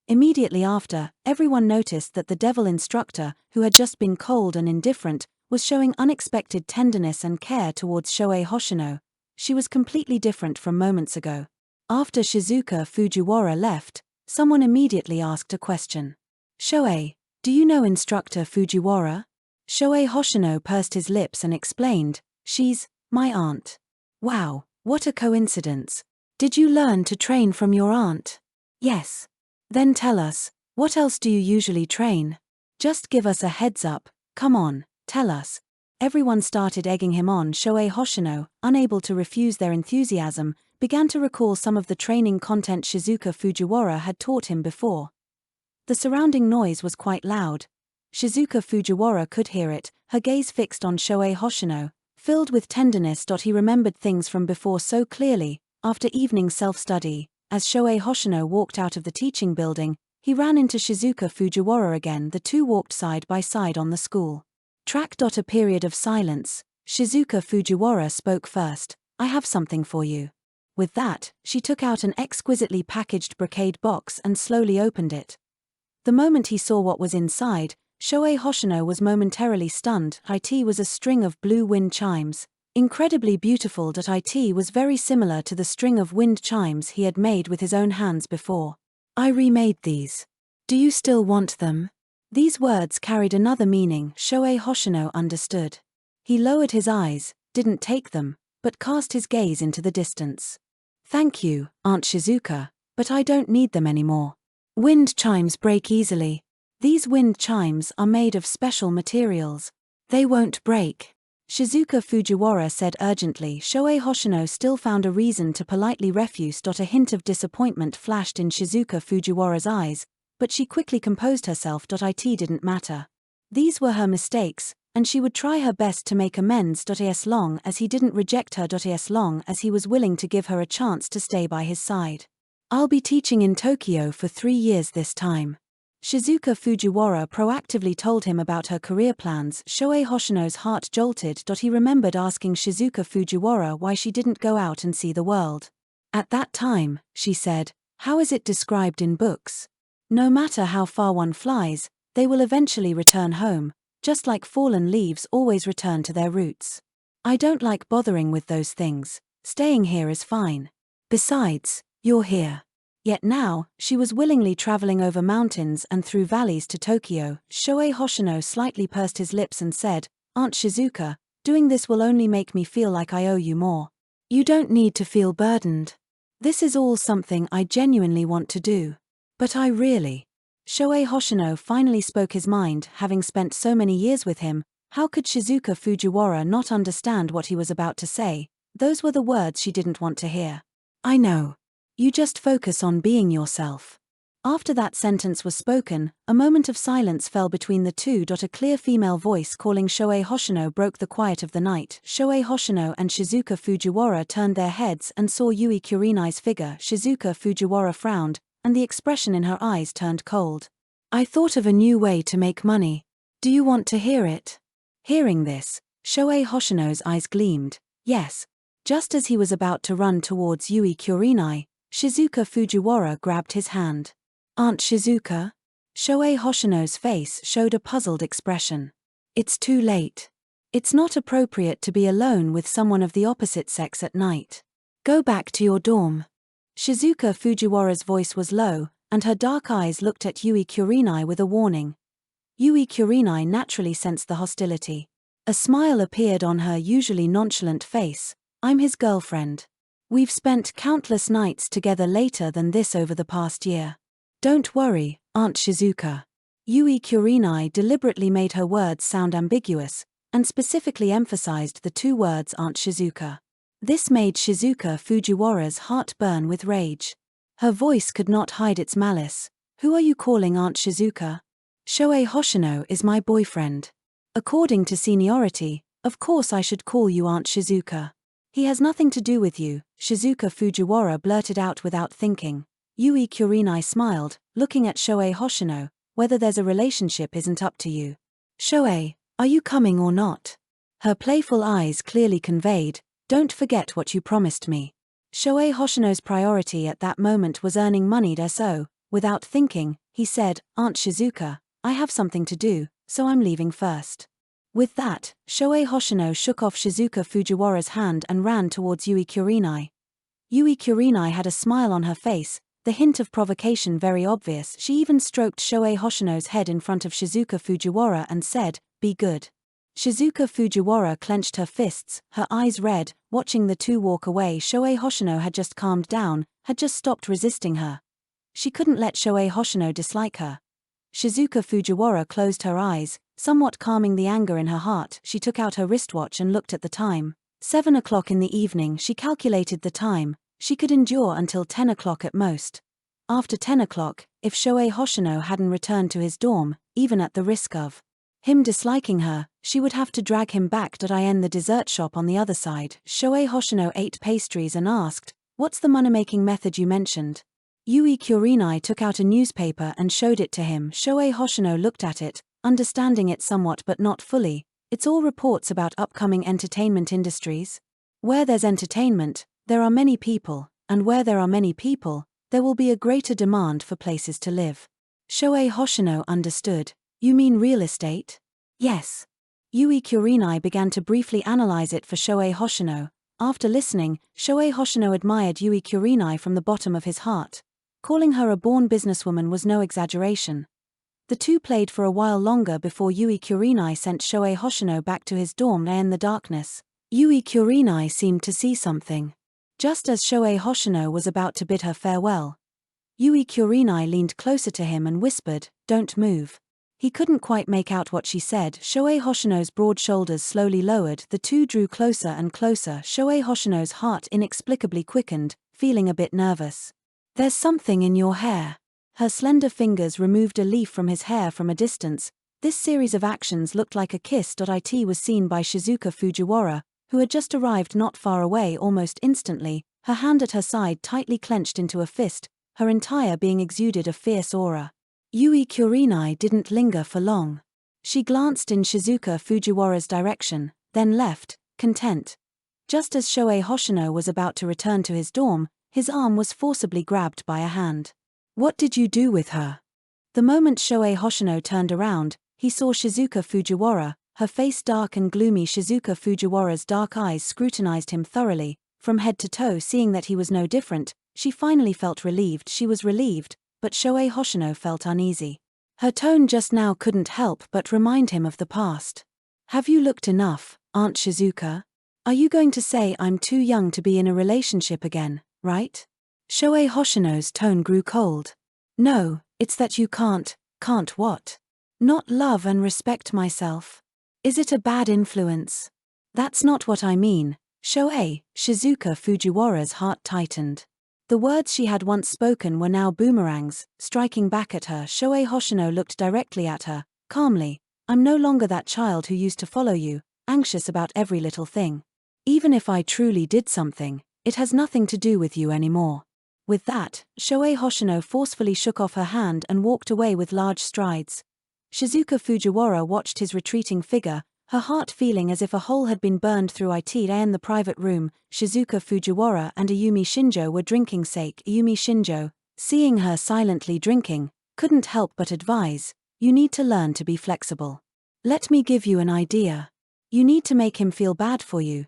Immediately after, everyone noticed that the devil instructor, who had just been cold and indifferent, was showing unexpected tenderness and care towards Shohei Hoshino. She was completely different from moments ago. After Shizuka Fujiwara left, someone immediately asked a question. "Shohei, do you know Instructor Fujiwara?" Shohei Hoshino pursed his lips and explained, "She's my aunt." "Wow, what a coincidence. Did you learn to train from your aunt?" "Yes." "Then tell us, what else do you usually train? Just give us a heads up, come on, tell us." Everyone started egging him on. Shohei Hoshino, unable to refuse their enthusiasm, began to recall some of the training content Shizuka Fujiwara had taught him before. The surrounding noise was quite loud. Shizuka Fujiwara could hear it, her gaze fixed on Shohei Hoshino, filled with tenderness. He remembered things from before so clearly. After evening self-study, as Shohei Hoshino walked out of the teaching building, he ran into Shizuka Fujiwara again. The two walked side by side on the school track. A period of silence. Shizuka Fujiwara spoke first. "I have something for you." With that, she took out an exquisitely packaged brocade box and slowly opened it. The moment he saw what was inside, Shohei Hoshino was momentarily stunned. It was a string of blue wind chimes. Incredibly beautiful. It was very similar to the string of wind chimes he had made with his own hands before. "I remade these. Do you still want them?" These words carried another meaning. Shohei Hoshino understood. He lowered his eyes, didn't take them, but cast his gaze into the distance. "Thank you, Aunt Shizuka, but I don't need them anymore. Wind chimes break easily. These wind chimes are made of special materials. They won't break." Shizuka Fujiwara said urgently. Shohei Hoshino still found a reason to politely refuse. A hint of disappointment flashed in Shizuka Fujiwara's eyes, but she quickly composed herself. It didn't matter. These were her mistakes, and she would try her best to make amends. As long as he didn't reject her. As long as he was willing to give her a chance to stay by his side. I'll be teaching in Tokyo for 3 years this time. Shizuka Fujiwara proactively told him about her career plans. Shohei Hoshino's heart jolted. He remembered asking Shizuka Fujiwara why she didn't go out and see the world. At that time, she said, how is it described in books? No matter how far one flies, they will eventually return home, just like fallen leaves always return to their roots. I don't like bothering with those things. Staying here is fine. Besides, you're here. Yet now, she was willingly traveling over mountains and through valleys to Tokyo. Shohei Hoshino slightly pursed his lips and said, Aunt Shizuka, doing this will only make me feel like I owe you more. You don't need to feel burdened. This is all something I genuinely want to do. But I really. Shohei Hoshino finally spoke his mind. Having spent so many years with him, how could Shizuka Fujiwara not understand what he was about to say? Those were the words she didn't want to hear. I know. You just focus on being yourself. After that sentence was spoken, a moment of silence fell between the two. A clear female voice calling Shohei Hoshino broke the quiet of the night. Shohei Hoshino and Shizuka Fujiwara turned their heads and saw Yui Kurenai's figure. Shizuka Fujiwara frowned, and the expression in her eyes turned cold. I thought of a new way to make money. Do you want to hear it? Hearing this, Shohei Hoshino's eyes gleamed. Yes. Just as he was about to run towards Yui Kurenai, Shizuka Fujiwara grabbed his hand. Aunt Shizuka? Shohei Hoshino's face showed a puzzled expression. It's too late. It's not appropriate to be alone with someone of the opposite sex at night. Go back to your dorm. Shizuka Fujiwara's voice was low, and her dark eyes looked at Yui Kurenai with a warning. Yui Kurenai naturally sensed the hostility. A smile appeared on her usually nonchalant face. I'm his girlfriend. We've spent countless nights together later than this over the past year. Don't worry, Aunt Shizuka. Yui Kurenai deliberately made her words sound ambiguous, and specifically emphasized the two words Aunt Shizuka. This made Shizuka Fujiwara's heart burn with rage. Her voice could not hide its malice. Who are you calling Aunt Shizuka? Shohei Hoshino is my boyfriend. According to seniority, of course I should call you Aunt Shizuka. He has nothing to do with you, Shizuka Fujiwara blurted out without thinking. Yui Kurenai smiled, looking at Shohei Hoshino. Whether there's a relationship isn't up to you. Shohei, are you coming or not? Her playful eyes clearly conveyed, don't forget what you promised me. Shohei Hoshino's priority at that moment was earning money. So, without thinking, he said, Aunt Shizuka, I have something to do, so I'm leaving first. With that, Shohei Hoshino shook off Shizuka Fujiwara's hand and ran towards Yui Kurenai. Yui Kurenai had a smile on her face, the hint of provocation very obvious. She even stroked Shohei Hoshino's head in front of Shizuka Fujiwara and said, be good. Shizuka Fujiwara clenched her fists, her eyes red, watching the two walk away. Shohei Hoshino had just calmed down, had just stopped resisting her. She couldn't let Shohei Hoshino dislike her. Shizuka Fujiwara closed her eyes, somewhat calming the anger in her heart. She took out her wristwatch and looked at the time. 7 o'clock in the evening. She calculated the time. She could endure until 10 o'clock at most. After 10 o'clock, if Shohei Hoshino hadn't returned to his dorm, even at the risk of him disliking her, she would have to drag him back. In the dessert shop on the other side, Shohei Hoshino ate pastries and asked, what's the money-making method you mentioned? Yui Kurenai took out a newspaper and showed it to him. Shohei Hoshino looked at it, understanding it somewhat but not fully. It's all reports about upcoming entertainment industries. Where there's entertainment, there are many people, and where there are many people, there will be a greater demand for places to live. Shohei Hoshino understood. You mean real estate? Yes. Yui Kurenai began to briefly analyze it for Shohei Hoshino. After listening, Shohei Hoshino admired Yui Kurenai from the bottom of his heart. Calling her a born businesswoman was no exaggeration. The two played for a while longer before Yui Kurenai sent Shohei Hoshino back to his dorm. In the darkness, Yui Kurenai seemed to see something. Just as Shohei Hoshino was about to bid her farewell, Yui Kurenai leaned closer to him and whispered, don't move. He couldn't quite make out what she said. Shohei Hoshino's broad shoulders slowly lowered, the two drew closer and closer. Shohei Hoshino's heart inexplicably quickened, feeling a bit nervous. "There's something in your hair." Her slender fingers removed a leaf from his hair from a distance. This series of actions looked like a kiss. It was seen by Shizuka Fujiwara, who had just arrived not far away almost instantly, her hand at her side tightly clenched into a fist, her entire being exuded a fierce aura. Yui Kurenai didn't linger for long. She glanced in Shizuka Fujiwara's direction, then left, content. Just as Shohei Hoshino was about to return to his dorm, his arm was forcibly grabbed by a hand. "What did you do with her?" The moment Shohei Hoshino turned around, he saw Shizuka Fujiwara, her face dark and gloomy. Shizuka Fujiwara's dark eyes scrutinized him thoroughly, from head to toe. Seeing that he was no different, she finally felt relieved. She was relieved, but Shohei Hoshino felt uneasy. Her tone just now couldn't help but remind him of the past. "Have you looked enough, Aunt Shizuka? Are you going to say I'm too young to be in a relationship again, right?" Shohei Hoshino's tone grew cold. "No, it's that you can't what? Not love and respect myself. Is it a bad influence?" "That's not what I mean, Shohei." Shizuka Fujiwara's heart tightened. The words she had once spoken were now boomerangs, striking back at her. Shohei Hoshino looked directly at her, calmly. "I'm no longer that child who used to follow you, anxious about every little thing. Even if I truly did something, it has nothing to do with you anymore." With that, Shohei Hoshino forcefully shook off her hand and walked away with large strides. Shizuka Fujiwara watched his retreating figure, her heart feeling as if a hole had been burned through it. In the private room, Shizuka Fujiwara and Ayumi Shinjo were drinking sake. Ayumi Shinjo, seeing her silently drinking, couldn't help but advise, "You need to learn to be flexible. Let me give you an idea. You need to make him feel bad for you."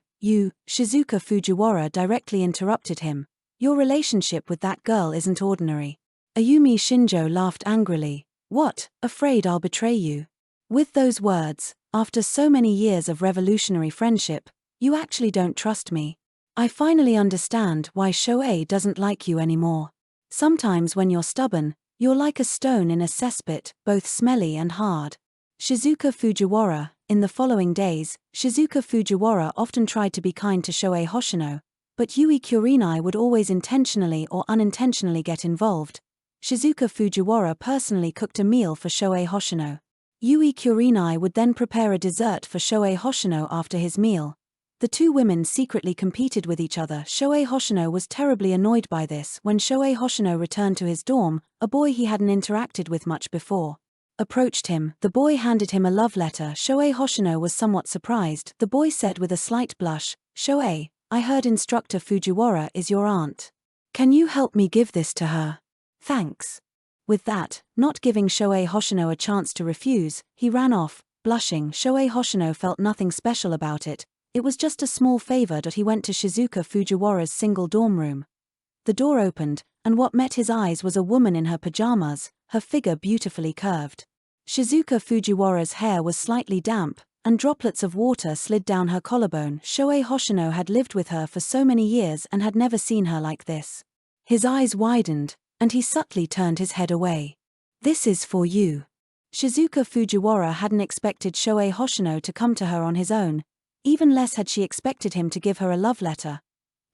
Shizuka Fujiwara directly interrupted him. "Your relationship with that girl isn't ordinary." Ayumi Shinjo laughed angrily. "What, afraid I'll betray you?" With those words, "After so many years of revolutionary friendship, you actually don't trust me. I finally understand why Shohei doesn't like you anymore. Sometimes when you're stubborn, you're like a stone in a cesspit, both smelly and hard." Shizuka Fujiwara. In the following days, Shizuka Fujiwara often tried to be kind to Shohei Hoshino, but Yui Kurenai would always intentionally or unintentionally get involved. Shizuka Fujiwara personally cooked a meal for Shohei Hoshino. Yui Kurenai would then prepare a dessert for Shohei Hoshino after his meal. The two women secretly competed with each other. Shohei Hoshino was terribly annoyed by this. When Shohei Hoshino returned to his dorm, a boy he hadn't interacted with much before approached him. The boy handed him a love letter. Shohei Hoshino was somewhat surprised. The boy said with a slight blush, "Shohei, I heard Instructor Fujiwara is your aunt. Can you help me give this to her? Thanks." With that, not giving Shohei Hoshino a chance to refuse, he ran off, blushing. Shohei Hoshino felt nothing special about it. It was just a small favor. He went to Shizuka Fujiwara's single dorm room. The door opened, and what met his eyes was a woman in her pajamas, her figure beautifully curved. Shizuka Fujiwara's hair was slightly damp, and droplets of water slid down her collarbone. Shohei Hoshino had lived with her for so many years and had never seen her like this. His eyes widened, and he subtly turned his head away. "This is for you." Shizuka Fujiwara hadn't expected Shohei Hoshino to come to her on his own, even less had she expected him to give her a love letter.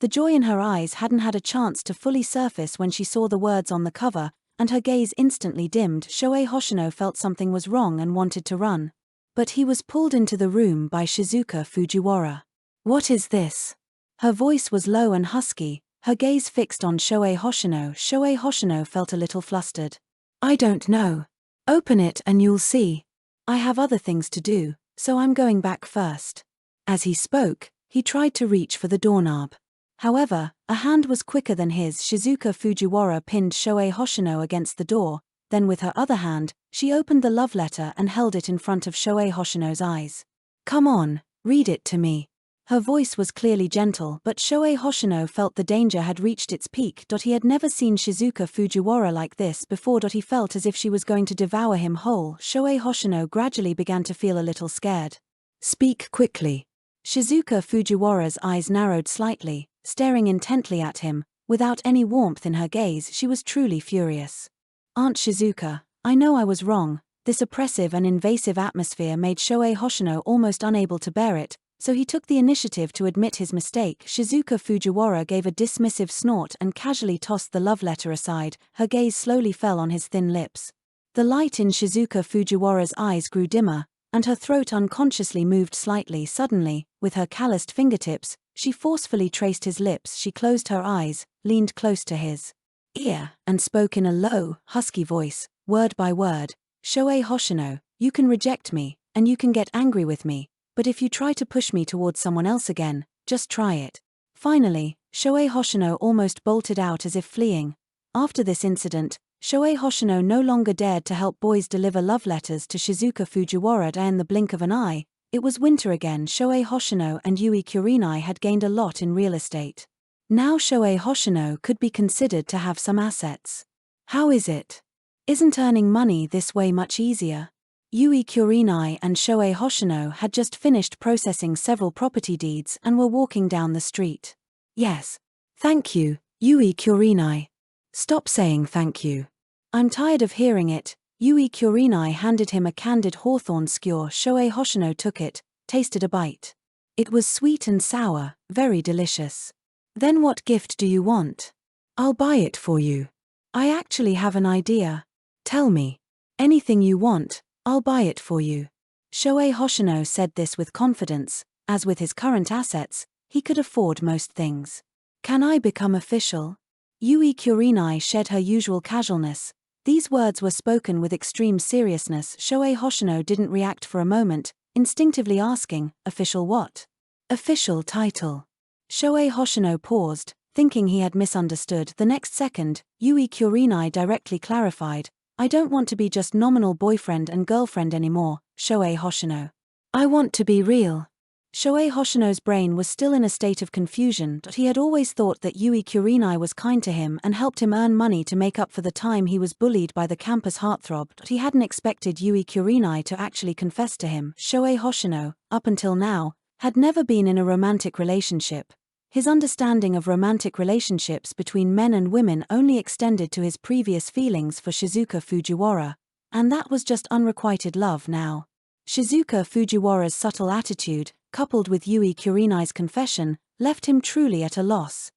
The joy in her eyes hadn't had a chance to fully surface when she saw the words on the cover, and her gaze instantly dimmed. Shohei Hoshino felt something was wrong and wanted to run. But he was pulled into the room by Shizuka Fujiwara. "What is this?" Her voice was low and husky, her gaze fixed on Shohei Hoshino. Shohei Hoshino felt a little flustered. "I don't know. Open it and you'll see. I have other things to do, so I'm going back first." As he spoke, he tried to reach for the doorknob. However, a hand was quicker than his. Shizuka Fujiwara pinned Shohei Hoshino against the door, then with her other hand, she opened the love letter and held it in front of Shohei Hoshino's eyes. "Come on, read it to me." Her voice was clearly gentle, but Shohei Hoshino felt the danger had reached its peak. He had never seen Shizuka Fujiwara like this before. He felt as if she was going to devour him whole. Shohei Hoshino gradually began to feel a little scared. "Speak quickly." Shizuka Fujiwara's eyes narrowed slightly, staring intently at him, without any warmth in her gaze. She was truly furious. "Aunt Shizuka, I know I was wrong, This oppressive and invasive atmosphere made Shohei Hoshino almost unable to bear it, so he took the initiative to admit his mistake. Shizuka Fujiwara gave a dismissive snort and casually tossed the love letter aside. Her gaze slowly fell on his thin lips. The light in Shizuka Fujiwara's eyes grew dimmer, and her throat unconsciously moved slightly. Suddenly, with her calloused fingertips, she forcefully traced his lips. She closed her eyes, leaned close to his ear, and spoke in a low, husky voice, word by word. Shohei Hoshino, you can reject me, and you can get angry with me, but if you try to push me towards someone else again, just try it. Finally, Shohei Hoshino almost bolted out as if fleeing. After this incident, Shohei Hoshino no longer dared to help boys deliver love letters to Shizuka Fujiwara in the blink of an eye. It was winter again. Shohei Hoshino and Yui Kurenai had gained a lot in real estate. Now Shohei Hoshino could be considered to have some assets. How is it? Isn't earning money this way much easier? Yui Kurenai and Shohei Hoshino had just finished processing several property deeds and were walking down the street. Yes. Thank you, Yui Kurenai. Stop saying thank you. I'm tired of hearing it. Yui Kurenai handed him a candied hawthorn skewer. Shohei Hoshino took it, tasted a bite. It was sweet and sour, very delicious. Then what gift do you want? I'll buy it for you. I actually have an idea. Tell me. Anything you want, I'll buy it for you. Shohei Hoshino said this with confidence, as with his current assets, he could afford most things. Can I become official? Yui Kurenai shed her usual casualness. These words were spoken with extreme seriousness. Shohei Hoshino didn't react for a moment, instinctively asking, official what? Official title. Shohei Hoshino paused, thinking he had misunderstood. The next second, Yui Kurenai directly clarified, I don't want to be just nominal boyfriend and girlfriend anymore, Shohei Hoshino. I want to be real. Shohei Hoshino's brain was still in a state of confusion, but he had always thought that Yui Kurenai was kind to him and helped him earn money to make up for the time he was bullied by the campus heartthrob, but he hadn't expected Yui Kurenai to actually confess to him. Shohei Hoshino, up until now, had never been in a romantic relationship. His understanding of romantic relationships between men and women only extended to his previous feelings for Shizuka Fujiwara, and that was just unrequited love now. Shizuka Fujiwara's subtle attitude, coupled with Yui Kurenai's confession, left him truly at a loss.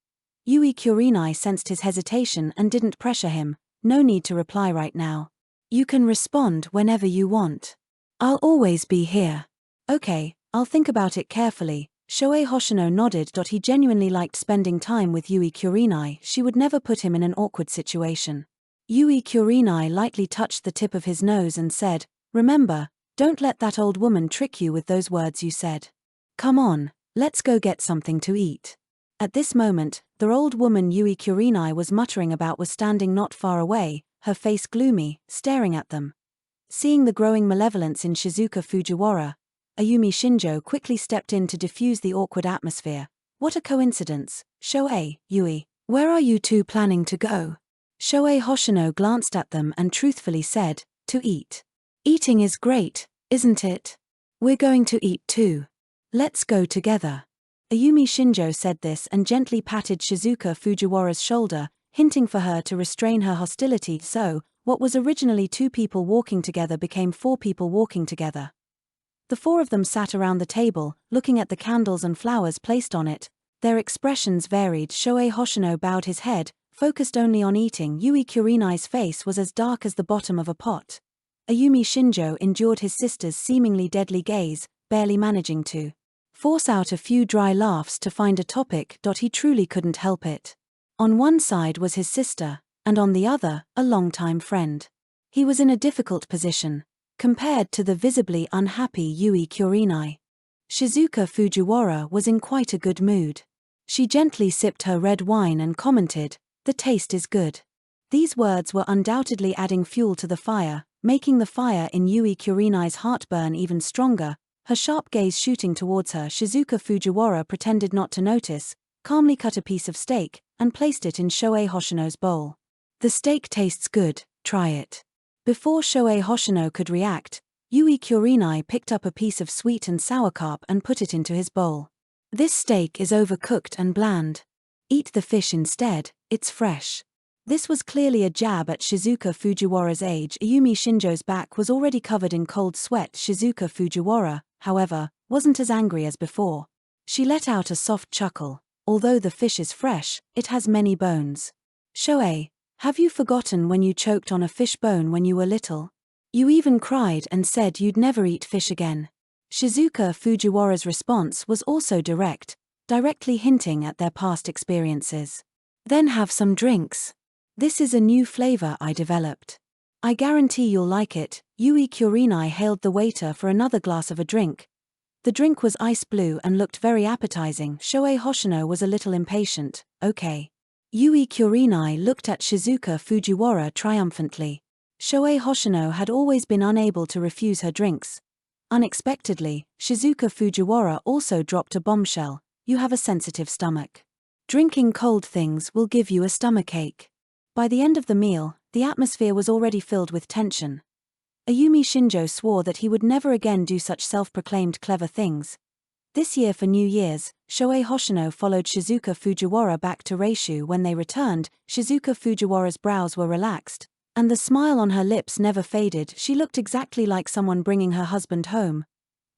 Yui Kurenai sensed his hesitation and didn't pressure him. No need to reply right now. You can respond whenever you want. I'll always be here. Okay, I'll think about it carefully. Shohei Hoshino nodded. He genuinely liked spending time with Yui Kurenai. She would never put him in an awkward situation. Yui Kurenai lightly touched the tip of his nose and said, Remember, don't let that old woman trick you with those words you said. Come on, let's go get something to eat. At this moment, the old woman Yui Kurenai was muttering about was standing not far away, her face gloomy, staring at them. Seeing the growing malevolence in Shizuka Fujiwara, Ayumi Shinjo quickly stepped in to diffuse the awkward atmosphere. What a coincidence. Shohei, Yui, where are you two planning to go? Shohei Hoshino glanced at them and truthfully said, to eat. Eating is great, isn't it? We're going to eat too. Let's go together. Ayumi Shinjo said this and gently patted Shizuka Fujiwara's shoulder, hinting for her to restrain her hostility. So, what was originally 2 people walking together became 4 people walking together. The 4 of them sat around the table, looking at the candles and flowers placed on it. Their expressions varied. Shohei Hoshino bowed his head, focused only on eating. Yui Kurenai's face was as dark as the bottom of a pot. Ayumi Shinjo endured his sister's seemingly deadly gaze, barely managing to force out a few dry laughs to find a topic. He truly couldn't help it. On one side was his sister, and on the other, a longtime friend. He was in a difficult position, compared to the visibly unhappy Yui Kurenai. Shizuka Fujiwara was in quite a good mood. She gently sipped her red wine and commented, the taste is good. These words were undoubtedly adding fuel to the fire, making the fire in Yui Kurenai's heart burn even stronger. Her sharp gaze shooting towards her, Shizuka Fujiwara pretended not to notice, calmly cut a piece of steak, and placed it in Shohei Hoshino's bowl. The steak tastes good, try it. Before Shohei Hoshino could react, Yui Kurenai picked up a piece of sweet and sour carp and put it into his bowl. This steak is overcooked and bland. Eat the fish instead, it's fresh. This was clearly a jab at Shizuka Fujiwara's age. Ayumi Shinjo's back was already covered in cold sweat. Shizuka Fujiwara, however, wasn't as angry as before. She let out a soft chuckle. Although the fish is fresh, it has many bones. Shohei, have you forgotten when you choked on a fish bone when you were little? You even cried and said you'd never eat fish again. Shizuka Fujiwara's response was also direct, directly hinting at their past experiences. Then have some drinks. This is a new flavor I developed. I guarantee you'll like it. Yui Kurenai hailed the waiter for another glass of a drink. The drink was ice blue and looked very appetizing. Shohei Hoshino was a little impatient. Okay. Yui Kurenai looked at Shizuka Fujiwara triumphantly. Shohei Hoshino had always been unable to refuse her drinks. Unexpectedly, Shizuka Fujiwara also dropped a bombshell. You have a sensitive stomach. Drinking cold things will give you a stomachache. By the end of the meal, the atmosphere was already filled with tension. Ayumi Shinjo swore that he would never again do such self-proclaimed clever things. This year for New Year's, Shohei Hoshino followed Shizuka Fujiwara back to Reishu. When they returned, Shizuka Fujiwara's brows were relaxed, and the smile on her lips never faded. She looked exactly like someone bringing her husband home.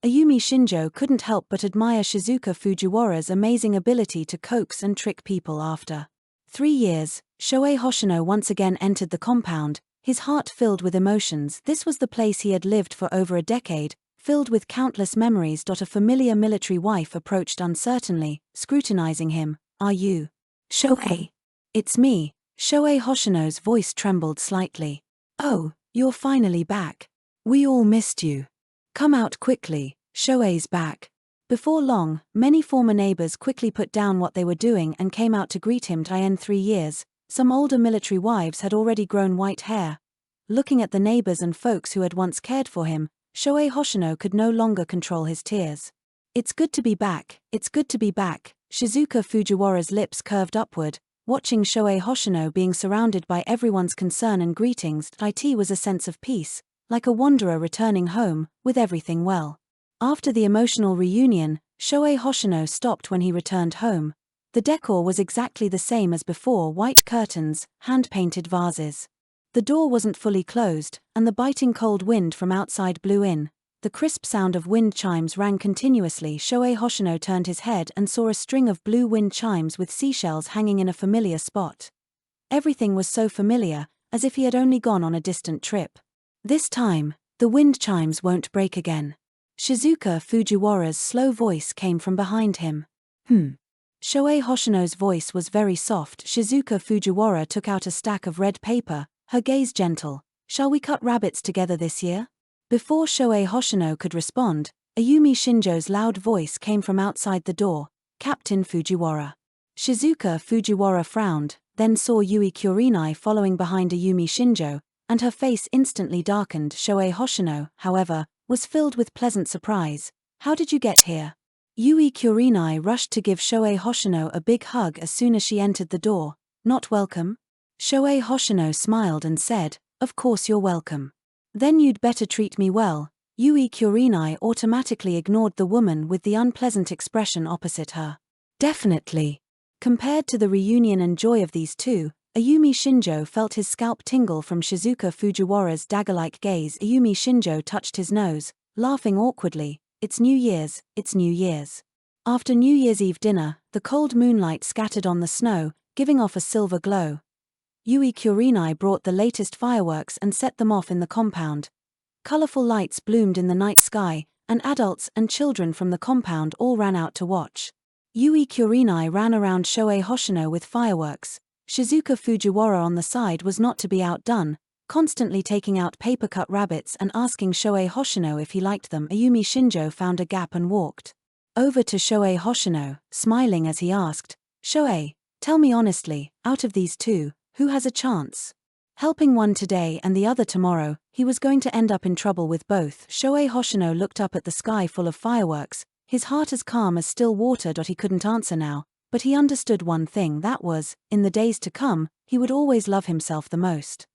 Ayumi Shinjo couldn't help but admire Shizuka Fujiwara's amazing ability to coax and trick people. After 3 years, Shohei Hoshino once again entered the compound, his heart filled with emotions. This was the place he had lived for over a decade, filled with countless memories. A familiar military wife approached uncertainly, scrutinizing him. Are you Shohei? It's me. Shohei Hoshino's voice trembled slightly. Oh, you're finally back. We all missed you. Come out quickly, Shohei's back. Before long, many former neighbors quickly put down what they were doing and came out to greet him. In 3 years, some older military wives had already grown white hair. Looking at the neighbors and folks who had once cared for him, Shohei Hoshino could no longer control his tears. It's good to be back, it's good to be back. Shizuka Fujiwara's lips curved upward, watching Shohei Hoshino being surrounded by everyone's concern and greetings. It was a sense of peace, like a wanderer returning home, with everything well. After the emotional reunion, Shohei Hoshino stopped when he returned home. The decor was exactly the same as before: white curtains, hand-painted vases. The door wasn't fully closed, and the biting cold wind from outside blew in. The crisp sound of wind chimes rang continuously. Shohei Hoshino turned his head and saw a string of blue wind chimes with seashells hanging in a familiar spot. Everything was so familiar, as if he had only gone on a distant trip. This time, the wind chimes won't break again. Shizuka Fujiwara's slow voice came from behind him. Shohei Hoshino's voice was very soft. Shizuka Fujiwara took out a stack of red paper, her gaze gentle. Shall we cut rabbits together this year? Before Shohei Hoshino could respond, Ayumi Shinjo's loud voice came from outside the door. Captain Fujiwara. Shizuka Fujiwara frowned, then saw Yui Kurenai following behind Ayumi Shinjo, and her face instantly darkened. Shohei Hoshino, however, was filled with pleasant surprise. How did you get here? Yui Kurenai rushed to give Shohei Hoshino a big hug as soon as she entered the door. Not welcome? Shohei Hoshino smiled and said, of course you're welcome. Then you'd better treat me well. Yui Kurenai automatically ignored the woman with the unpleasant expression opposite her. Definitely. Compared to the reunion and joy of these two, Ayumi Shinjo felt his scalp tingle from Shizuka Fujiwara's dagger-like gaze. Ayumi Shinjo touched his nose, laughing awkwardly. It's New Year's, it's New Year's. After New Year's Eve dinner, the cold moonlight scattered on the snow, giving off a silver glow. Yui Kurenai brought the latest fireworks and set them off in the compound. Colorful lights bloomed in the night sky, and adults and children from the compound all ran out to watch. Yui Kurenai ran around Shohei Hoshino with fireworks. Shizuka Fujiwara on the side was not to be outdone, constantly taking out paper-cut rabbits and asking Shohei Hoshino if he liked them. Ayumi Shinjo found a gap and walked over to Shohei Hoshino, smiling as he asked, Shohei, tell me honestly, out of these two, who has a chance? Helping one today and the other tomorrow, he was going to end up in trouble with both. Shohei Hoshino looked up at the sky full of fireworks, his heart as calm as still water. He couldn't answer now, but he understood one thing, that was, in the days to come, he would always love himself the most.